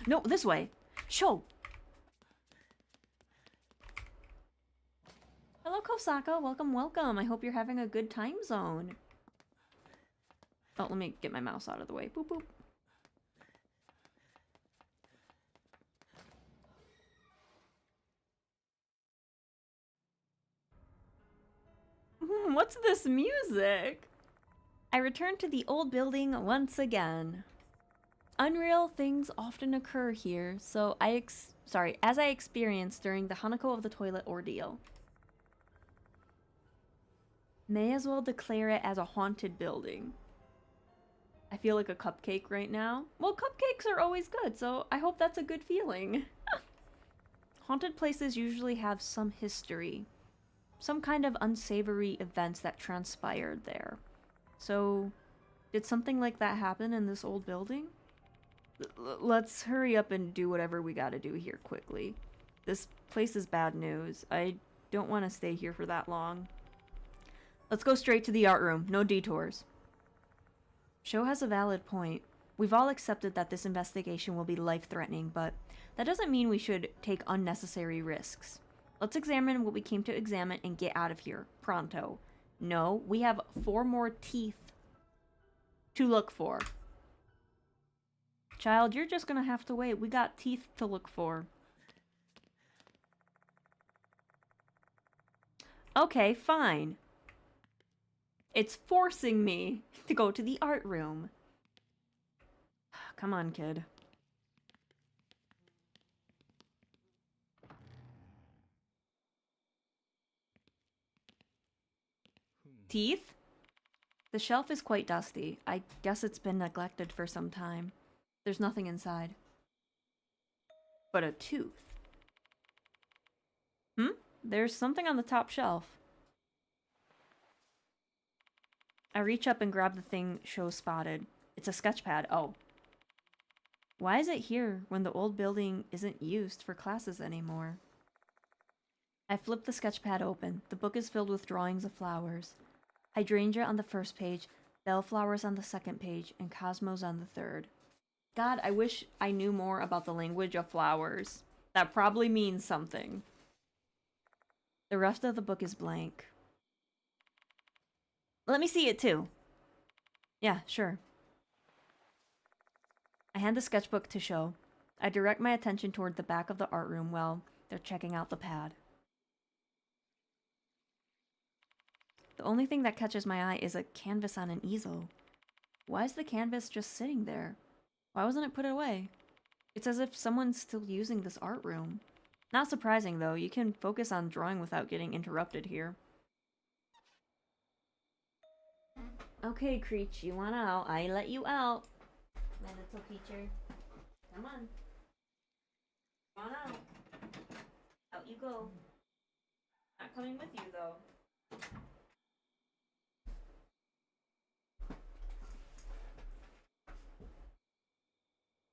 No, this way. Sho! Hello, Kosaka. Welcome, welcome. I hope you're having a good time zone. Oh, let me get my mouse out of the way. Boop, boop. What's this music? I return to the old building once again. Unreal things often occur here, so as I experienced during the Hanako of the Toilet ordeal. May as well declare it as a haunted building. I feel like a cupcake right now. Well, cupcakes are always good, so I hope that's a good feeling. Haunted places usually have some history. Some kind of unsavory events that transpired there. So, did something like that happen in this old building? Let's hurry up and do whatever we gotta do here quickly. This place is bad news. I don't want to stay here for that long. Let's go straight to the art room. No detours. Sho has a valid point. We've all accepted that this investigation will be life-threatening, but that doesn't mean we should take unnecessary risks. Let's examine what we came to examine and get out of here. Pronto. No, we have 4 more teeth to look for. Child, you're just gonna have to wait. We got teeth to look for. Okay, fine. It's forcing me to go to the art room. Come on, kid. Teeth? The shelf is quite dusty. I guess it's been neglected for some time. There's nothing inside. But a tooth. There's something on the top shelf. I reach up and grab the thing Sho spotted. It's a sketchpad. Oh. Why is it here when the old building isn't used for classes anymore? I flip the sketchpad open. The book is filled with drawings of flowers. Hydrangea on the first page, bellflowers on the second page, and cosmos on the third. God, I wish I knew more about the language of flowers. That probably means something. The rest of the book is blank. Let me see it too. Yeah, sure. I hand the sketchbook to Sho. I direct my attention toward the back of the art room while they're checking out the pad. The only thing that catches my eye is a canvas on an easel. Why is the canvas just sitting there? Why wasn't it put away? It's as if someone's still using this art room. Not surprising, though. You can focus on drawing without getting interrupted here. Okay, Creech, you want out. I let you out. My little creature. Come on. Come on out. Out you go. Not coming with you, though.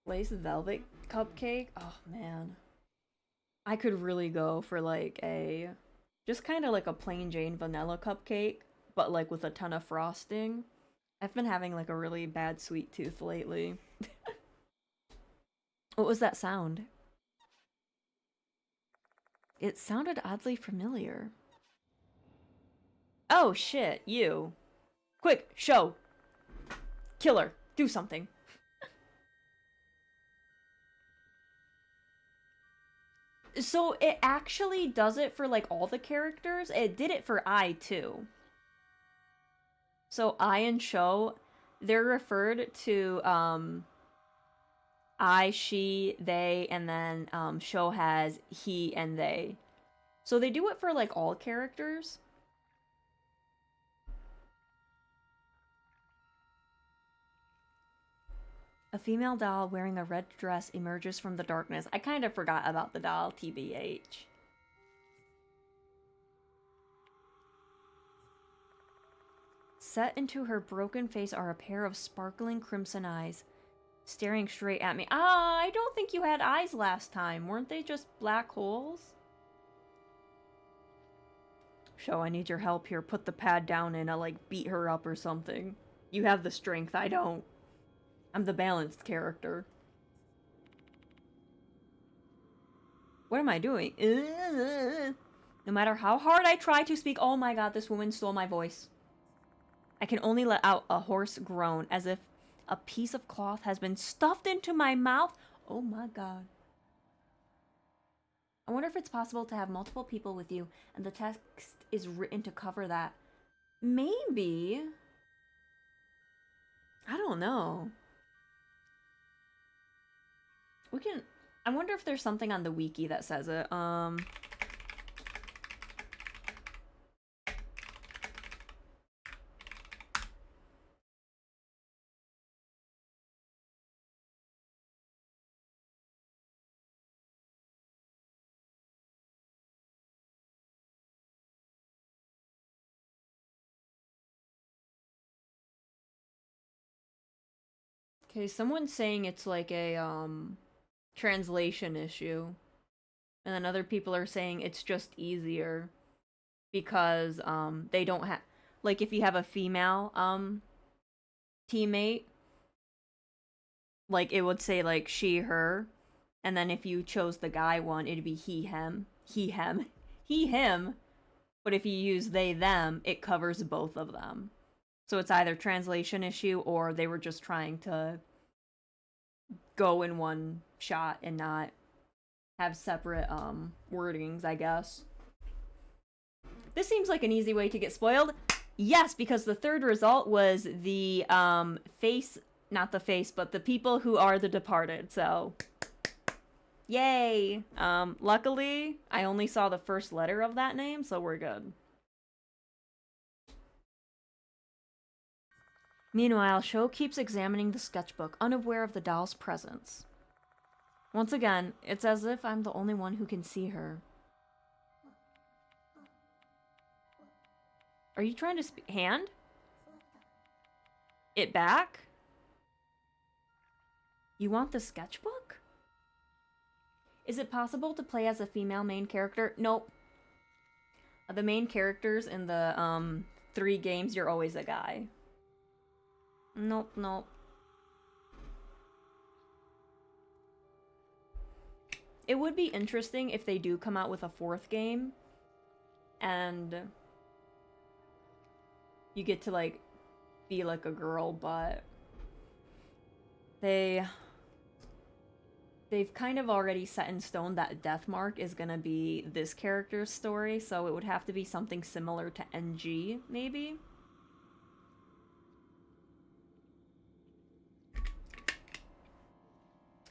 Lace velvet cupcake? Oh, man. I could really go for like a just kind of like a plain Jane vanilla cupcake, but like with a ton of frosting. I've been having like a really bad sweet tooth lately. What was that sound? It sounded oddly familiar. Oh shit, you. Quick, Sho. Killer, do something. So it actually does it for like all the characters. It did it for I too. So I and Sho, they're referred to I, she, they, and then Sho has he and they. So they do it for like all characters. A female doll wearing a red dress emerges from the darkness. I kind of forgot about the doll, TBH. Set into her broken face are a pair of sparkling crimson eyes, staring straight at me. Ah, I don't think you had eyes last time. Weren't they just black holes? Sho, I need your help here. Put the pad down and I'll like beat her up or something. You have the strength, I don't. I'm the balanced character. What am I doing? No matter how hard I try to speak, oh my god, this woman stole my voice. I can only let out a hoarse groan, as if a piece of cloth has been stuffed into my mouth. Oh my god. I wonder if it's possible to have multiple people with you, and the text is written to cover that. Maybe. I don't know. We can... I wonder if there's something on the wiki that says it. Okay, someone's saying it's like a translation issue. And then other people are saying it's just easier because they don't have, like, if you have a female teammate, like it would say like she, her, and then if you chose the guy one, it'd be he, him, he, him. But if you use they, them, it covers both of them. So it's either translation issue or they were just trying to go in one shot and not have separate wordings, I guess. This seems like an easy way to get spoiled. Yes, because the third result was the face, not the face, but the people who are the departed. So yay. Luckily, I only saw the first letter of that name, so we're good. Meanwhile, Sho keeps examining the sketchbook, unaware of the doll's presence. Once again, it's as if I'm the only one who can see her. Are you trying to hand? It back? You want the sketchbook? Is it possible to play as a female main character? Nope. The main characters in the 3 games, you're always a guy. Nope, nope. It would be interesting if they do come out with a 4th game and you get to like be like a girl, but they've kind of already set in stone that Deathmark is gonna be this character's story, so it would have to be something similar to NG, maybe?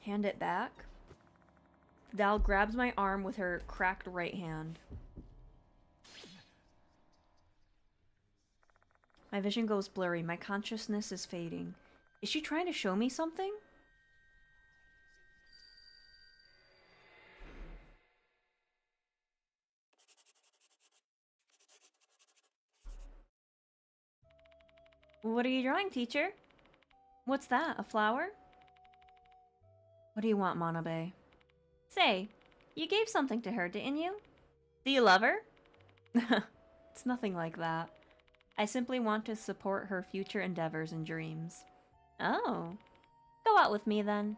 Hand it back. Dal grabs my arm with her cracked right hand. My vision goes blurry. My consciousness is fading. Is she trying to show me something? What are you drawing, teacher? What's that? A flower? What do you want, Manabe? Say, you gave something to her, didn't you? Do you love her? It's nothing like that. I simply want to support her future endeavors and dreams. Oh. Go out with me, then.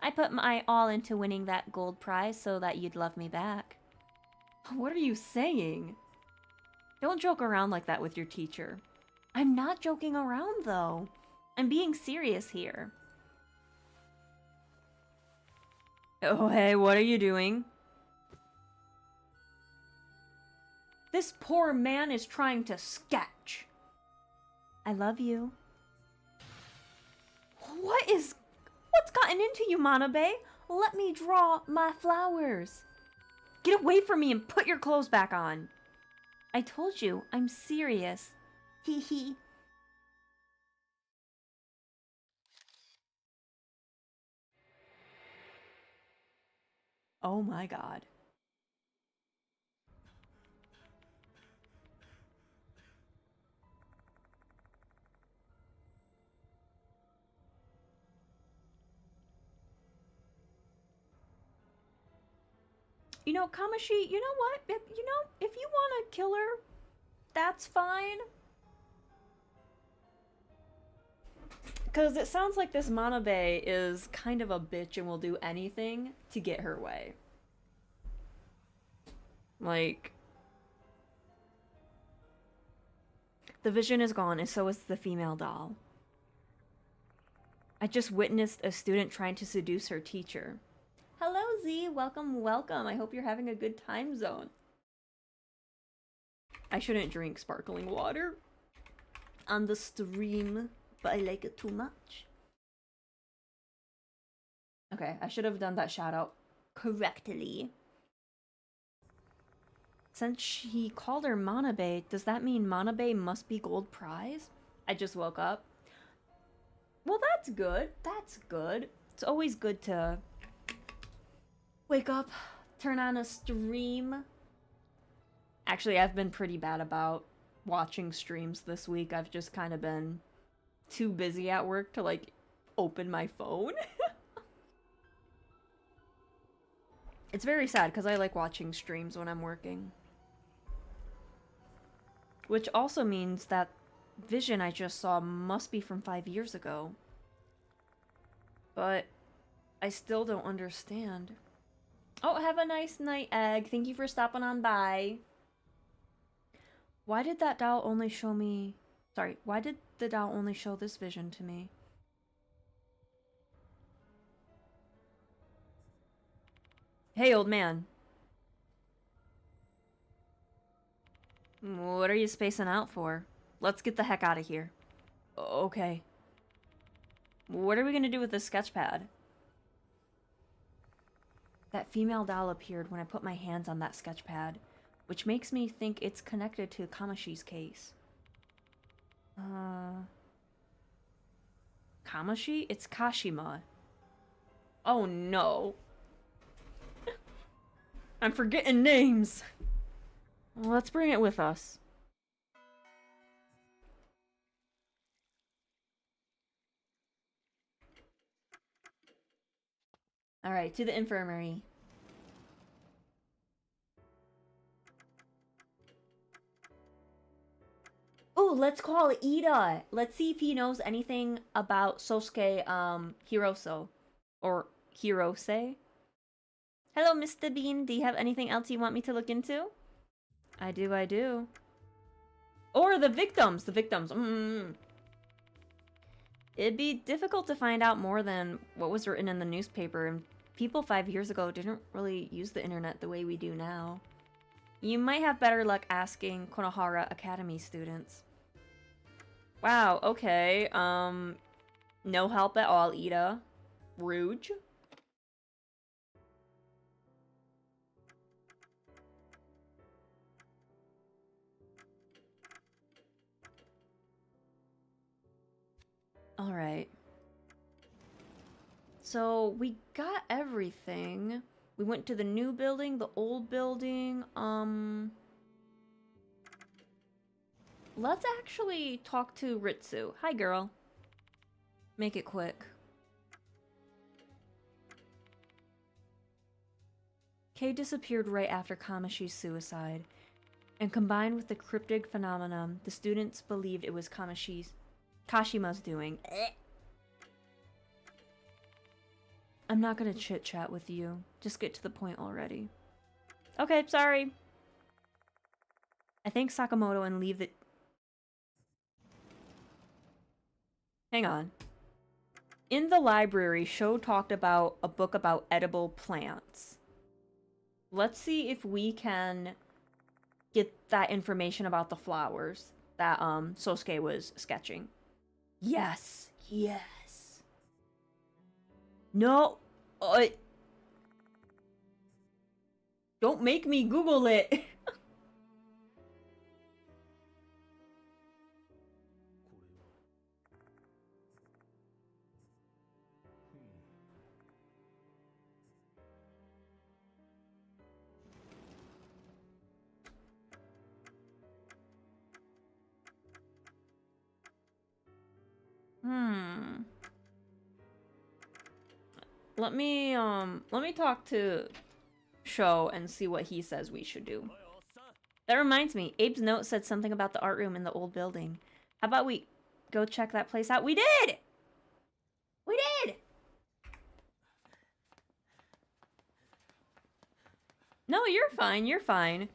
I put my all into winning that gold prize so that you'd love me back. What are you saying? Don't joke around like that with your teacher. I'm not joking around, though. I'm being serious here. Oh, hey, what are you doing? This poor man is trying to sketch. I love you. What's gotten into you, Manabe? Let me draw my flowers. Get away from me and put your clothes back on. I told you, I'm serious. Hee hee. Oh my god. You know, Kamashi, you know what? If you want to kill her, that's fine. Because it sounds like this Manabe is kind of a bitch and will do anything to get her way. Like, the vision is gone, and so is the female doll. I just witnessed a student trying to seduce her teacher. Hello, Z. Welcome, welcome. I hope you're having a good time zone. I shouldn't drink sparkling water on the stream, but I like it too much. Okay, I should have done that shout out correctly. Since she called her Manabe, does that mean Manabe must be gold prize? I just woke up. Well, that's good. That's good. It's always good to wake up, turn on a stream. Actually, I've been pretty bad about watching streams this week. I've just kind of been too busy at work to, like, open my phone. It's very sad because I like watching streams when I'm working. Which also means that vision I just saw must be from 5 years ago. But I still don't understand. Oh, have a nice night, Egg. Thank you for stopping on by. Why did that doll only show me... Sorry, why did the doll only show this vision to me? Hey, old man. What are you spacing out for? Let's get the heck out of here. Okay. What are we gonna do with this sketchpad? That female doll appeared when I put my hands on that sketchpad, which makes me think it's connected to Kamashi's case. Kamashi? It's Kashima. Oh no. I'm forgetting names. Well, let's bring it with us. Alright, to the infirmary. Oh, let's call Ida. Let's see if he knows anything about Sosuke, Hiroso. Or Hirose. Hello, Mr. Bean. Do you have anything else you want me to look into? I do. Or the victims. It'd be difficult to find out more than what was written in the newspaper, and people 5 years ago didn't really use the internet the way we do now. You might have better luck asking Konohara Academy students. Wow, okay, no help at all, Ida. Rouge? Alright. So, we got everything. We went to the new building, the old building, let's actually talk to Ritsu. Hi, girl. Make it quick. Kei disappeared right after Kamashi's suicide, and combined with the cryptic phenomenon, the students believed it was Kashima's doing. I'm not gonna chit-chat with you. Just get to the point already. Okay, sorry. I thank Sakamoto and leave the... Hang on. In the library, Sho talked about a book about edible plants. Let's see if we can get that information about the flowers that Sosuke was sketching. Yes. No. Don't make me Google it. Let me talk to Sho and see what he says we should do. That reminds me, Abe's note said something about the art room in the old building. How about we go check that place out? We did! We did! No, you're fine.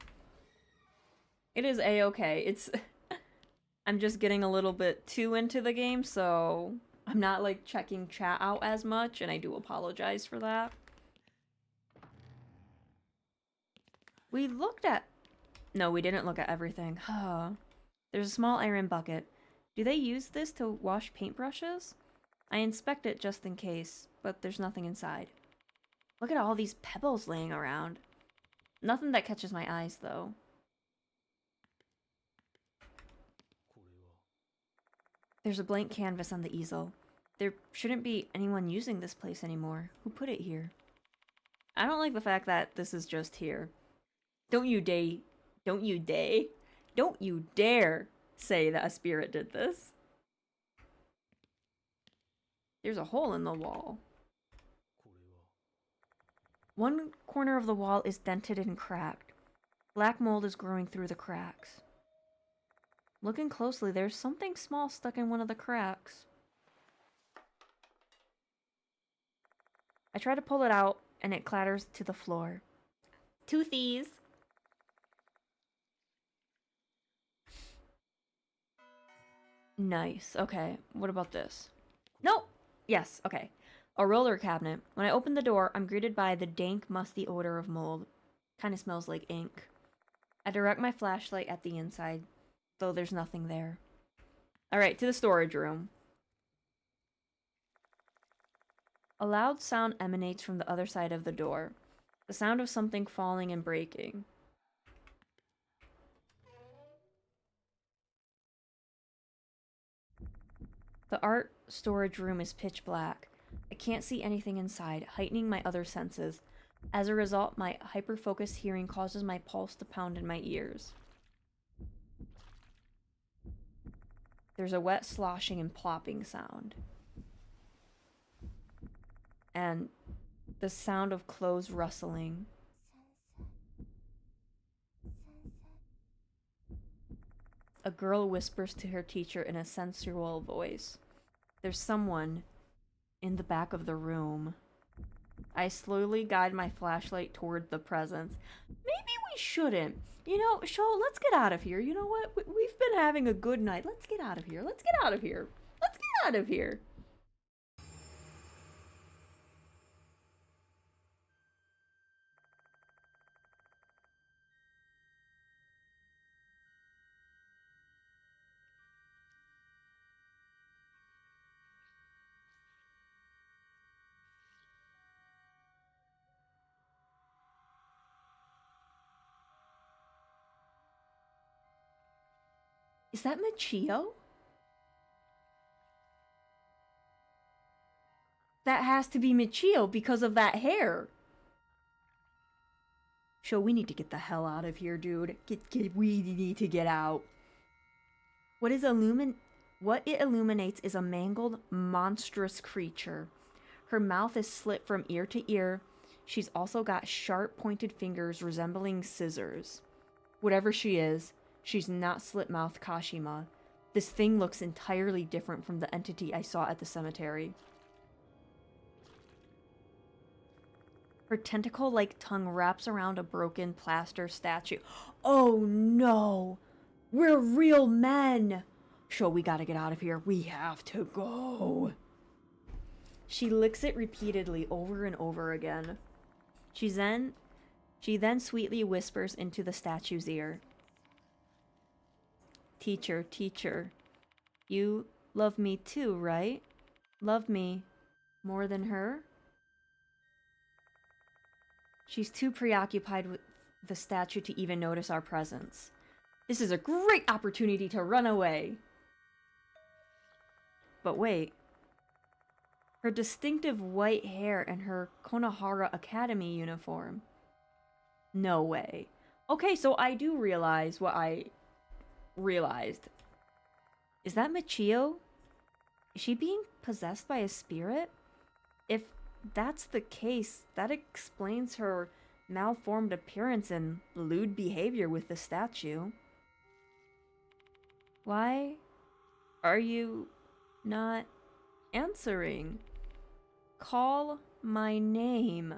It is a-okay. It's... I'm just getting a little bit too into the game, so... I'm not, like, checking chat out as much, and I do apologize for that. We looked at... No, we didn't look at everything. There's a small iron bucket. Do they use this to wash paintbrushes? I inspect it just in case, but there's nothing inside. Look at all these pebbles laying around. Nothing that catches my eyes, though. There's a blank canvas on the easel. There shouldn't be anyone using this place anymore. Who put it here? I don't like the fact that this is just here. Don't you dare say that a spirit did this. There's a hole in the wall. One corner of the wall is dented and cracked. Black mold is growing through the cracks. Looking closely, there's something small stuck in one of the cracks. I try to pull it out, and it clatters to the floor. Toothies! Nice. Okay, what about this? Nope! Yes, okay. A roller cabinet. When I open the door, I'm greeted by the dank, musty odor of mold. Kinda smells like ink. I direct my flashlight at the inside, though there's nothing there. Alright, to the storage room. A loud sound emanates from the other side of the door. The sound of something falling and breaking. The art storage room is pitch black. I can't see anything inside, heightening my other senses. As a result, my hyper-focused hearing causes my pulse to pound in my ears. There's a wet sloshing and plopping sound. And the sound of clothes rustling. A girl whispers to her teacher in a sensual voice. There's someone in the back of the room. I slowly guide my flashlight toward the presence. Maybe we shouldn't. You know, Sho, let's get out of here. You know what? We've been having a good night. Let's get out of here. Let's get out of here. Let's get out of here. Is that Michio? That has to be Michio because of that hair. Sho, we need to get the hell out of here, dude. We need to get out. What it illuminates is a mangled, monstrous creature. Her mouth is slit from ear to ear. She's also got sharp, pointed fingers resembling scissors. Whatever she is, she's not slit-mouthed Kashima. This thing looks entirely different from the entity I saw at the cemetery. Her tentacle-like tongue wraps around a broken plaster statue. Oh no! We're real men! Sho, we gotta get out of here. We have to go. She licks it repeatedly over and over again. She then sweetly whispers into the statue's ear. Teacher, teacher, you love me too, right? Love me more than her? She's too preoccupied with the statue to even notice our presence. This is a great opportunity to run away. But wait. Her distinctive white hair and her Konohara Academy uniform. No way. Okay, so I do realize what I realized. Is that Michio? Is she being possessed by a spirit? If that's the case, that explains her malformed appearance and lewd behavior with the statue. Why are you not answering? Call my name.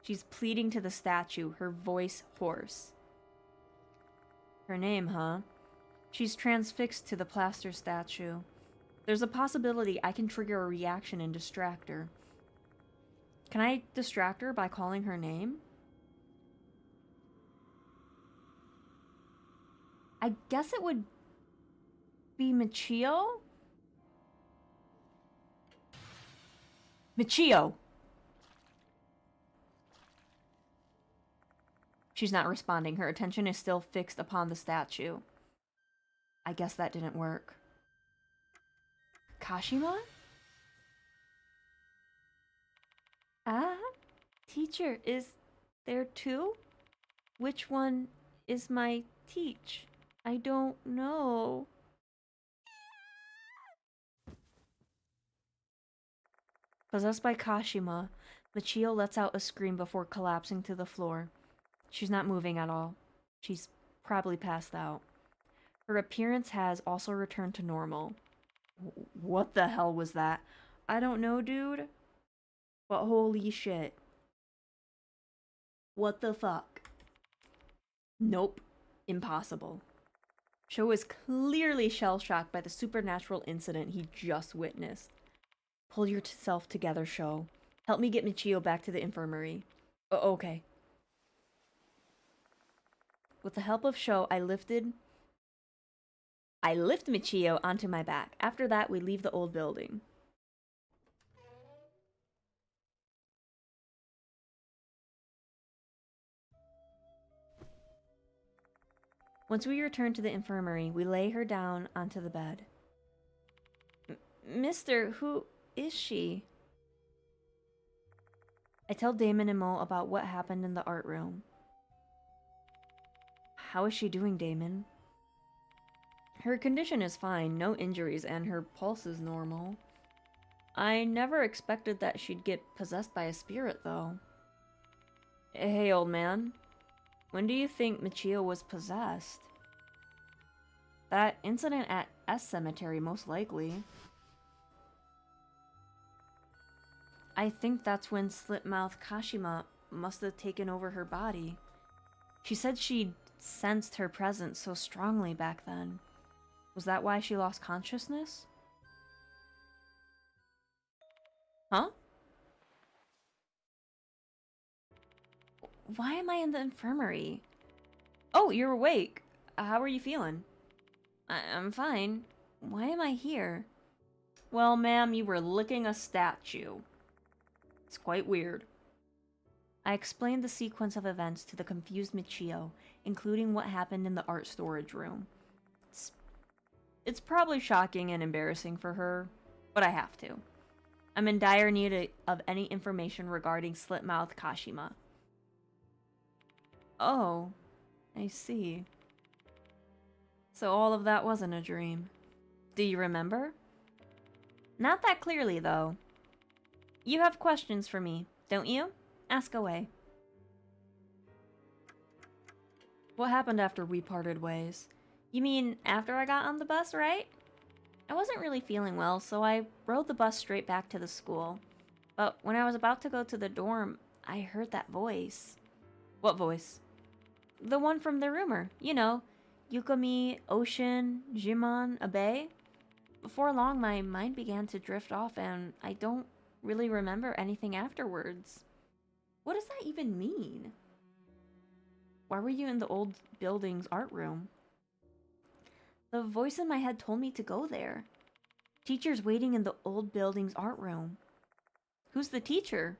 She's pleading to the statue, her voice hoarse. Her name, huh? She's transfixed to the plaster statue. There's a possibility I can trigger a reaction and distract her. Can I distract her by calling her name? I guess it would be Michio? Michio! She's not responding. Her attention is still fixed upon the statue. I guess that didn't work. Kashima? Ah? Teacher is there too? Which one is my teach? I don't know. Possessed by Kashima, Michio lets out a scream before collapsing to the floor. She's not moving at all. She's probably passed out. Her appearance has also returned to normal. What the hell was that? I don't know, dude. But holy shit. What the fuck? Nope. Impossible. Sho is clearly shell-shocked by the supernatural incident he just witnessed. Pull yourself together, Sho. Help me get Michio back to the infirmary. Okay. With the help of Sho, I lift Michio onto my back. After that, we leave the old building. Once we return to the infirmary, we lay her down onto the bed. Mister, who is she? I tell Damon and Mo about what happened in the art room. How is she doing, Damon? Her condition is fine, no injuries, and her pulse is normal. I never expected that she'd get possessed by a spirit, though. Hey, old man. When do you think Michio was possessed? That incident at S Cemetery, most likely. I think that's when Slipmouth Kashima must have taken over her body. She said she'd sensed her presence so strongly back then. Was that why she lost consciousness? Huh? Why am I in the infirmary? Oh, you're awake. How are you feeling? I'm fine. Why am I here? Well, ma'am, you were licking a statue. It's quite weird. I explained the sequence of events to the confused Michio, including what happened in the art storage room. It's probably shocking and embarrassing for her, but I have to. I'm in dire need of any information regarding Slipmouth Kashima. Oh, I see. So all of that wasn't a dream. Do you remember? Not that clearly, though. You have questions for me, don't you? Ask away. What happened after we parted ways? You mean after I got on the bus, right? I wasn't really feeling well, so I rode the bus straight back to the school. But when I was about to go to the dorm, I heard that voice. What voice? The one from the rumor. You know, Yukami, Ocean, Jimon, Abe. Before long, my mind began to drift off, and I don't really remember anything afterwards. What does that even mean? Why were you in the old building's art room? The voice in my head told me to go there. Teacher's waiting in the old building's art room. Who's the teacher?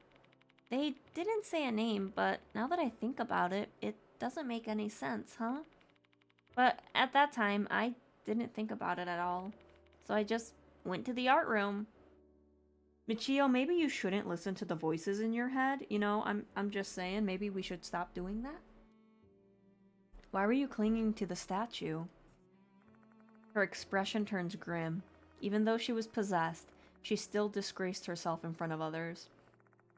They didn't say a name, but now that I think about it, it doesn't make any sense, huh? But at that time, I didn't think about it at all. So I just went to the art room. Michio, maybe you shouldn't listen to the voices in your head. You know, I'm just saying, maybe we should stop doing that. Why were you clinging to the statue? Her expression turns grim. Even though she was possessed, she still disgraced herself in front of others.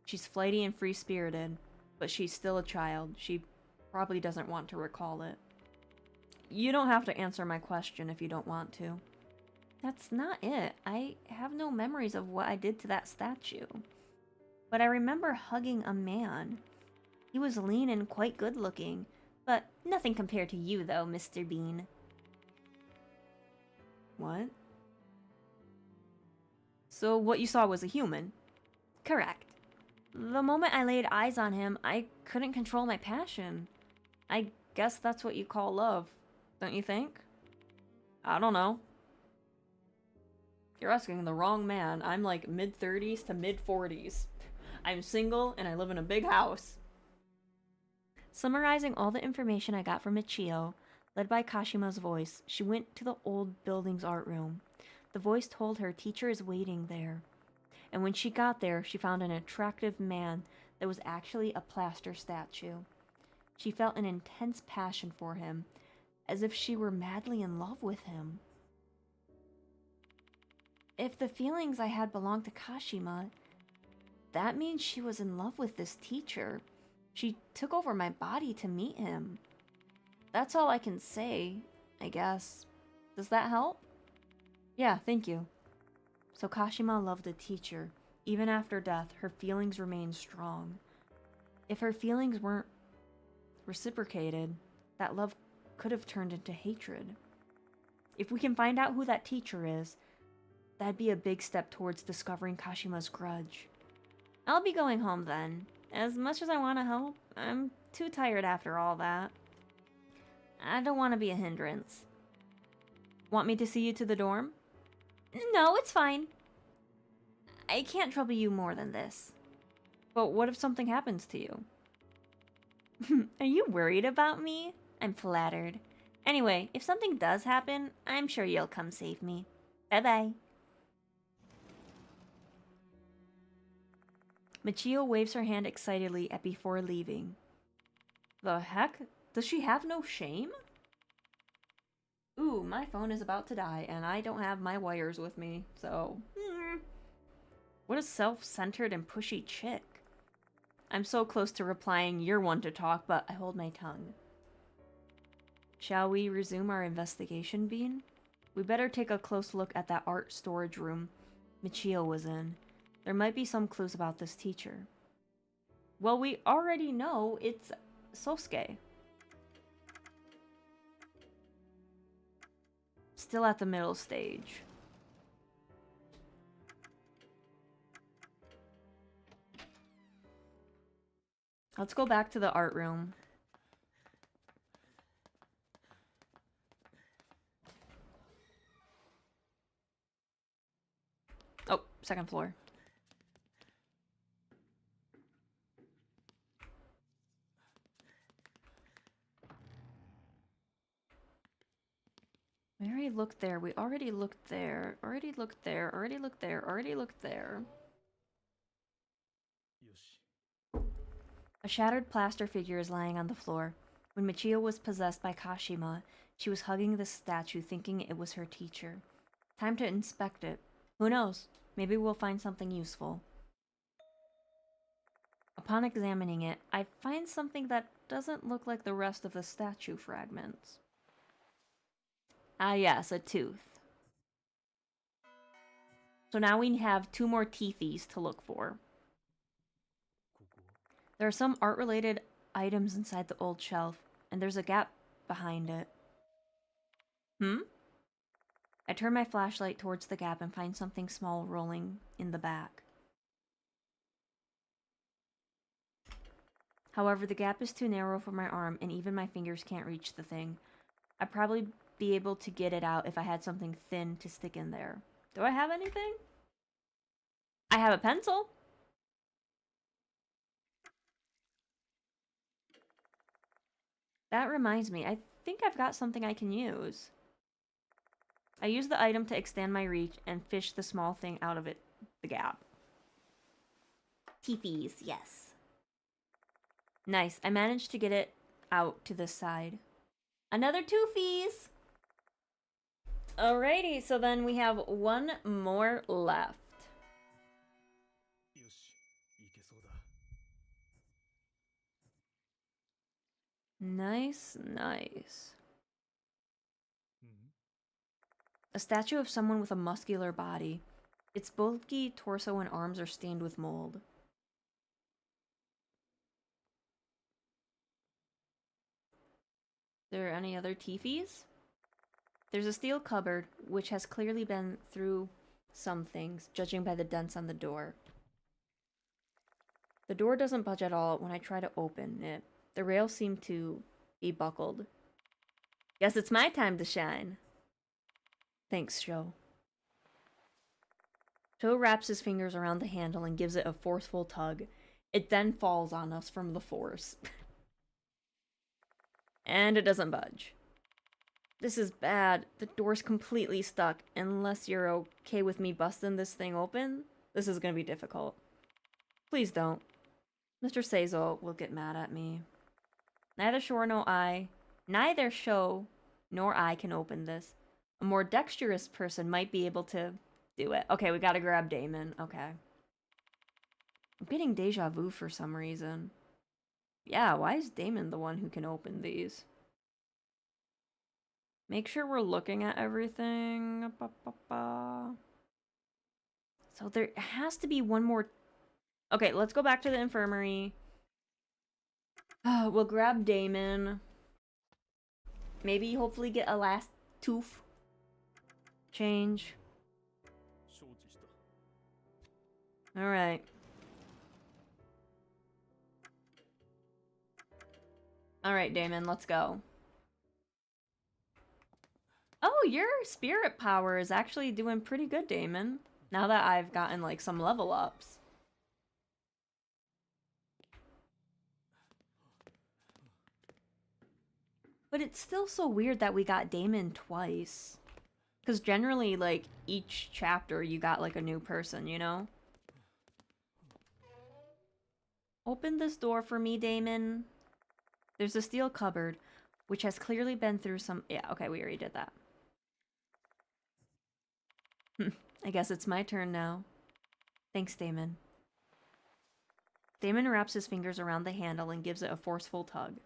She's flighty and free-spirited, but she's still a child. She probably doesn't want to recall it. You don't have to answer my question if you don't want to. That's not it. I have no memories of what I did to that statue. But I remember hugging a man. He was lean and quite good-looking, but nothing compared to you, though, Mr. Bean. What? So what you saw was a human? Correct. The moment I laid eyes on him, I couldn't control my passion. I guess that's what you call love, don't you think? I don't know. You're asking the wrong man. I'm like mid-30s to mid-40s. I'm single and I live in a big house. Summarizing all the information I got from Michio, led by Kashima's voice, she went to the old building's art room. The voice told her teacher is waiting there. And when she got there, she found an attractive man that was actually a plaster statue. She felt an intense passion for him, as if she were madly in love with him. If the feelings I had belonged to Kashima, that means she was in love with this teacher. She took over my body to meet him. That's all I can say, I guess. Does that help? Yeah, thank you. So Kashima loved the teacher. Even after death, her feelings remained strong. If her feelings weren't reciprocated, that love could have turned into hatred. If we can find out who that teacher is, that'd be a big step towards discovering Kashima's grudge. I'll be going home then. As much as I want to help, I'm too tired after all that. I don't want to be a hindrance. Want me to see you to the dorm? No, it's fine. I can't trouble you more than this. But what if something happens to you? Are you worried about me? I'm flattered. Anyway, if something does happen, I'm sure you'll come save me. Bye-bye. Michio waves her hand excitedly before leaving. The heck? Does she have no shame? Ooh, my phone is about to die, and I don't have my wires with me, so... What a self-centered and pushy chick. I'm so close to replying, you're one to talk, but I hold my tongue. Shall we resume our investigation, Bean? We better take a close look at that art storage room Michio was in. There might be some clues about this teacher. Well, we already know it's Sosuke. Still at the middle stage. Let's go back to the art room. Oh, second floor. We already looked there. We already looked there. Already looked there. Already looked there. Already looked there. A shattered plaster figure is lying on the floor. When Michio was possessed by Kashima, she was hugging the statue thinking it was her teacher. Time to inspect it. Who knows? Maybe we'll find something useful. Upon examining it, I find something that doesn't look like the rest of the statue fragments. Ah yes, a tooth. So now we have 2 more teethies to look for. There are some art-related items inside the old shelf, and there's a gap behind it. I turn my flashlight towards the gap and find something small rolling in the back. However, the gap is too narrow for my arm, and even my fingers can't reach the thing. I'd probably be able to get it out if I had something thin to stick in there. Do I have anything? I have a pencil. That reminds me, I think I've got something I can use. I use the item to extend my reach and fish the small thing out of the gap. Teethies, yes. Nice, I managed to get it out to this side. Another toofies! Alrighty, so then we have 1 more left. Nice, nice. A statue of someone with a muscular body. Its bulky torso and arms are stained with mold. There any other teefies? There's a steel cupboard, which has clearly been through some things, judging by the dents on the door. The door doesn't budge at all when I try to open it. The rails seem to be buckled. Guess it's my time to shine. Thanks, Sho. Sho wraps his fingers around the handle and gives it a forceful tug. It then falls on us from the force. And it doesn't budge. This is bad. The door's completely stuck. Unless you're okay with me busting this thing open, this is gonna be difficult. Please don't. Mr. Seizo will get mad at me. Neither Sho nor I can open this. A more dexterous person might be able to do it. Okay, we gotta grab Damon. Okay. I'm getting deja vu for some reason. Yeah, why is Damon the one who can open these? Make sure we're looking at everything. So there has to be one more. Okay, let's go back to the infirmary. We'll grab Damon. Maybe hopefully get a last tooth change. Alright. Alright, Damon, let's go. Oh, your spirit power is actually doing pretty good, Damon. Now that I've gotten, like, some level ups. But it's still so weird that we got Damon twice. Because generally, like, each chapter you got, like, a new person, you know? Open this door for me, Damon. There's a steel cupboard, which has clearly been through some... Yeah, okay, we already did that. I guess it's my turn now. Thanks, Damon. Damon wraps his fingers around the handle and gives it a forceful tug.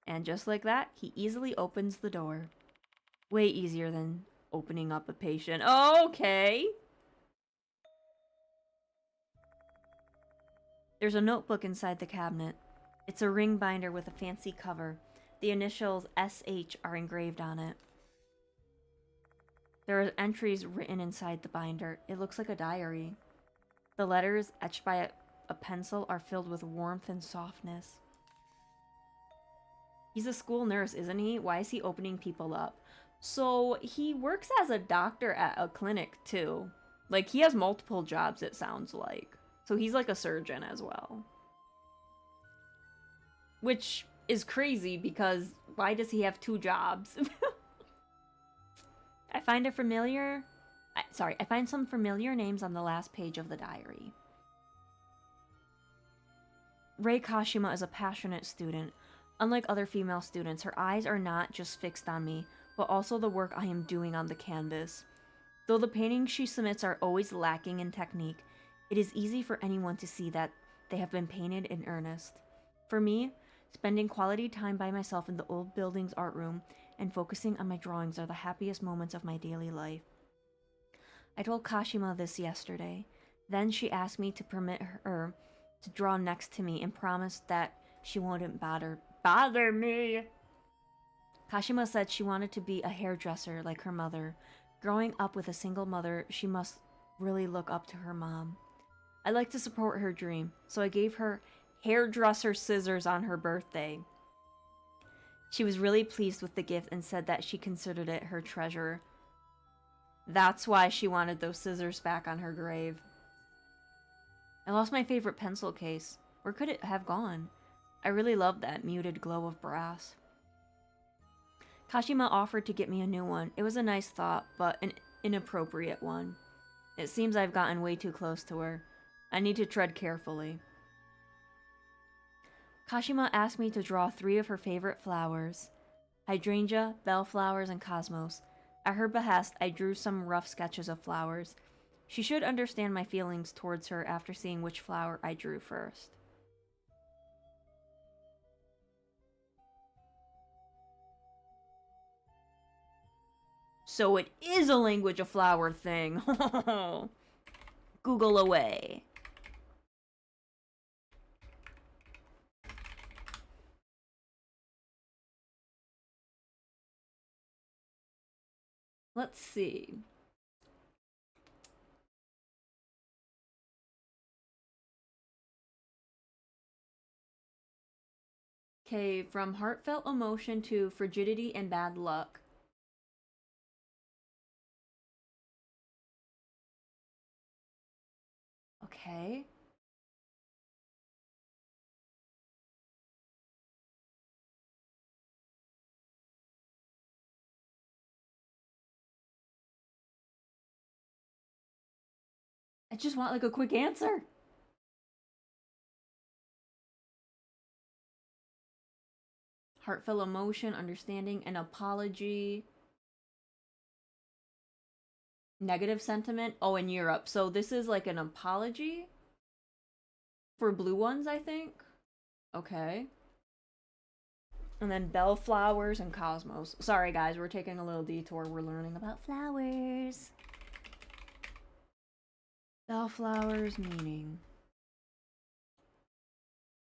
And just like that, he easily opens the door. Way easier than opening up a patient. Okay! There's a notebook inside the cabinet. It's a ring binder with a fancy cover. The initials SH are engraved on it. There are entries written inside the binder. It looks like a diary. The letters, etched by a pencil, are filled with warmth and softness. He's a school nurse, isn't he? Why is he opening people up? So, he works as a doctor at a clinic, too. Like, he has multiple jobs, it sounds like. So he's like a surgeon as well. Which is crazy, because why does he have 2 jobs? I find some familiar names on the last page of the diary. Rei Kashima is a passionate student. Unlike other female students, her eyes are not just fixed on me, but also the work I am doing on the canvas. Though the paintings she submits are always lacking in technique, it is easy for anyone to see that they have been painted in earnest. For me, spending quality time by myself in the old building's art room and focusing on my drawings are the happiest moments of my daily life. I told Kashima this yesterday. Then she asked me to permit her to draw next to me and promised that she wouldn't bother me. Kashima said she wanted to be a hairdresser like her mother. Growing up with a single mother, she must really look up to her mom. I'd like to support her dream, so I gave her hairdresser scissors on her birthday. She was really pleased with the gift and said that she considered it her treasure. That's why she wanted those scissors back on her grave. I lost my favorite pencil case. Where could it have gone? I really loved that muted glow of brass. Kashima offered to get me a new one. It was a nice thought, but an inappropriate one. It seems I've gotten way too close to her. I need to tread carefully. Kashima asked me to draw 3 of her favorite flowers: hydrangea, bellflowers, and cosmos. At her behest, I drew some rough sketches of flowers. She should understand my feelings towards her after seeing which flower I drew first. So it is a language of flower thing. Google away. Let's see. Okay, from heartfelt emotion to frigidity and bad luck. Okay. I just want like a quick answer. Heartfelt emotion, understanding, and apology. Negative sentiment? Oh, in Europe. So this is like an apology for blue ones, I think. Okay. And then bellflowers and cosmos. Sorry, guys, we're taking a little detour. We're learning about flowers. Bellflowers meaning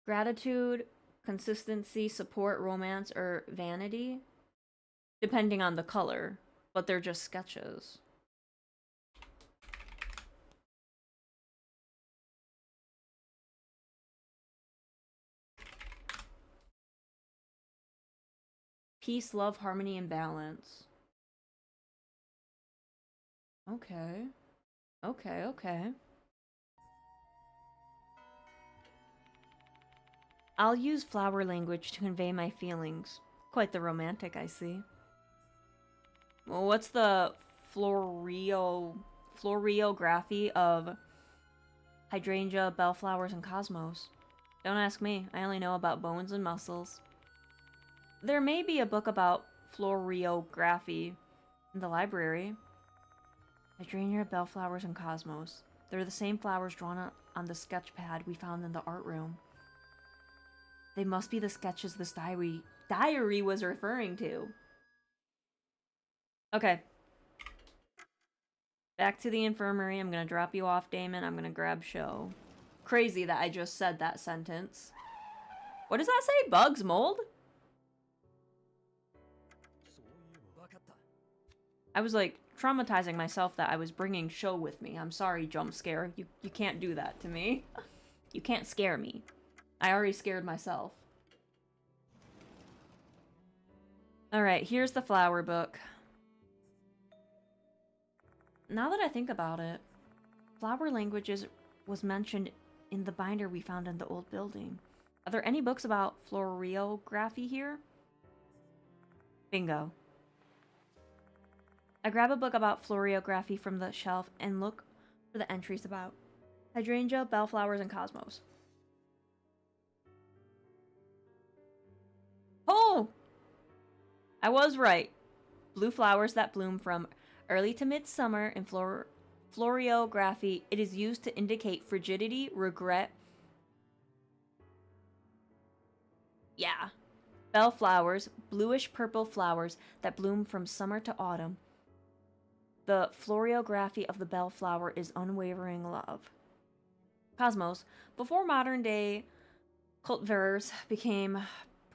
gratitude, consistency, support, romance, or vanity, depending on the color, but they're just sketches. Peace, love, harmony, and balance. Okay. Okay, okay. I'll use flower language to convey my feelings. Quite the romantic, I see. Well, what's the floriography of hydrangea, bellflowers, and cosmos? Don't ask me. I only know about bones and muscles. There may be a book about floriography in the library. Hydrangea, bellflowers, and cosmos. They're the same flowers drawn on the sketch pad we found in the art room. They must be the sketches this diary was referring to. Okay. Back to the infirmary. I'm gonna drop you off, Damon. I'm gonna grab show. Crazy that I just said that sentence. What does that say? Bugs, mold? I was like traumatizing myself that I was bringing show with me. I'm sorry, jump scare. You can't do that to me. You can't scare me. I already scared myself. Alright, here's the flower book. Now that I think about it, flower languages was mentioned in the binder we found in the old building. Are there any books about floriography here? Bingo. I grab a book about floriography from the shelf and look for the entries about hydrangea, bellflowers, and cosmos. Oh! I was right. Blue flowers that bloom from early to midsummer in floriography. It is used to indicate frigidity, regret. Yeah. Bellflowers, bluish purple flowers that bloom from summer to autumn. The floriography of the bellflower is unwavering love. Cosmos. Before modern day cultivars became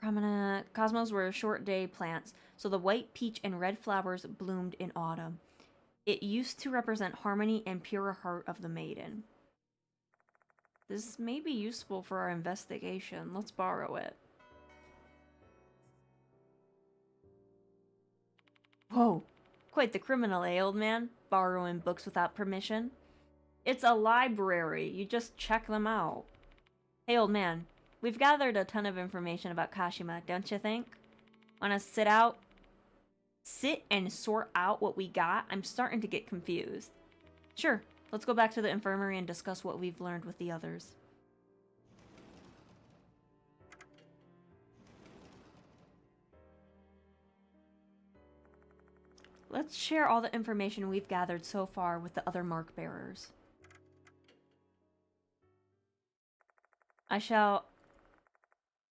prominent, cosmos were short day plants, so the white, peach, and red flowers bloomed in autumn. It used to represent harmony and pure heart of the maiden. This may be useful for our investigation. Let's borrow it. Whoa, quite the criminal, eh, old man? Borrowing books without permission. It's a library. You just check them out. Hey, old man. We've gathered a ton of information about Kashima, don't you think? Wanna sit and sort out what we got? I'm starting to get confused. Sure, let's go back to the infirmary and discuss what we've learned with the others. Let's share all the information we've gathered so far with the other mark bearers.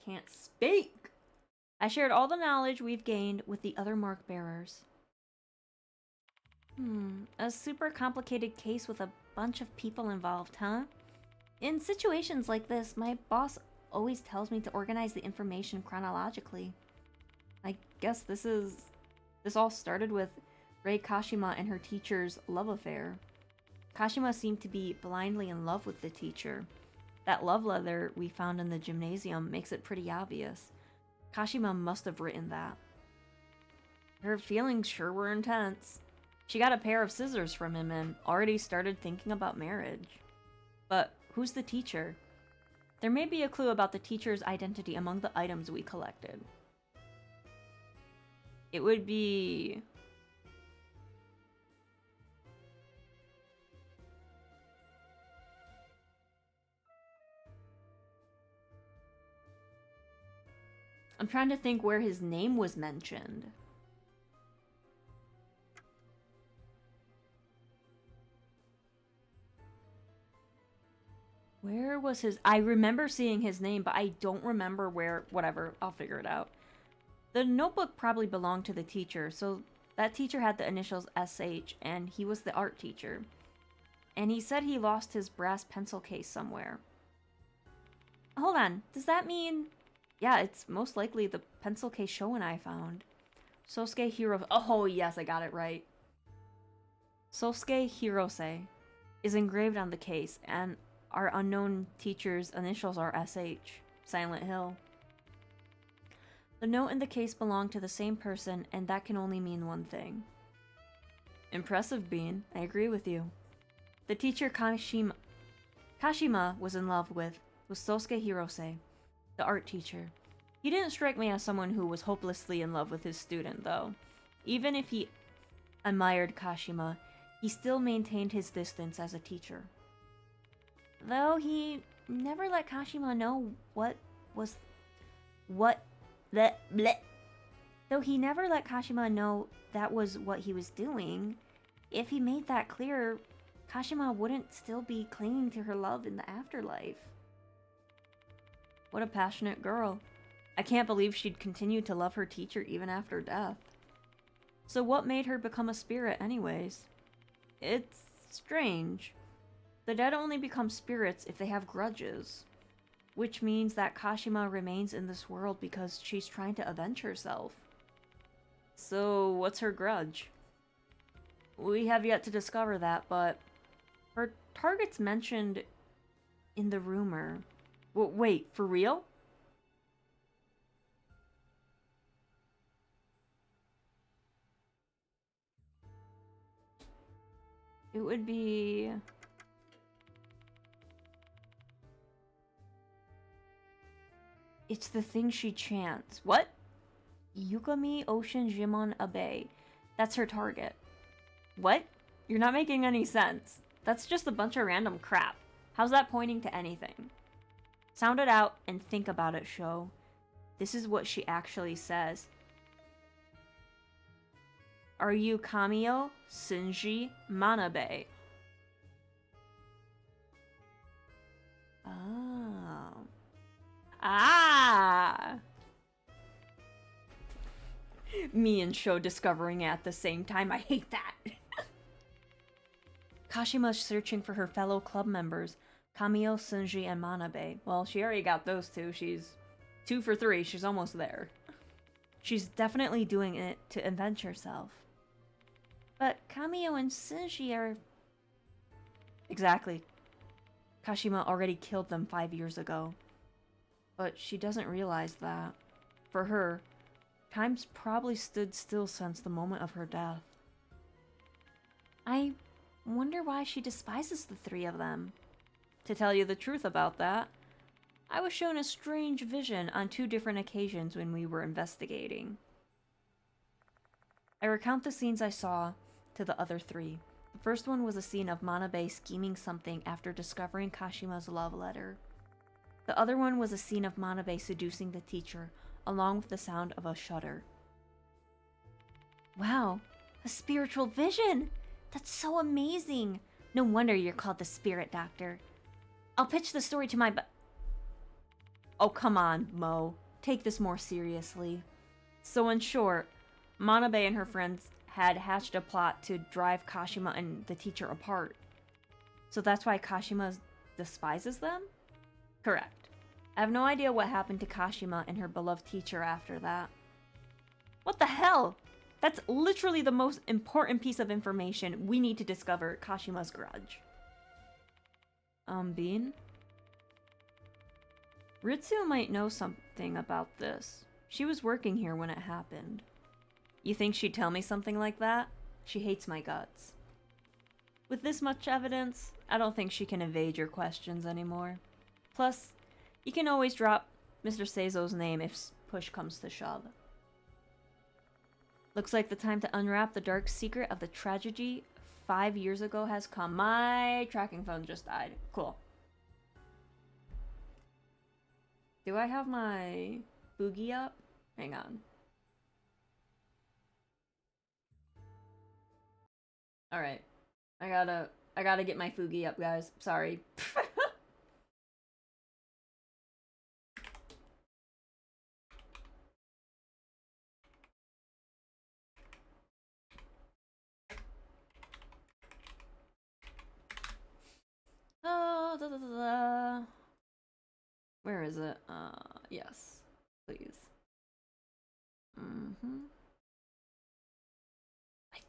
Can't speak! I shared all the knowledge we've gained with the other mark bearers. A super complicated case with a bunch of people involved, huh? In situations like this, my boss always tells me to organize the information chronologically. I guess this all started with Rei Kashima and her teacher's love affair. Kashima seemed to be blindly in love with the teacher. That love letter we found in the gymnasium makes it pretty obvious. Kashima must have written that. Her feelings sure were intense. She got a pair of scissors from him and already started thinking about marriage. But who's the teacher? There may be a clue about the teacher's identity among the items we collected. It would be... I'm trying to think where his name was mentioned. Where was his... I remember seeing his name, but I don't remember where... Whatever, I'll figure it out. The notebook probably belonged to the teacher, so that teacher had the initials SH, and he was the art teacher. And he said he lost his brass pencil case somewhere. Hold on, does that mean... Yeah, it's most likely the pencil case Sho and I found. Sosuke Hirose... Oh, yes, I got it right. Sosuke Hirose is engraved on the case, and our unknown teacher's initials are SH, Silent Hill. The note in the case belonged to the same person, and that can only mean one thing. Impressive, Bean. I agree with you. The teacher Kashima was in love with was Sosuke Hirose, the art teacher. He didn't strike me as someone who was hopelessly in love with his student, though. Even if he admired Kashima, he still maintained his distance as a teacher. Though he never let Kashima know Though he never let Kashima know that was what he was doing, if he made that clear, Kashima wouldn't still be clinging to her love in the afterlife. What a passionate girl. I can't believe she'd continue to love her teacher even after death. So what made her become a spirit anyways? It's strange. The dead only become spirits if they have grudges. Which means that Kashima remains in this world because she's trying to avenge herself. So what's her grudge? We have yet to discover that, but her target's mentioned in the rumor. Wait, for real? It would be... It's the thing she chants. What? Yukami Ocean Jimon Abe. That's her target. What? You're not making any sense. That's just a bunch of random crap. How's that pointing to anything? Sound it out and think about it, Sho. This is what she actually says. Are you Kamio Shinji Manabe? Oh. Ah! Me and Sho discovering it at the same time. I hate that. Kashima's searching for her fellow club members, Kamio, Shinji, and Manabe. Well, she already got those two. She's 2 for 3. She's almost there. She's definitely doing it to avenge herself. But Kamio and Shinji are... Exactly. Kashima already killed them 5 years ago. But she doesn't realize that. For her, time's probably stood still since the moment of her death. I wonder why she despises the 3 of them. To tell you the truth about that, I was shown a strange vision on 2 different occasions when we were investigating. I recount the scenes I saw to the other 3. The first one was a scene of Manabe scheming something after discovering Kashima's love letter. The other one was a scene of Manabe seducing the teacher, along with the sound of a shudder. Wow, a spiritual vision! That's so amazing! No wonder you're called the Spirit Doctor. I'll pitch the story to my Oh, come on, Mo. Take this more seriously. So in short, Manabe and her friends had hatched a plot to drive Kashima and the teacher apart. So that's why Kashima despises them? Correct. I have no idea what happened to Kashima and her beloved teacher after that. What the hell? That's literally the most important piece of information we need to discover Kashima's grudge. Bean? Ritsu might know something about this. She was working here when it happened. You think she'd tell me something like that? She hates my guts. With this much evidence, I don't think she can evade your questions anymore. Plus, you can always drop Mr. Seizo's name if push comes to shove. Looks like the time to unwrap the dark secret of the tragedy 5 years ago has come. My tracking phone just died. Cool. Do I have my boogie up? Hang on. Alright. I gotta get my Fugi up, guys. Sorry. is it? Yes. Please. I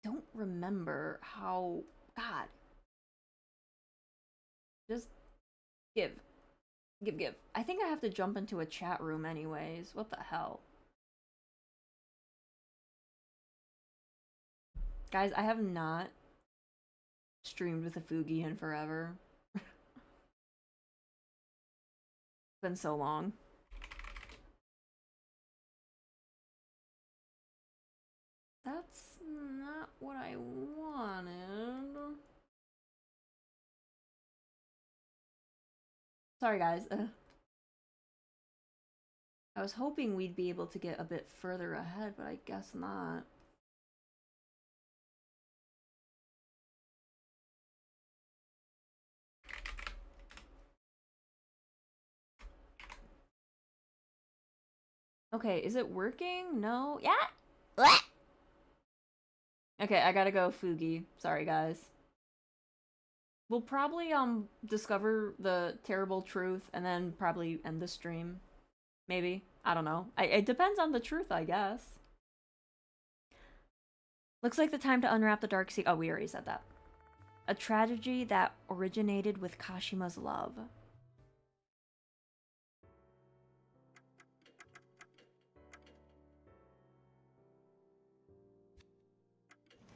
don't remember how... God. Just give. Give. I think I have to jump into a chat room anyways. What the hell? Guys, I have not streamed with a Fugi in forever. It's been so long. That's not what I wanted. Sorry, guys. I was hoping we'd be able to get a bit further ahead, but I guess not. Okay, is it working? No? Yeah? What? Okay, I gotta go Fugi. Sorry, guys. We'll probably, discover the terrible truth and then probably end the stream. Maybe. I don't know. It depends on the truth, I guess. Looks like the time to unwrap the dark secret. Oh, we already said that. A tragedy that originated with Kashima's love.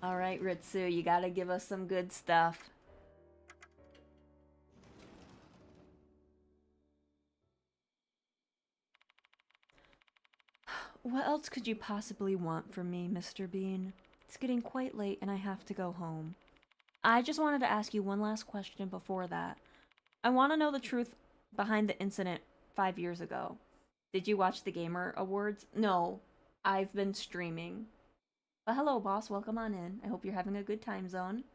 Alright, Ritsu, you gotta give us some good stuff. What else could you possibly want from me, Mr. Bean? It's getting quite late and I have to go home. I just wanted to ask you one last question before that. I want to know the truth behind the incident 5 years ago. Did you watch the Gamer Awards? No, I've been streaming. But hello, boss. Welcome on in. I hope you're having a good time zone.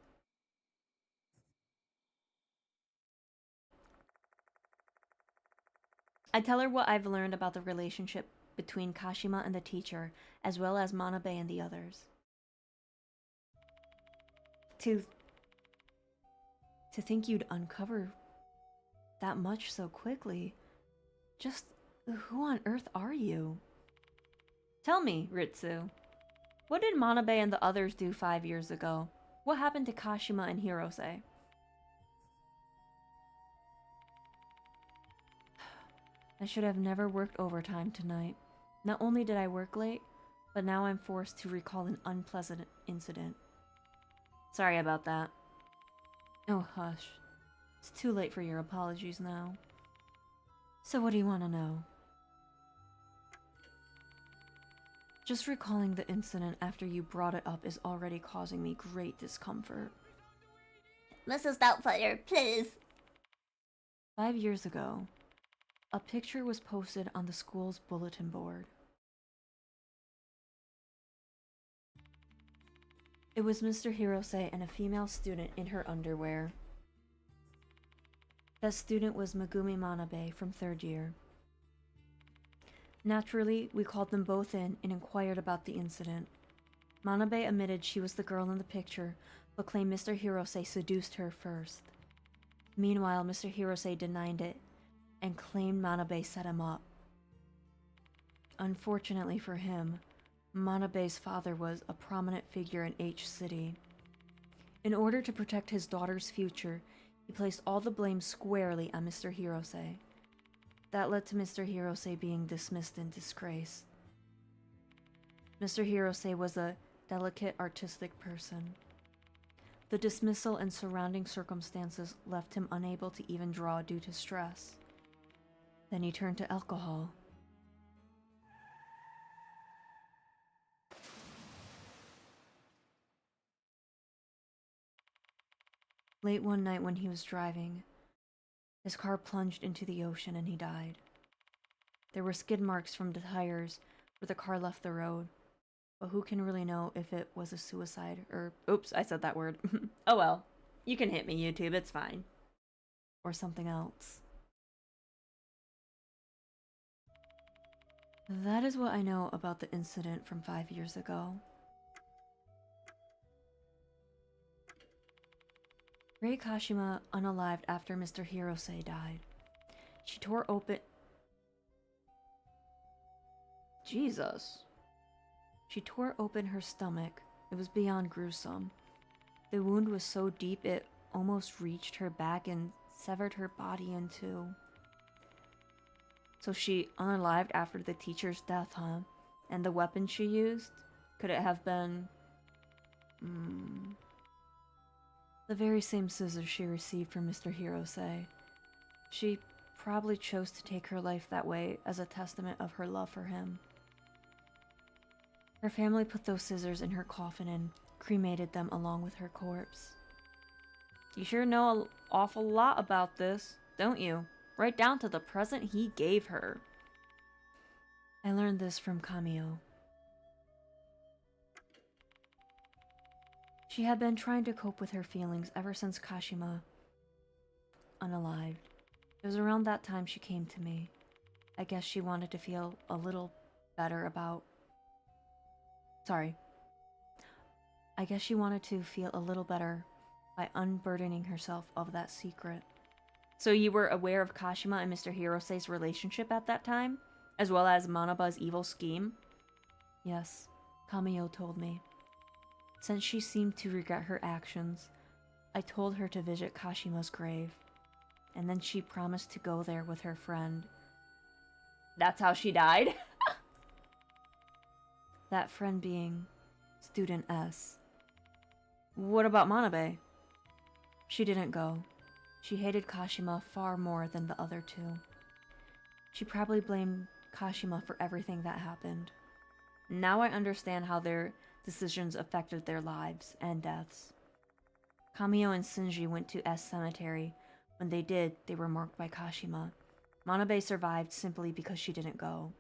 I tell her what I've learned about the relationship between Kashima and the teacher, as well as Manabe and the others. To think you'd uncover that much so quickly. Just who on earth are you? Tell me, Ritsu. What did Manabe and the others do 5 years ago? What happened to Kashima and Hirose? I should have never worked overtime tonight. Not only did I work late, but now I'm forced to recall an unpleasant incident. Sorry about that. Oh, hush. It's too late for your apologies now. So what do you want to know? Just recalling the incident after you brought it up is already causing me great discomfort. Mrs. Doubtfire, please. 5 years ago, a picture was posted on the school's bulletin board. It was Mr. Hirose and a female student in her underwear. That student was Megumi Manabe from 3rd year. Naturally, we called them both in and inquired about the incident. Manabe admitted she was the girl in the picture, but claimed Mr. Hirose seduced her first. Meanwhile, Mr. Hirose denied it and claimed Manabe set him up. Unfortunately for him, Manabe's father was a prominent figure in H City. In order to protect his daughter's future, he placed all the blame squarely on Mr. Hirose. That led to Mr. Hirose being dismissed in disgrace. Mr. Hirose was a delicate artistic person. The dismissal and surrounding circumstances left him unable to even draw due to stress. Then he turned to alcohol. Late one night when he was driving, his car plunged into the ocean and he died. There were skid marks from the tires where the car left the road, but who can really know if it was a suicide or... Oops, I said that word. Oh well, you can hit me, YouTube, it's fine. Or something else. That is what I know about the incident from 5 years ago. Rei Kashima unalived after Mr. Hirose died. She tore open... Jesus. She tore open her stomach. It was beyond gruesome. The wound was so deep it almost reached her back and severed her body in two. So she unalived after the teacher's death, huh? And the weapon she used? Could it have been... the very same scissors she received from Mr. Hirose. She probably chose to take her life that way as a testament of her love for him. Her family put those scissors in her coffin and cremated them along with her corpse. You sure know an awful lot about this, don't you? Right down to the present he gave her. I learned this from Kamio. She had been trying to cope with her feelings ever since Kashima unalived. It was around that time she came to me. I guess she wanted to feel a little better about... I guess she wanted to feel a little better by unburdening herself of that secret. So you were aware of Kashima and Mr. Hirose's relationship at that time? As well as Manaba's evil scheme? Yes, Kamio told me. Since she seemed to regret her actions, I told her to visit Kashima's grave. And then she promised to go there with her friend. That's how she died? That friend being Student S. What about Manabe? She didn't go. She hated Kashima far more than the other two. She probably blamed Kashima for everything that happened. Now I understand how their decisions affected their lives and deaths. Kamio and Shinji went to S Cemetery. When they did, they were marked by Kashima. Manabe survived simply because she didn't go.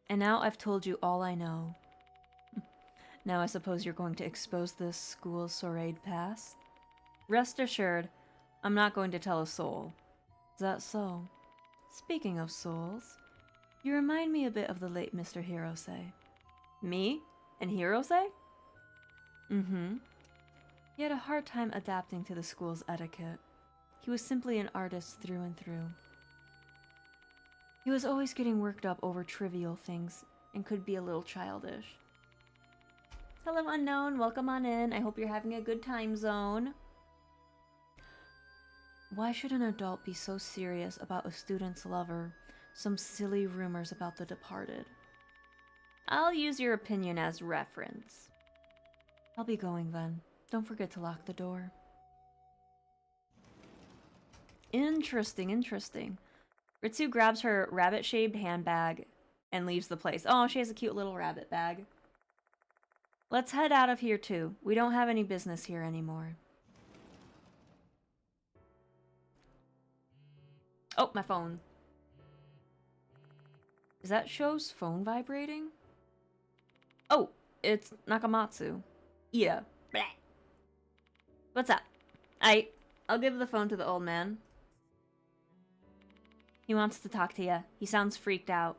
And now I've told you all I know. Now I suppose you're going to expose this school's sordid past? Rest assured, I'm not going to tell a soul. Is that so? Speaking of souls, you remind me a bit of the late Mr. Hirose. Me? And Hirose? Mm-hmm. He had a hard time adapting to the school's etiquette. He was simply an artist through and through. He was always getting worked up over trivial things and could be a little childish. Hello, Unknown. Welcome on in. I hope you're having a good time zone. Why should an adult be so serious about a student's lover? Some silly rumors about the departed. I'll use your opinion as reference. I'll be going then. Don't forget to lock the door. Interesting, interesting. Ritsu grabs her rabbit-shaped handbag and leaves the place. Oh, she has a cute little rabbit bag. Let's head out of here too. We don't have any business here anymore. Oh, my phone. Is that Sho's phone vibrating? Oh, it's Nakamatsu. Yeah. Blah. What's up? I'll give the phone to the old man. He wants to talk to you. He sounds freaked out.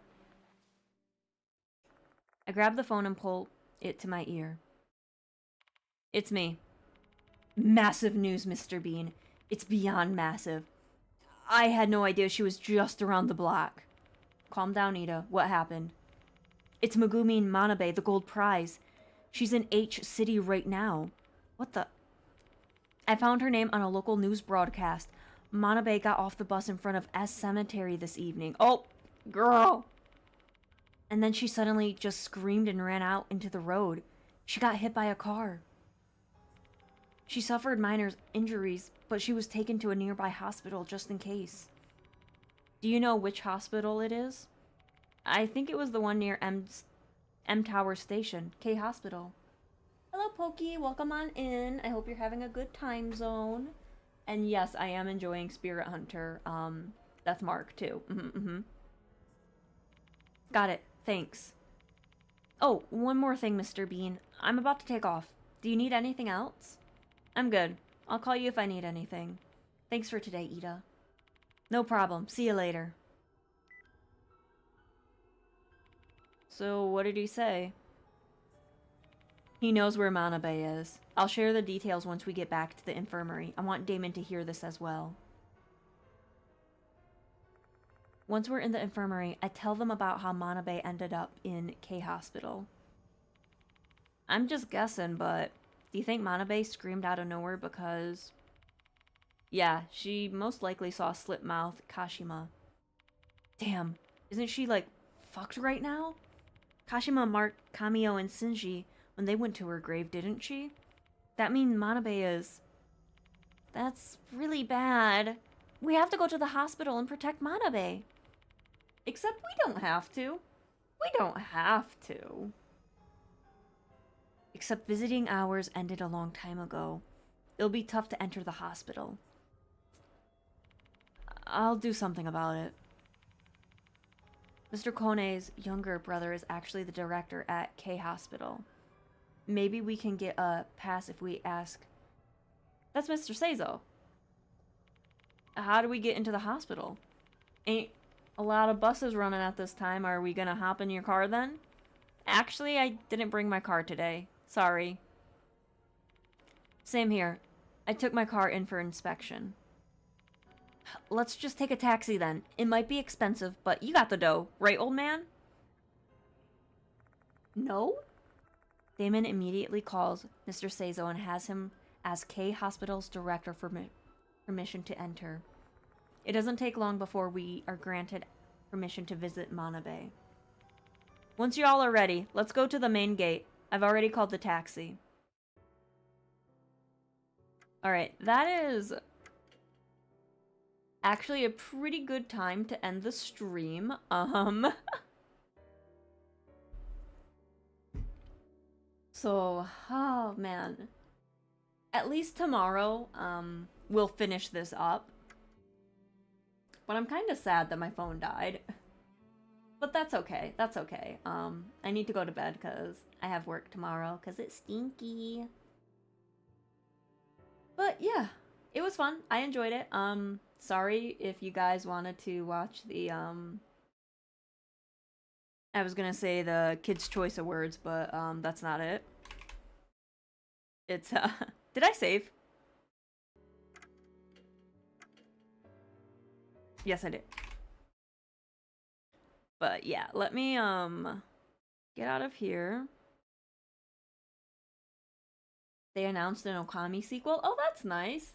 I grab the phone and pull it to my ear. It's me. Massive news, Mr. Bean. It's beyond massive. I had no idea she was just around the block. Calm down, Ida. What happened? It's Megumi Manabe, the gold prize. She's in H City right now. What the? I found her name on a local news broadcast. Manabe got off the bus in front of S Cemetery this evening. Oh, girl. And then she suddenly just screamed and ran out into the road. She got hit by a car. She suffered minor injuries, but she was taken to a nearby hospital just in case. Do you know which hospital it is? I think it was the one near M Tower Station, K Hospital. Hello, Pokey. Welcome on in. I hope you're having a good time zone. And yes, I am enjoying Spirit Hunter, Deathmark too. Got it. Thanks. Oh, one more thing, Mr. Bean. I'm about to take off. Do you need anything else? I'm good. I'll call you if I need anything. Thanks for today, Ida. No problem. See you later. So, what did he say? He knows where Manabe is. I'll share the details once we get back to the infirmary. I want Damon to hear this as well. Once we're in the infirmary, I tell them about how Manabe ended up in K Hospital. I'm just guessing, but do you think Manabe screamed out of nowhere because... Yeah, she most likely saw slip-mouth Kashima. Damn, isn't she, like, fucked right now? Kashima marked Kamio and Shinji when they went to her grave, didn't she? That means Manabe is... That's really bad. We have to go to the hospital and protect Manabe. Except we don't have to. We don't have to. Except visiting hours ended a long time ago. It'll be tough to enter the hospital. I'll do something about it. Mr. Kone's younger brother is actually the director at K Hospital. Maybe we can get a pass if we ask. That's Mr. Seizo. How do we get into the hospital? Ain't a lot of buses running at this time. Are we gonna hop in your car then? Actually, I didn't bring my car today. Sorry. Same here. I took my car in for inspection. Let's just take a taxi then. It might be expensive, but you got the dough, right, old man? No? Damon immediately calls Mr. Seizo and has him as K Hospital's director for permission to enter. It doesn't take long before we are granted permission to visit Manabe. Once y'all are ready, let's go to the main gate. I've already called the taxi. Alright, that is actually a pretty good time to end the stream. So, oh man. At least tomorrow, we'll finish this up. But I'm kind of sad that my phone died. But that's okay. That's okay. I need to go to bed because I have work tomorrow because it's stinky. But yeah, it was fun. I enjoyed it. Sorry if you guys wanted to watch the, I was gonna say the Kids' Choice Awards, but, that's not it. It's, did I save? Yes, I did. But yeah, let me, get out of here. They announced an Okami sequel. Oh, that's nice.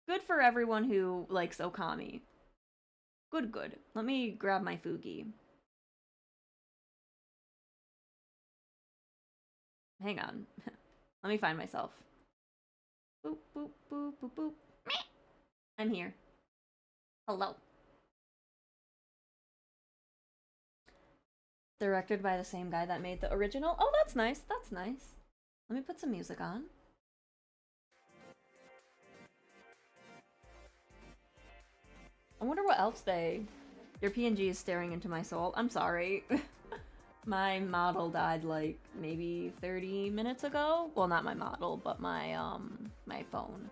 Good for everyone who likes Okami. Good, good. Let me grab my Fugi. Hang on. Let me find myself. Boop, boop, boop, boop, boop. I'm here. Hello. Directed by the same guy that made the original. Oh, that's nice. That's nice. Let me put some music on. I wonder what else they... Your PNG is staring into my soul. I'm sorry. My model died like maybe 30 minutes ago. Well, not my model, but my my phone.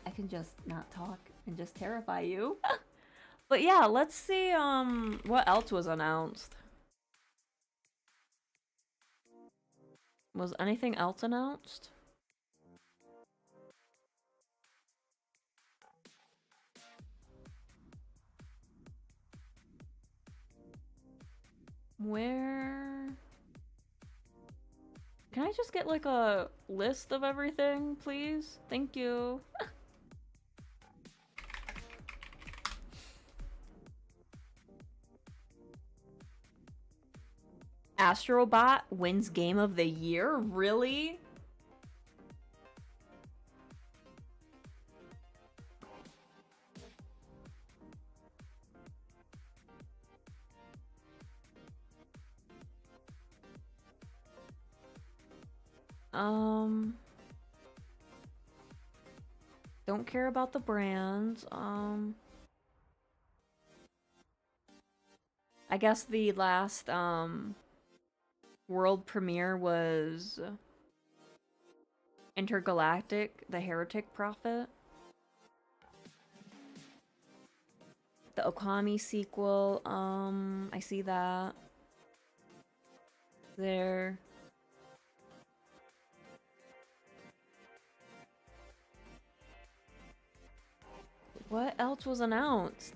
I can just not talk and just terrify you. But yeah, let's see what else was announced. Was anything else announced? Where... Can I just get like a list of everything, please? Thank you. Astrobot wins Game of the Year? Really? Don't care about the brands. I guess the last, world premiere was Intergalactic, the Heretic Prophet. The Okami sequel, I see that. there. What else was announced?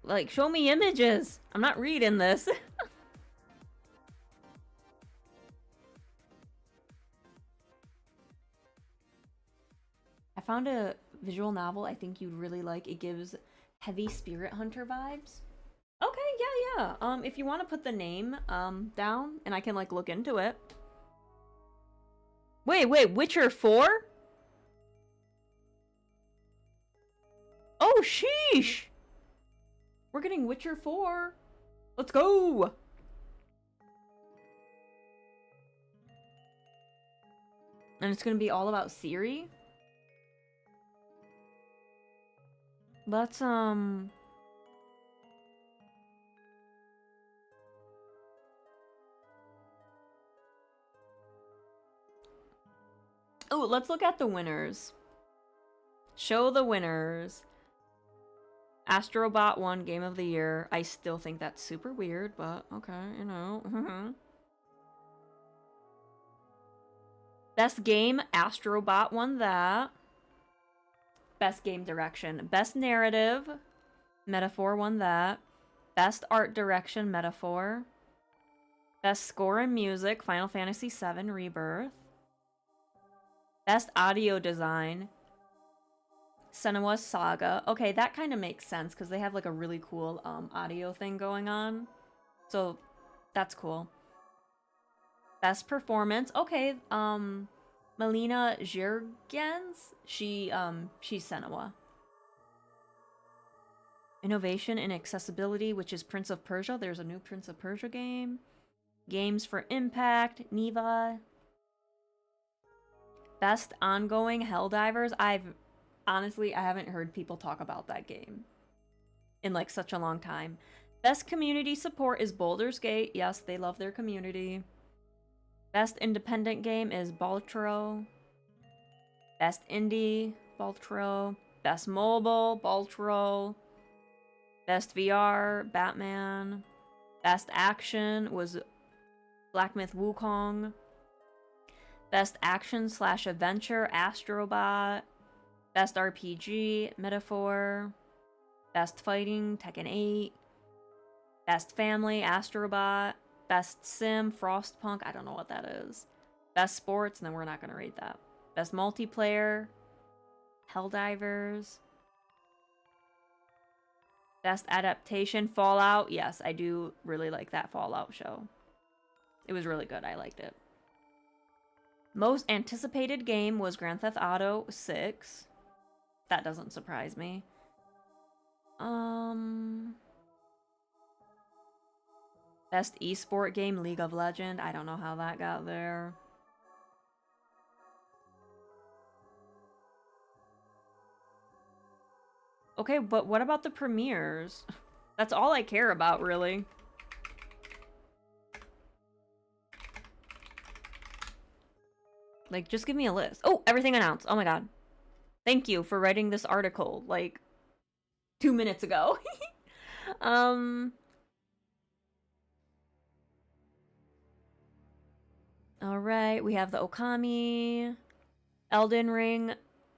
Like, show me images. I'm not reading this. I found a visual novel I think you'd really like. It gives heavy Spirit Hunter vibes. Okay, yeah. If you want to put the name down and I can like look into it. Wait, Witcher 4? Oh, sheesh! We're getting Witcher 4. Let's go! And it's gonna be all about Ciri? Let's, Oh, let's look at the winners. Show the winners. Astrobot won Game of the Year. I still think that's super weird, but okay, you know. Best Game, Astrobot won that. Best Game Direction. Best Narrative, Metaphor won that. Best Art Direction, Metaphor. Best Score and Music, Final Fantasy VII Rebirth. Best Audio Design, Senua's Saga. Okay, that kind of makes sense because they have like a really cool audio thing going on. So that's cool. Best Performance. Okay, Melina Jirgens. She's Senua. Innovation and Accessibility, which is Prince of Persia. There's a new Prince of Persia game. Games for Impact, Neva. Best Ongoing, Helldivers. Honestly, I haven't heard people talk about that game in like such a long time. Best Community Support is Baldur's Gate. Yes, they love their community. Best Independent Game is Baltro. Best Indie, Baltro. Best Mobile, Baltro. Best VR, Batman. Best Action was Black Myth Wukong. Best Action / Adventure, Astrobot. Best RPG, Metaphor. Best Fighting, Tekken 8. Best Family, Astrobot. Best Sim, Frostpunk. I don't know what that is. Best Sports, no, we're not going to rate that. Best Multiplayer, Helldivers. Best Adaptation, Fallout. Yes, I do really like that Fallout show. It was really good. I liked it. Most anticipated game was Grand Theft Auto 6. That doesn't surprise me. Best esport game, League of Legends. I don't know how that got there. Okay, but what about the premieres? That's all I care about, really. Like, just give me a list. Oh, everything announced. Oh my god. Thank you for writing this article, like, 2 minutes ago. Alright, we have the Okami. Elden Ring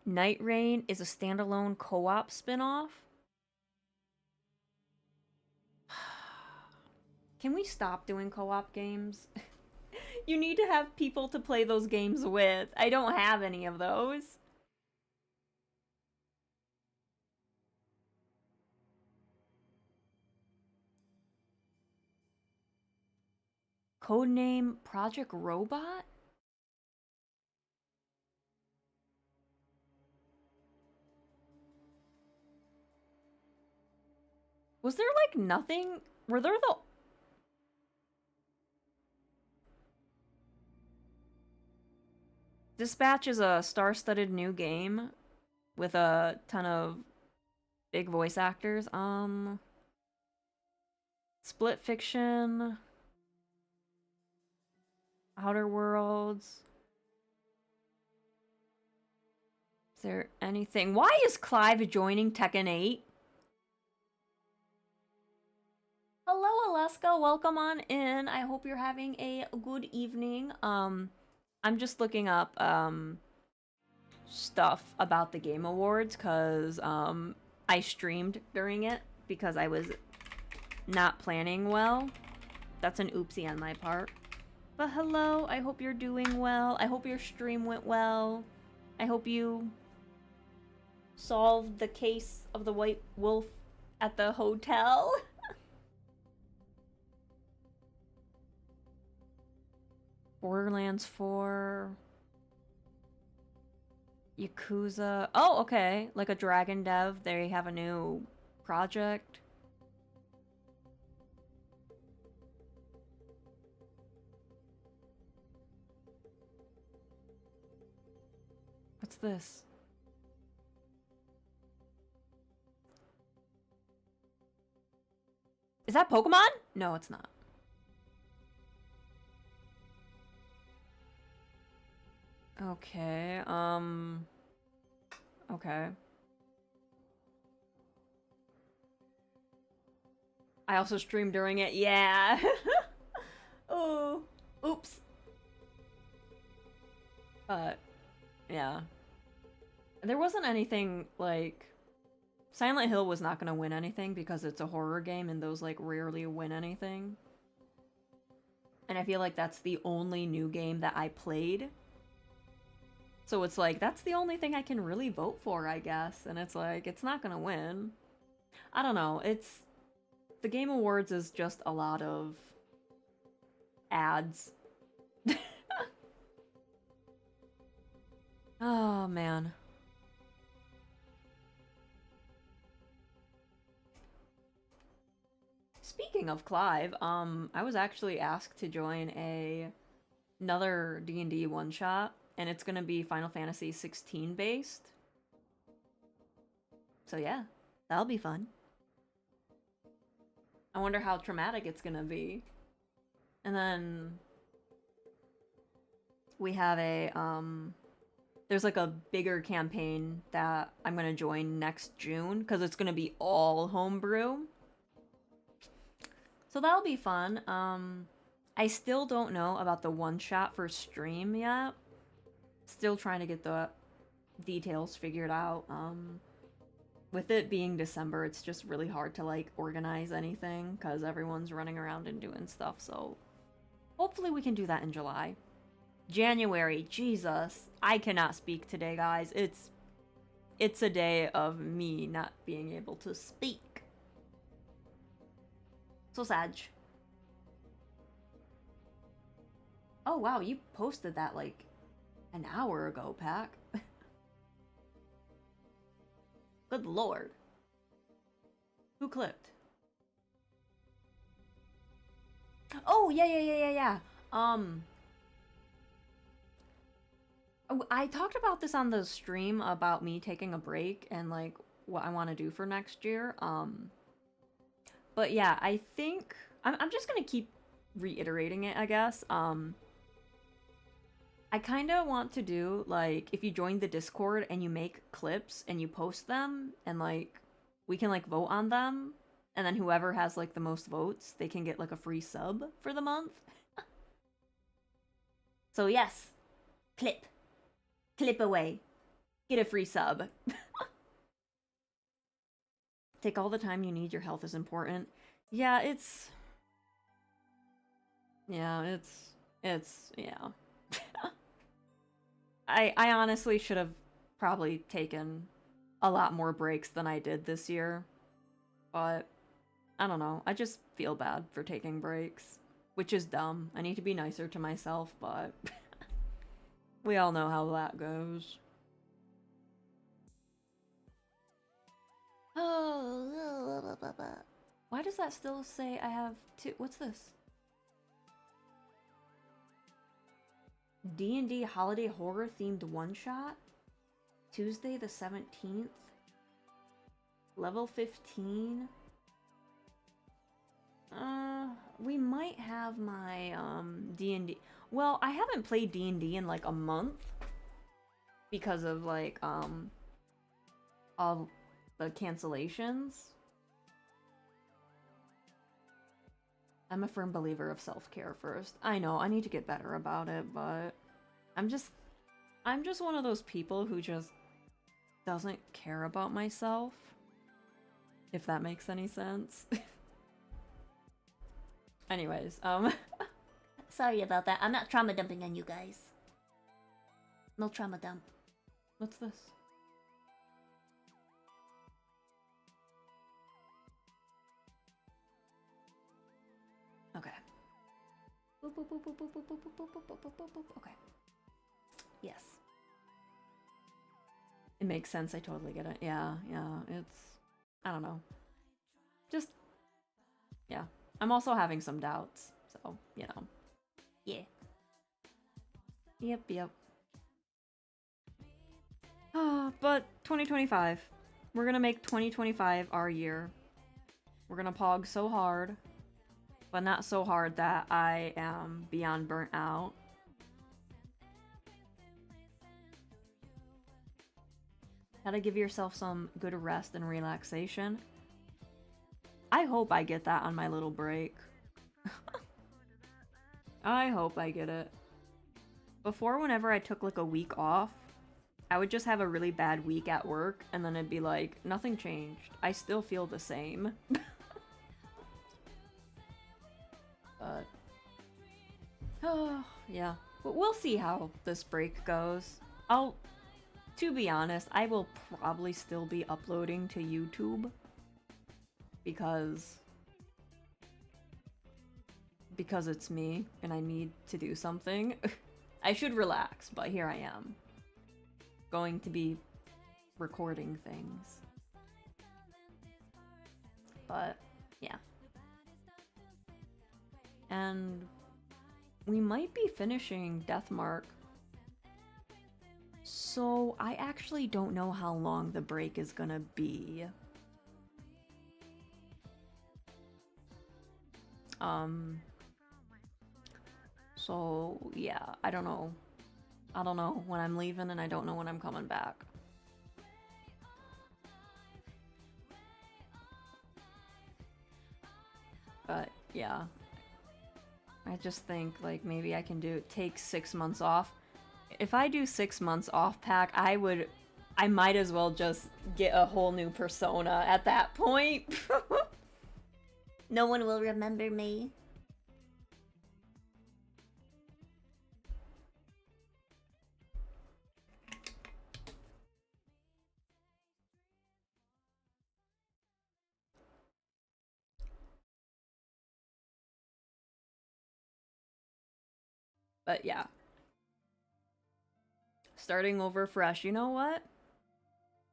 Night Rain is a standalone co-op spinoff. Can we stop doing co-op games? You need to have people to play those games with. I don't have any of those. Codename Project Robot? Was there like nothing? Were there the... Dispatch is a star-studded new game with a ton of big voice actors. Split Fiction, Outer Worlds. Is there anything? Why is Clive joining Tekken 8? Hello, Valeska, welcome on in. I hope you're having a good evening. I'm just looking up stuff about the Game Awards cuz I streamed during it because I was not planning well. That's an oopsie on my part. But hello, I hope you're doing well. I hope your stream went well. I hope you solved the case of the white wolf at the hotel. Borderlands 4. Yakuza. Oh, okay. Like a Dragon Dev. They have a new project. What's this? Is that Pokemon? No, it's not. Okay, okay. I also streamed during it, yeah. Oh, oops. But, yeah. There wasn't anything, like... Silent Hill was not gonna win anything because it's a horror game and those, like, rarely win anything. And I feel like that's the only new game that I played. So it's like, that's the only thing I can really vote for, I guess. And it's like, it's not gonna win. I don't know, it's... The Game Awards is just a lot of... ads. Oh, man. Speaking of Clive, I was actually asked to join another D&D one-shot, and it's gonna be Final Fantasy 16 based. So yeah, that'll be fun. I wonder how traumatic it's gonna be. And then we have a there's like a bigger campaign that I'm gonna join next June because it's gonna be all homebrew. So that'll be fun. I still don't know about the one-shot for stream yet. Still trying to get the details figured out. With it being December, it's just really hard to like organize anything because everyone's running around and doing stuff. So hopefully we can do that in July. January, Jesus. I cannot speak today, guys. It's a day of me not being able to speak. So sad. Oh wow, you posted that like an hour ago, Pack. Good lord. Who clipped? Oh, yeah. I talked about this on the stream about me taking a break and like what I want to do for next year. But yeah, I think I'm just gonna keep reiterating it, I guess. I kind of want to do like if you join the Discord and you make clips and you post them and like we can like vote on them and then whoever has like the most votes, they can get like a free sub for the month. So yes, clip away, get a free sub. Take all the time you need, your health is important. Yeah, it's yeah. I honestly should have probably taken a lot more breaks than I did this year. But I don't know. I just feel bad for taking breaks, which is dumb. I need to be nicer to myself, but we all know how that goes. Oh, why does that still say I have two? What's this? D&D holiday horror themed one-shot? Tuesday the 17th? Level 15? We might have my, D&D... Well, I haven't played D&D in, like, a month. Because of, like, all the cancellations. I'm a firm believer of self-care first. I know, I need to get better about it, but I'm just one of those people who just doesn't care about myself. If that makes any sense. Anyways, Sorry about that. I'm not trauma dumping on you guys. No trauma dump. what's this? Okay. Boop, boop, boop, boop, boop, boop, boop, boop, boop, boop, boop, boop, boop. Okay. Yes. It makes sense. I totally get it. Yeah, it's... I don't know. Just... Yeah. I'm also having some doubts, so, you know. Yeah. Yep. But 2025. We're gonna make 2025 our year. We're gonna pog so hard, but not so hard that I am beyond burnt out. Gotta give yourself some good rest and relaxation. I hope I get that on my little break. I hope I get it. Before, whenever I took like a week off, I would just have a really bad week at work, and then it'd be like, nothing changed. I still feel the same. But... oh, yeah. But we'll see how this break goes. To be honest, I will probably still be uploading to YouTube. Because it's me, and I need to do something. I should relax, but here I am. Going to be recording things. But, yeah. And we might be finishing Deathmark. So, I actually don't know how long the break is gonna be. So, yeah, I don't know. I don't know when I'm leaving, and I don't know when I'm coming back. But, yeah. I just think, like, maybe I can take 6 months off. If I do 6 months off pack, I might as well just get a whole new persona at that point. No one will remember me. But yeah. Starting over fresh. You know what?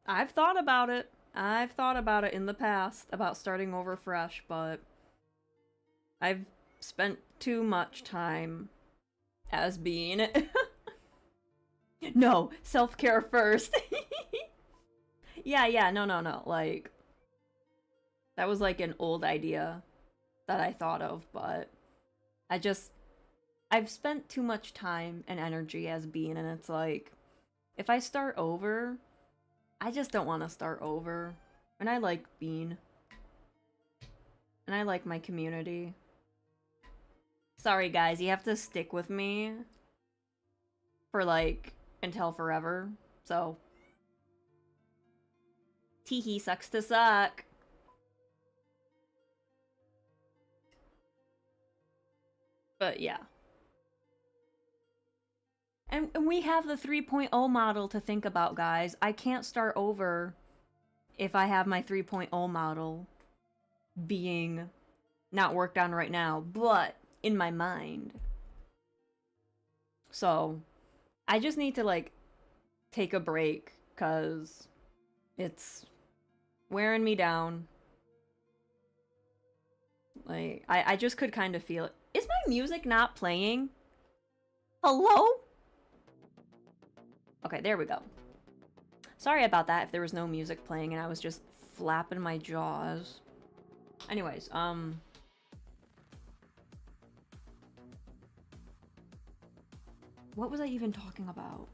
I've thought about it. I've thought about it in the past, about starting over fresh, but I've spent too much time as being... No, self-care first. Yeah, no. Like, that was like an old idea that I thought of, but I've spent too much time and energy as being, and it's like, if I start over, I just don't want to start over. And I like Bean. And I like my community. Sorry guys, you have to stick with me for like, until forever. So, teehee, sucks to suck. But yeah. And we have the 3.0 model to think about, guys. I can't start over if I have my 3.0 model being not worked on right now, but in my mind. So, I just need to, like, take a break, because it's wearing me down. Like, I just could kind of feel it. Is my music not playing? Hello? Okay, there we go. Sorry about that if there was no music playing and I was just flapping my jaws. Anyways, what was I even talking about?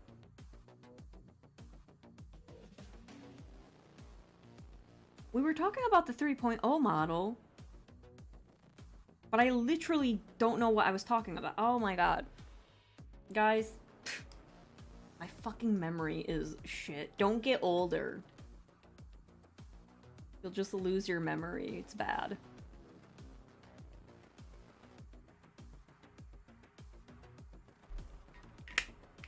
We were talking about the 3.0 model. But I literally don't know what I was talking about. Oh my god. Guys, my fucking memory is shit. Don't get older. You'll just lose your memory. It's bad.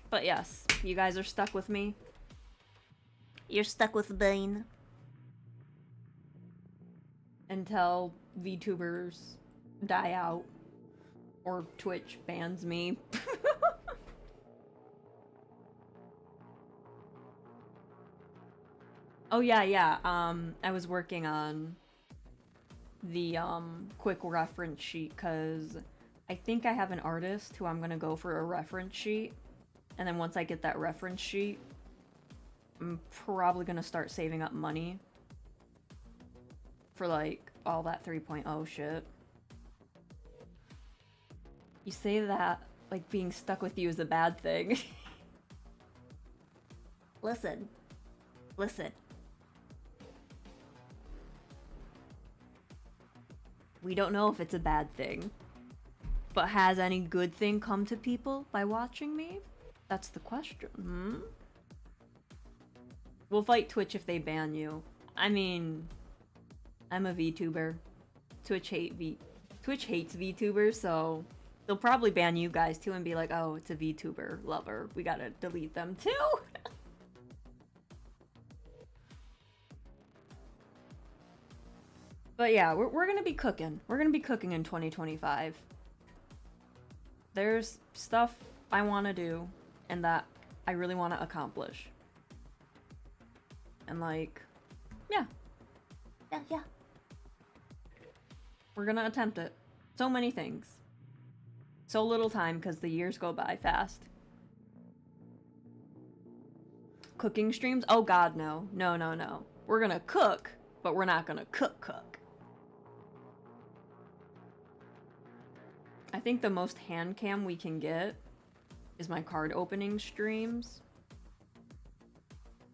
But yes, you guys are stuck with me. You're stuck with Bane. Until VTubers die out. Or Twitch bans me. Oh yeah. I was working on the quick reference sheet because I think I have an artist who I'm gonna go for a reference sheet, and then once I get that reference sheet, I'm probably gonna start saving up money for like all that 3.0 shit. You say that like being stuck with you is a bad thing. Listen. We don't know if it's a bad thing. But has any good thing come to people by watching me? That's the question, We'll fight Twitch if they ban you. I mean, I'm a VTuber. Twitch hates VTubers, so they'll probably ban you guys too and be like, oh, it's a VTuber lover. We gotta delete them too. But yeah, we're gonna be cooking. We're gonna be cooking in 2025. There's stuff I want to do and that I really want to accomplish. And like, yeah. Yeah. We're gonna attempt it. So many things. So little time because the years go by fast. Cooking streams? Oh god, no. No. We're gonna cook, but we're not gonna cook. I think the most hand cam we can get is my card opening streams,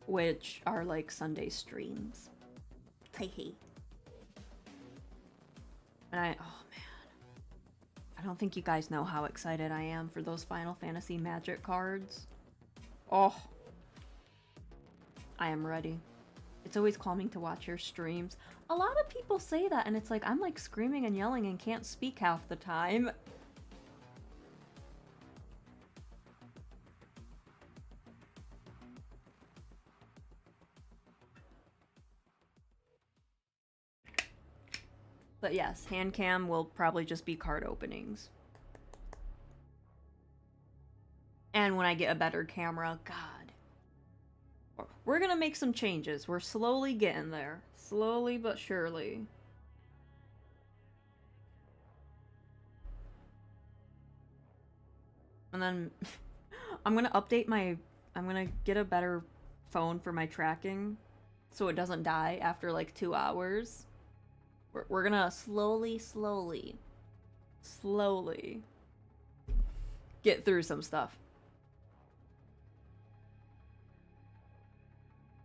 which are like Sunday streams. Hey. And oh man, I don't think you guys know how excited I am for those Final Fantasy Magic cards. Oh, I am ready. It's always calming to watch your streams. A lot of people say that, and it's like, I'm like screaming and yelling and can't speak half the time. But yes, hand cam will probably just be card openings. And when I get a better camera, God. We're gonna make some changes. We're slowly getting there. Slowly but surely. And then I'm gonna get a better phone for my tracking so it doesn't die after like 2 hours. We're gonna slowly get through some stuff.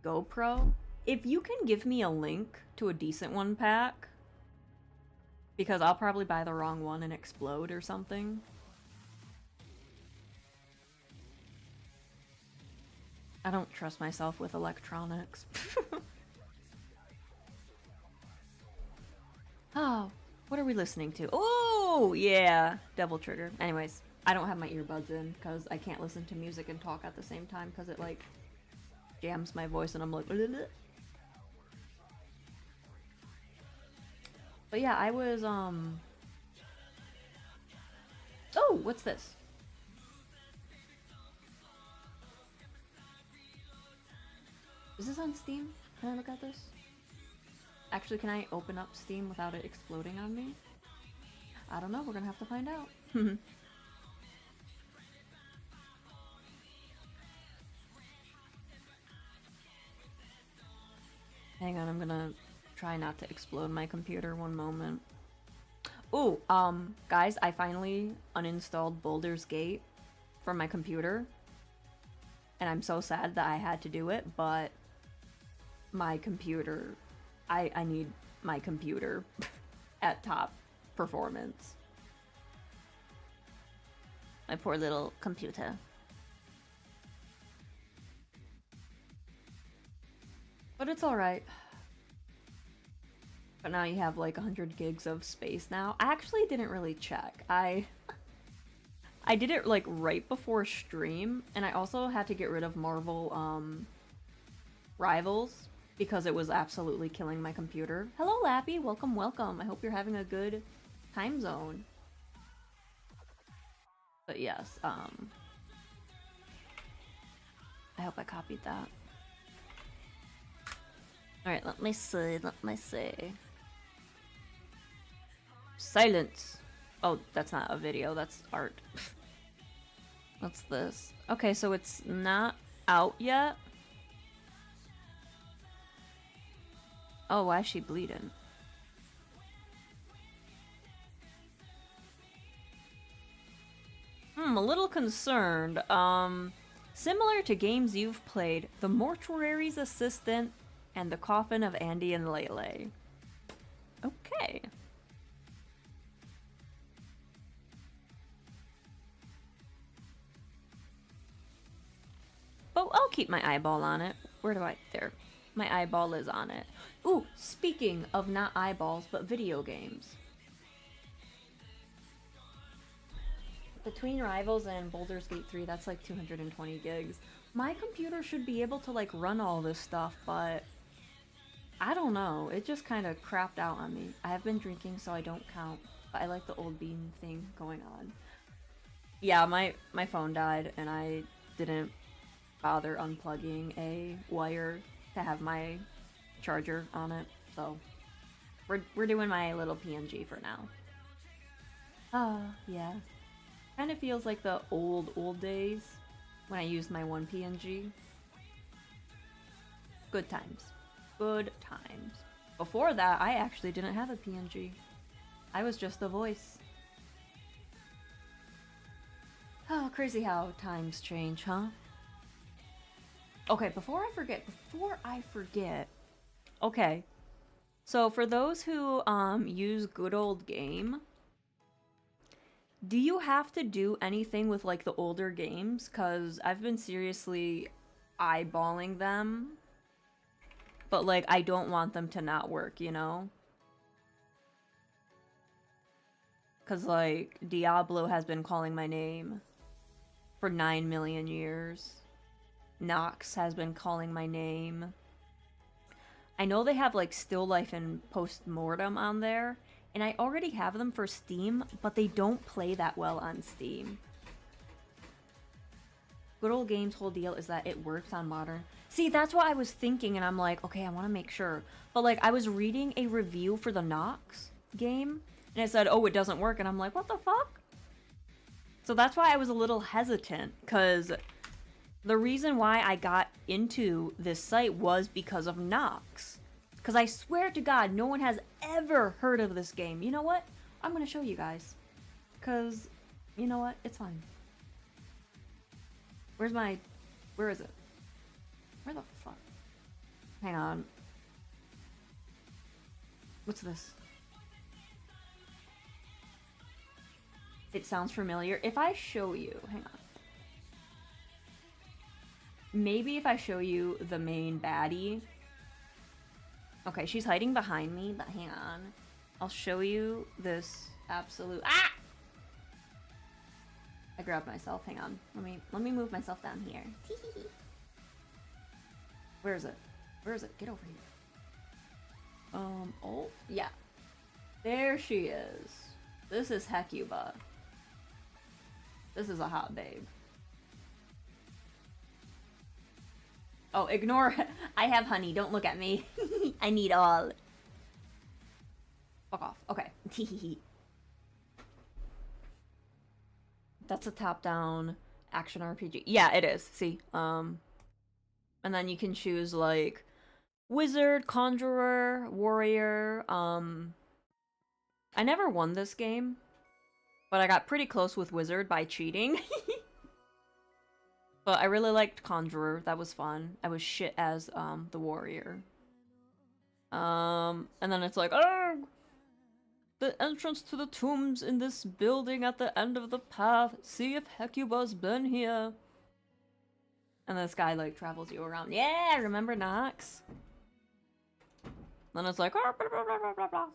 GoPro? If you can give me a link to a decent one pack, because I'll probably buy the wrong one and explode or something. I don't trust myself with electronics. Oh, what are we listening to? Oh, yeah, Devil Trigger. Anyways, I don't have my earbuds in because I can't listen to music and talk at the same time because it like jams my voice and I'm like, bleh. But yeah, I was oh, what's this? Is this on Steam? Can I look at this? Actually, can I open up Steam without it exploding on me? I don't know, we're gonna have to find out. Hang on, I'm gonna try not to explode my computer one moment. Ooh, guys, I finally uninstalled Baldur's Gate from my computer. And I'm so sad that I had to do it, but my computer... I need my computer at top performance. My poor little computer. But it's alright. But now you have like 100 gigs of space now. I actually didn't really check. I did it like right before stream, and I also had to get rid of Marvel Rivals because it was absolutely killing my computer. Hello Lappy, welcome, welcome. I hope you're having a good time zone. But yes, I hope I copied that. Alright, let me see, let me see. Silence! Oh, that's not a video, that's art. What's this? Okay, so it's not out yet? Oh, why is she bleeding? A little concerned. Similar to games you've played, The Mortuary's Assistant and The Coffin of Andy and Lele. Okay. But I'll keep my eyeball on it. Where do I... There. My eyeball is on it. Ooh, speaking of not eyeballs, but video games. Between Rivals and Baldur's Gate 3, that's like 220 gigs. My computer should be able to like run all this stuff, but I don't know. It just kind of crapped out on me. I have been drinking, so I don't count, but I like the old bean thing going on. Yeah, my phone died, and I didn't bother unplugging a wire to have my charger on it, so we're doing my little PNG for now. Yeah. Kind of feels like the old days when I used my one PNG. Good times. Good times. Before that, I actually didn't have a PNG. I was just a voice. Oh, crazy how times change, huh? Okay, before I forget. Okay. So for those who use Good Old Game, do you have to do anything with like the older games? Cause I've been seriously eyeballing them, but like I don't want them to not work, you know? Cause like Diablo has been calling my name for 9 million years. Nox has been calling my name. I know they have like Still Life and Postmortem on there, and I already have them for Steam, but they don't play that well on Steam. Good Old Game's whole deal is that it works on modern. See, that's what I was thinking, and I'm like, okay, I want to make sure. But like, I was reading a review for the Nox game, and it said, oh, it doesn't work, and I'm like, what the fuck? So that's why I was a little hesitant, because the reason why I got into this site was because of Nox. Because I swear to God, no one has ever heard of this game. You know what? I'm going to show you guys. Because, you know what? It's fine. Where is it? Where the fuck? Hang on. What's this? It sounds familiar. If I show you, hang on. Maybe if I show you the main baddie. Okay, she's hiding behind me, but hang on. I'll show you this absolute... Ah! I grabbed myself. Hang on. Let me move myself down here. Where is it? Where is it? Get over here. Oh, yeah. There she is. This is Hecuba. This is a hot babe. Oh, ignore. I have honey. Don't look at me. I need all. Fuck off. Okay. That's a top-down action RPG. Yeah, it is. See? And then you can choose, like, wizard, conjurer, warrior. I never won this game, but I got pretty close with wizard by cheating. But I really liked conjurer. That was fun. I was shit as the warrior. And then it's like, oh! The entrance to the tombs in this building at the end of the path. See if Hecuba's been here. And this guy, like, travels you around. Yeah, remember Nox? Then it's like, oh, blah, blah, blah, blah, blah, blah.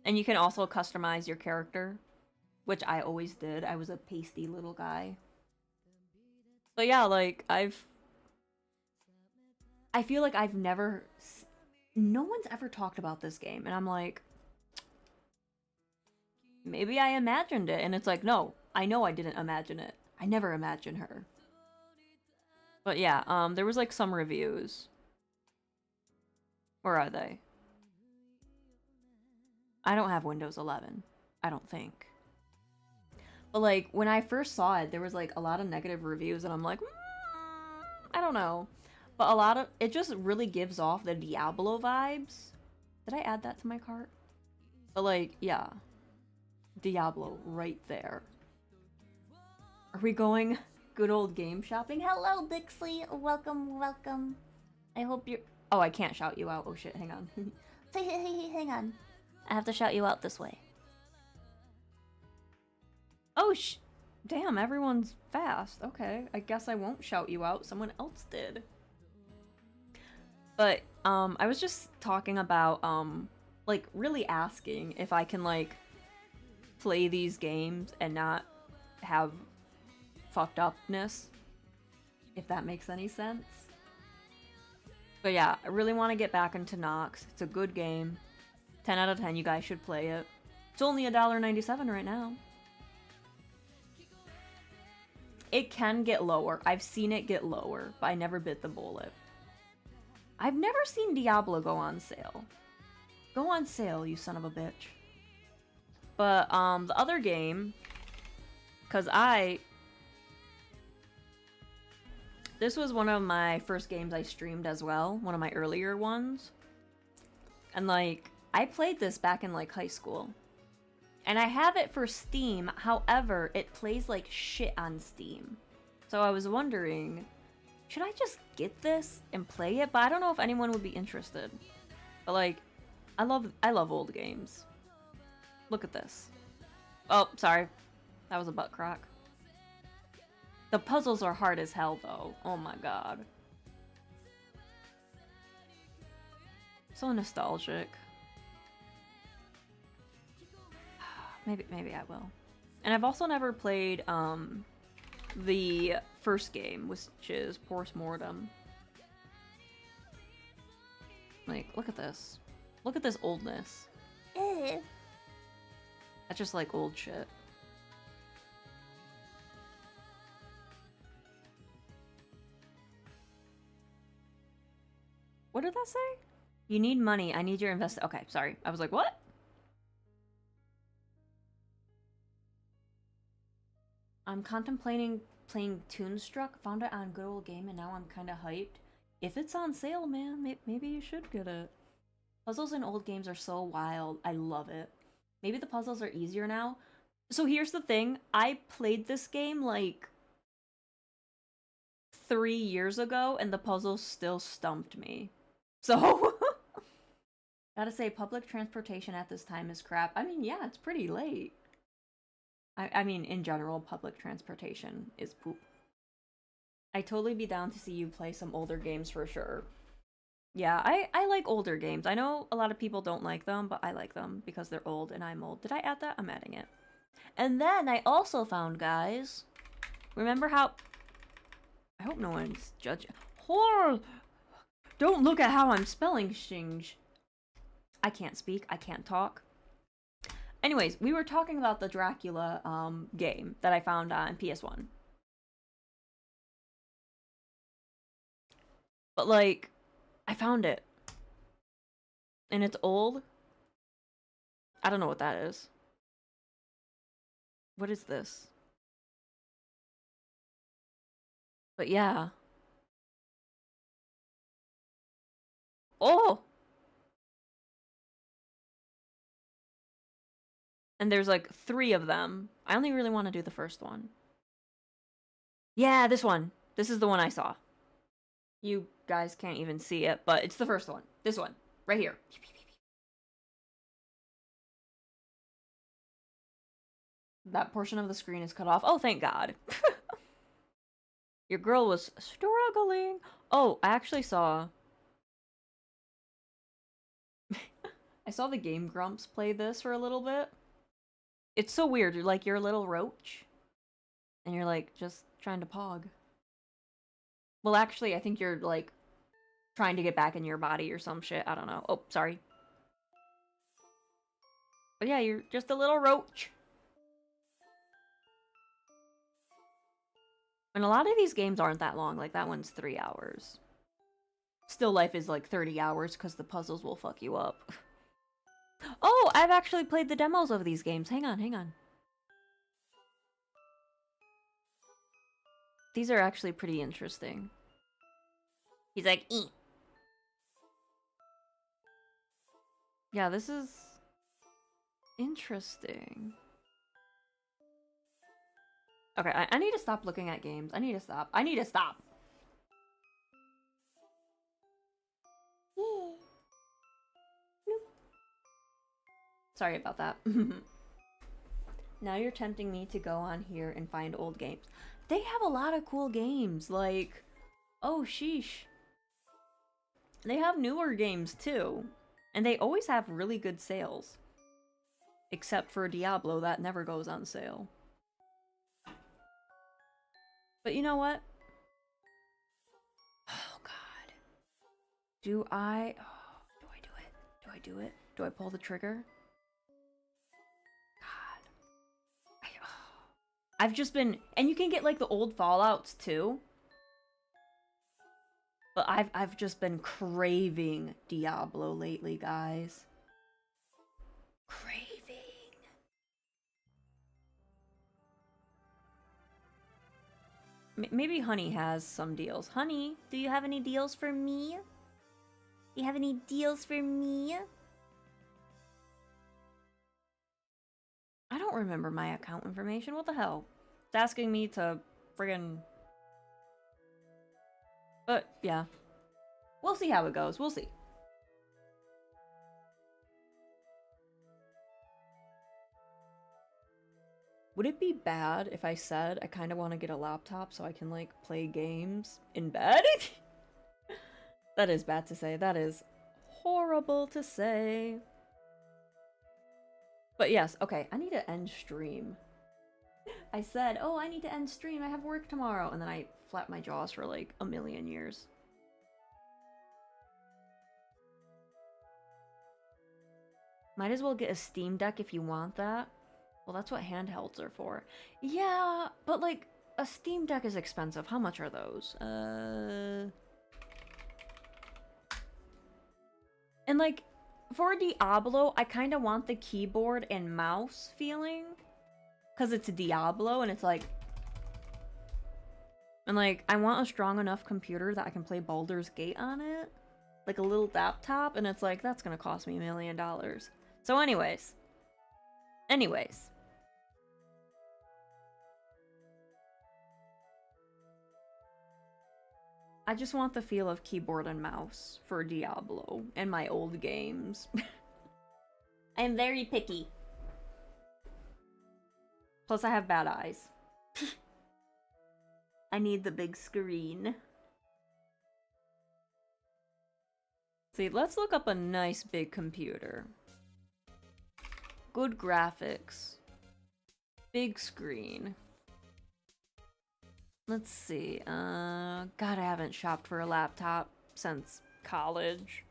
And you can also customize your character, which I always did. I was a pasty little guy. But yeah, like, I feel like I've never... No one's ever talked about this game. And I'm like... Maybe I imagined it. And it's like, no, I know I didn't imagine it. I never imagined her. But yeah, there was like some reviews. Where are they? I don't have Windows 11. I don't think. But like, when I first saw it, there was like a lot of negative reviews, and I'm like, I don't know. But a lot of it just really gives off the Diablo vibes. Did I add that to my cart? But like, yeah. Diablo right there. Are we going good old game shopping? Hello, Bixley. Welcome, welcome. I hope you're... Oh, I can't shout you out. Oh shit, hang on. Hey, hang on. I have to shout you out this way. Oh, damn, everyone's fast. Okay, I guess I won't shout you out. Someone else did. But, I was just talking about, like, really asking if I can, like, play these games and not have fucked upness. If that makes any sense. But yeah, I really want to get back into Nox. It's a good game. 10 out of 10, you guys should play it. It's only $1.97 right now. It can get lower. I've seen it get lower, but I never bit the bullet. I've never seen Diablo go on sale. Go on sale, you son of a bitch. But, the other game... Because this was one of my first games I streamed as well. One of my earlier ones. And, like, I played this back in, like, high school. And I have it for Steam. However, it plays like shit on Steam. So I was wondering, should I just get this and play it? But I don't know if anyone would be interested. But, like, I love old games. Look at this. Oh, sorry. That was a butt crack. The puzzles are hard as hell, though. Oh my god. So nostalgic. Maybe I will. And I've also never played, the first game, which is Post-Mortem. Like, look at this. Look at this oldness. Eh. That's just like old shit. What did that say? You need money. I need your invest. Okay, sorry. I was like, what? I'm contemplating playing Toonstruck. Found it on Good Old Game, and now I'm kind of hyped. If it's on sale, man, maybe you should get it. Puzzles in old games are so wild. I love it. Maybe the puzzles are easier now. So here's the thing. I played this game, like, 3 years ago, and the puzzles still stumped me. So, gotta say, public transportation at this time is crap. I mean, yeah, it's pretty late. I mean, in general, public transportation is poop. I'd totally be down to see you play some older games for sure. Yeah, I like older games. I know a lot of people don't like them, but I like them because they're old and I'm old. Did I add that? I'm adding it. And then I also found, guys, remember how... I hope no one's judging. Horror! Don't look at how I'm spelling things. I can't speak. I can't talk. Anyways, we were talking about the Dracula game that I found on PS1. But, like, I found it. And it's old. I don't know what that is. What is this? But yeah. Oh! And there's like 3 of them. I only really want to do the first one. Yeah, this one. This is the one I saw. You guys can't even see it, but it's the first one. This one. Right here. That portion of the screen is cut off. Oh, thank God. Your girl was struggling. Oh, I actually saw... I saw the Game Grumps play this for a little bit. It's so weird. You're like, you're a little roach. And you're like, just trying to pog. Well, actually, I think you're like, trying to get back in your body or some shit. I don't know. Oh, sorry. But yeah, you're just a little roach. And a lot of these games aren't that long. Like, that one's 3 hours. Still Life is like 30 hours because the puzzles will fuck you up. Oh, I've actually played the demos of these games. Hang on, hang on. These are actually pretty interesting. He's like, eat. Yeah, this is interesting. Okay, I need to stop looking at games. I need to stop. I need to stop. Sorry about that. Now you're tempting me to go on here and find old games. They have a lot of cool games, like... Oh, sheesh. They have newer games, too. And they always have really good sales. Except for Diablo, that never goes on sale. But you know what? Oh, God. Do I... Oh, do I do it? Do I do it? Do I pull the trigger? I've just been, and you can get like the old Fallouts too. But I've just been craving Diablo lately, guys. Craving. Maybe Honey has some deals. Honey, do you have any deals for me? You have any deals for me? I don't remember my account information. What the hell? It's asking me to friggin'... But, yeah. We'll see how it goes. We'll see. Would it be bad if I said I kind of want to get a laptop so I can, like, play games in bed? That is bad to say. That is horrible to say. But yes, okay, I need to end stream. I said, oh, I need to end stream. I have work tomorrow. And then I flapped my jaws for, like, a million years. Might as well get a Steam Deck if you want that. Well, that's what handhelds are for. Yeah, but, like, a Steam Deck is expensive. How much are those? And, like, for Diablo, I kind of want the keyboard and mouse feeling. Because it's Diablo, and it's like... And, like, I want a strong enough computer that I can play Baldur's Gate on it. Like a little laptop, and it's like, that's gonna cost me $1 million. So anyways. I just want the feel of keyboard and mouse for Diablo and my old games. I'm very picky. Plus I have bad eyes. I need the big screen. See, let's look up a nice big computer. Good graphics. Big screen. Let's see. God, I haven't shopped for a laptop since college.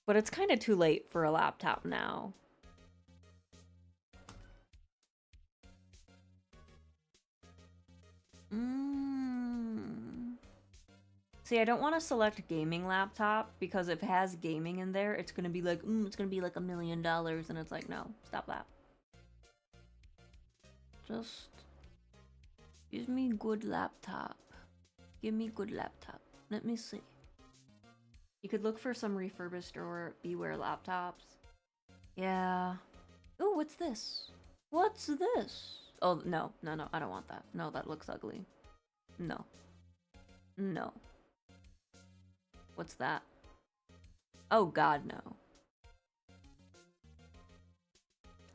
But it's kind of too late for a laptop now. See, I don't want to select gaming laptop because if it has gaming in there, it's gonna be like, it's gonna be like $1 million, and it's like, no, stop that. Just give me good laptop. Give me good laptop. Let me see. You could look for some refurbished or Beware laptops. Yeah. Ooh, what's this? What's this? Oh, no, I don't want that. No, that looks ugly. No. No. What's that? Oh god, no.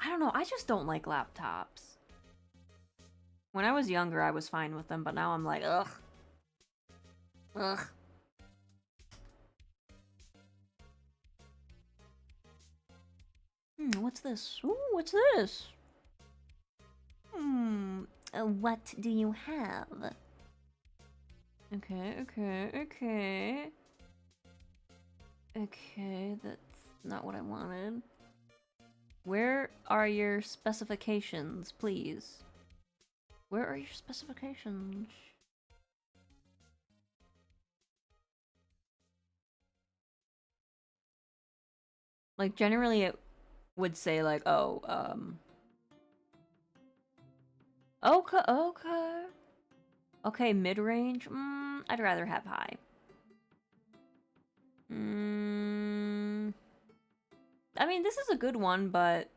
I don't know, I just don't like laptops. When I was younger, I was fine with them, but now I'm like, ugh. Ugh. What's this? Ooh, what's this? What do you have? Okay, okay, okay. Okay, that's not what I wanted. Where are your specifications, please? Where are your specifications? Like, generally it would say, like, oh, okay, okay. Okay, mid-range? I'd rather have high. I mean, this is a good one, but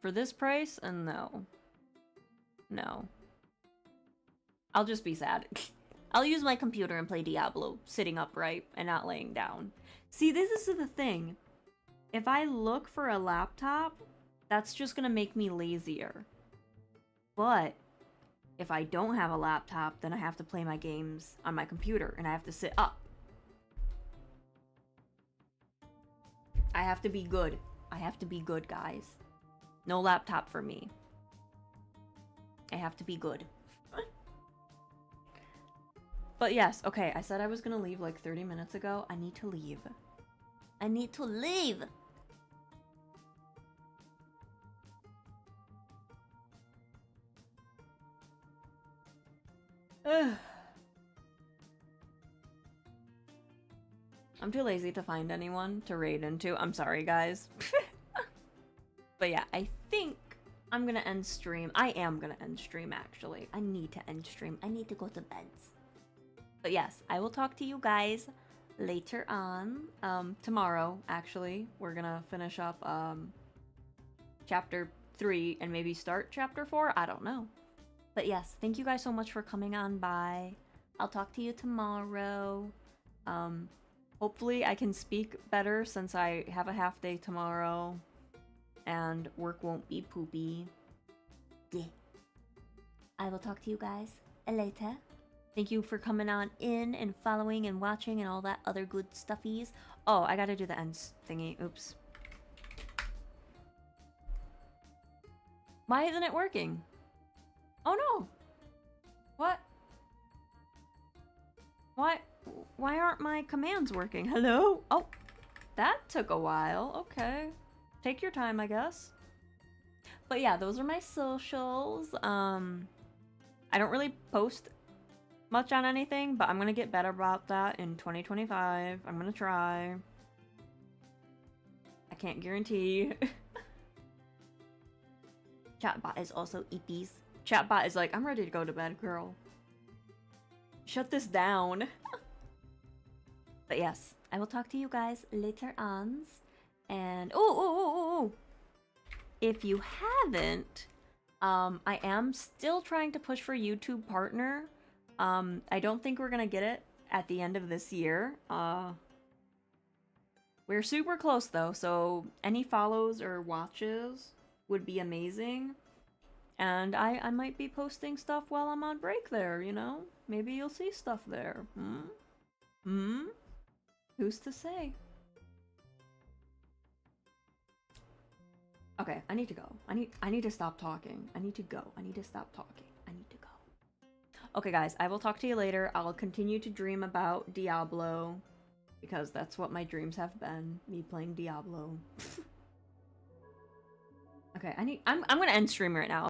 for this price, no. No. I'll just be sad. I'll use my computer and play Diablo, sitting upright and not laying down. See, this is the thing. If I look for a laptop, that's just gonna make me lazier. But if I don't have a laptop, then I have to play my games on my computer, and I have to sit up. I have to be good. I have to be good, guys. No laptop for me. I have to be good. But yes, okay, I said I was gonna leave like 30 minutes ago. I need to leave. I need to leave. I'm too lazy to find anyone to raid into. I'm sorry, guys. But yeah, I think I'm gonna end stream. I am gonna end stream, actually. I need to end stream. I need to go to bed. But yes, I will talk to you guys later on. Tomorrow, actually. We're gonna finish up chapter 3 and maybe start chapter 4. I don't know. But yes, thank you guys so much for coming on by. I'll talk to you tomorrow. Hopefully I can speak better since I have a half day tomorrow and work won't be poopy. Yeah. I will talk to you guys later. Thank you for coming on in and following and watching and all that other good stuffies. Oh, I gotta do the end thingy. Oops. Why isn't it working? Oh no! What? Why aren't my commands working? Hello? Oh, that took a while. Okay. Take your time, I guess. But yeah, those are my socials. I don't really post much on anything, but I'm gonna get better about that in 2025. I'm gonna try. I can't guarantee. Chatbot is also EPs. Chatbot is like, I'm ready to go to bed, girl. Shut this down. But yes, I will talk to you guys later on. And oh, if you haven't, I am still trying to push for YouTube partner. I don't think we're gonna get it at the end of this year. We're super close though, so any follows or watches would be amazing. And I might be posting stuff while I'm on break there, you know? Maybe you'll see stuff there. Who's to say? Okay, I need to go. I need to stop talking. I need to go. I need to stop talking. I need to go. Okay, guys, I will talk to you later. I'll continue to dream about Diablo because that's what my dreams have been. Me playing Diablo. Okay, I'm gonna end stream right now.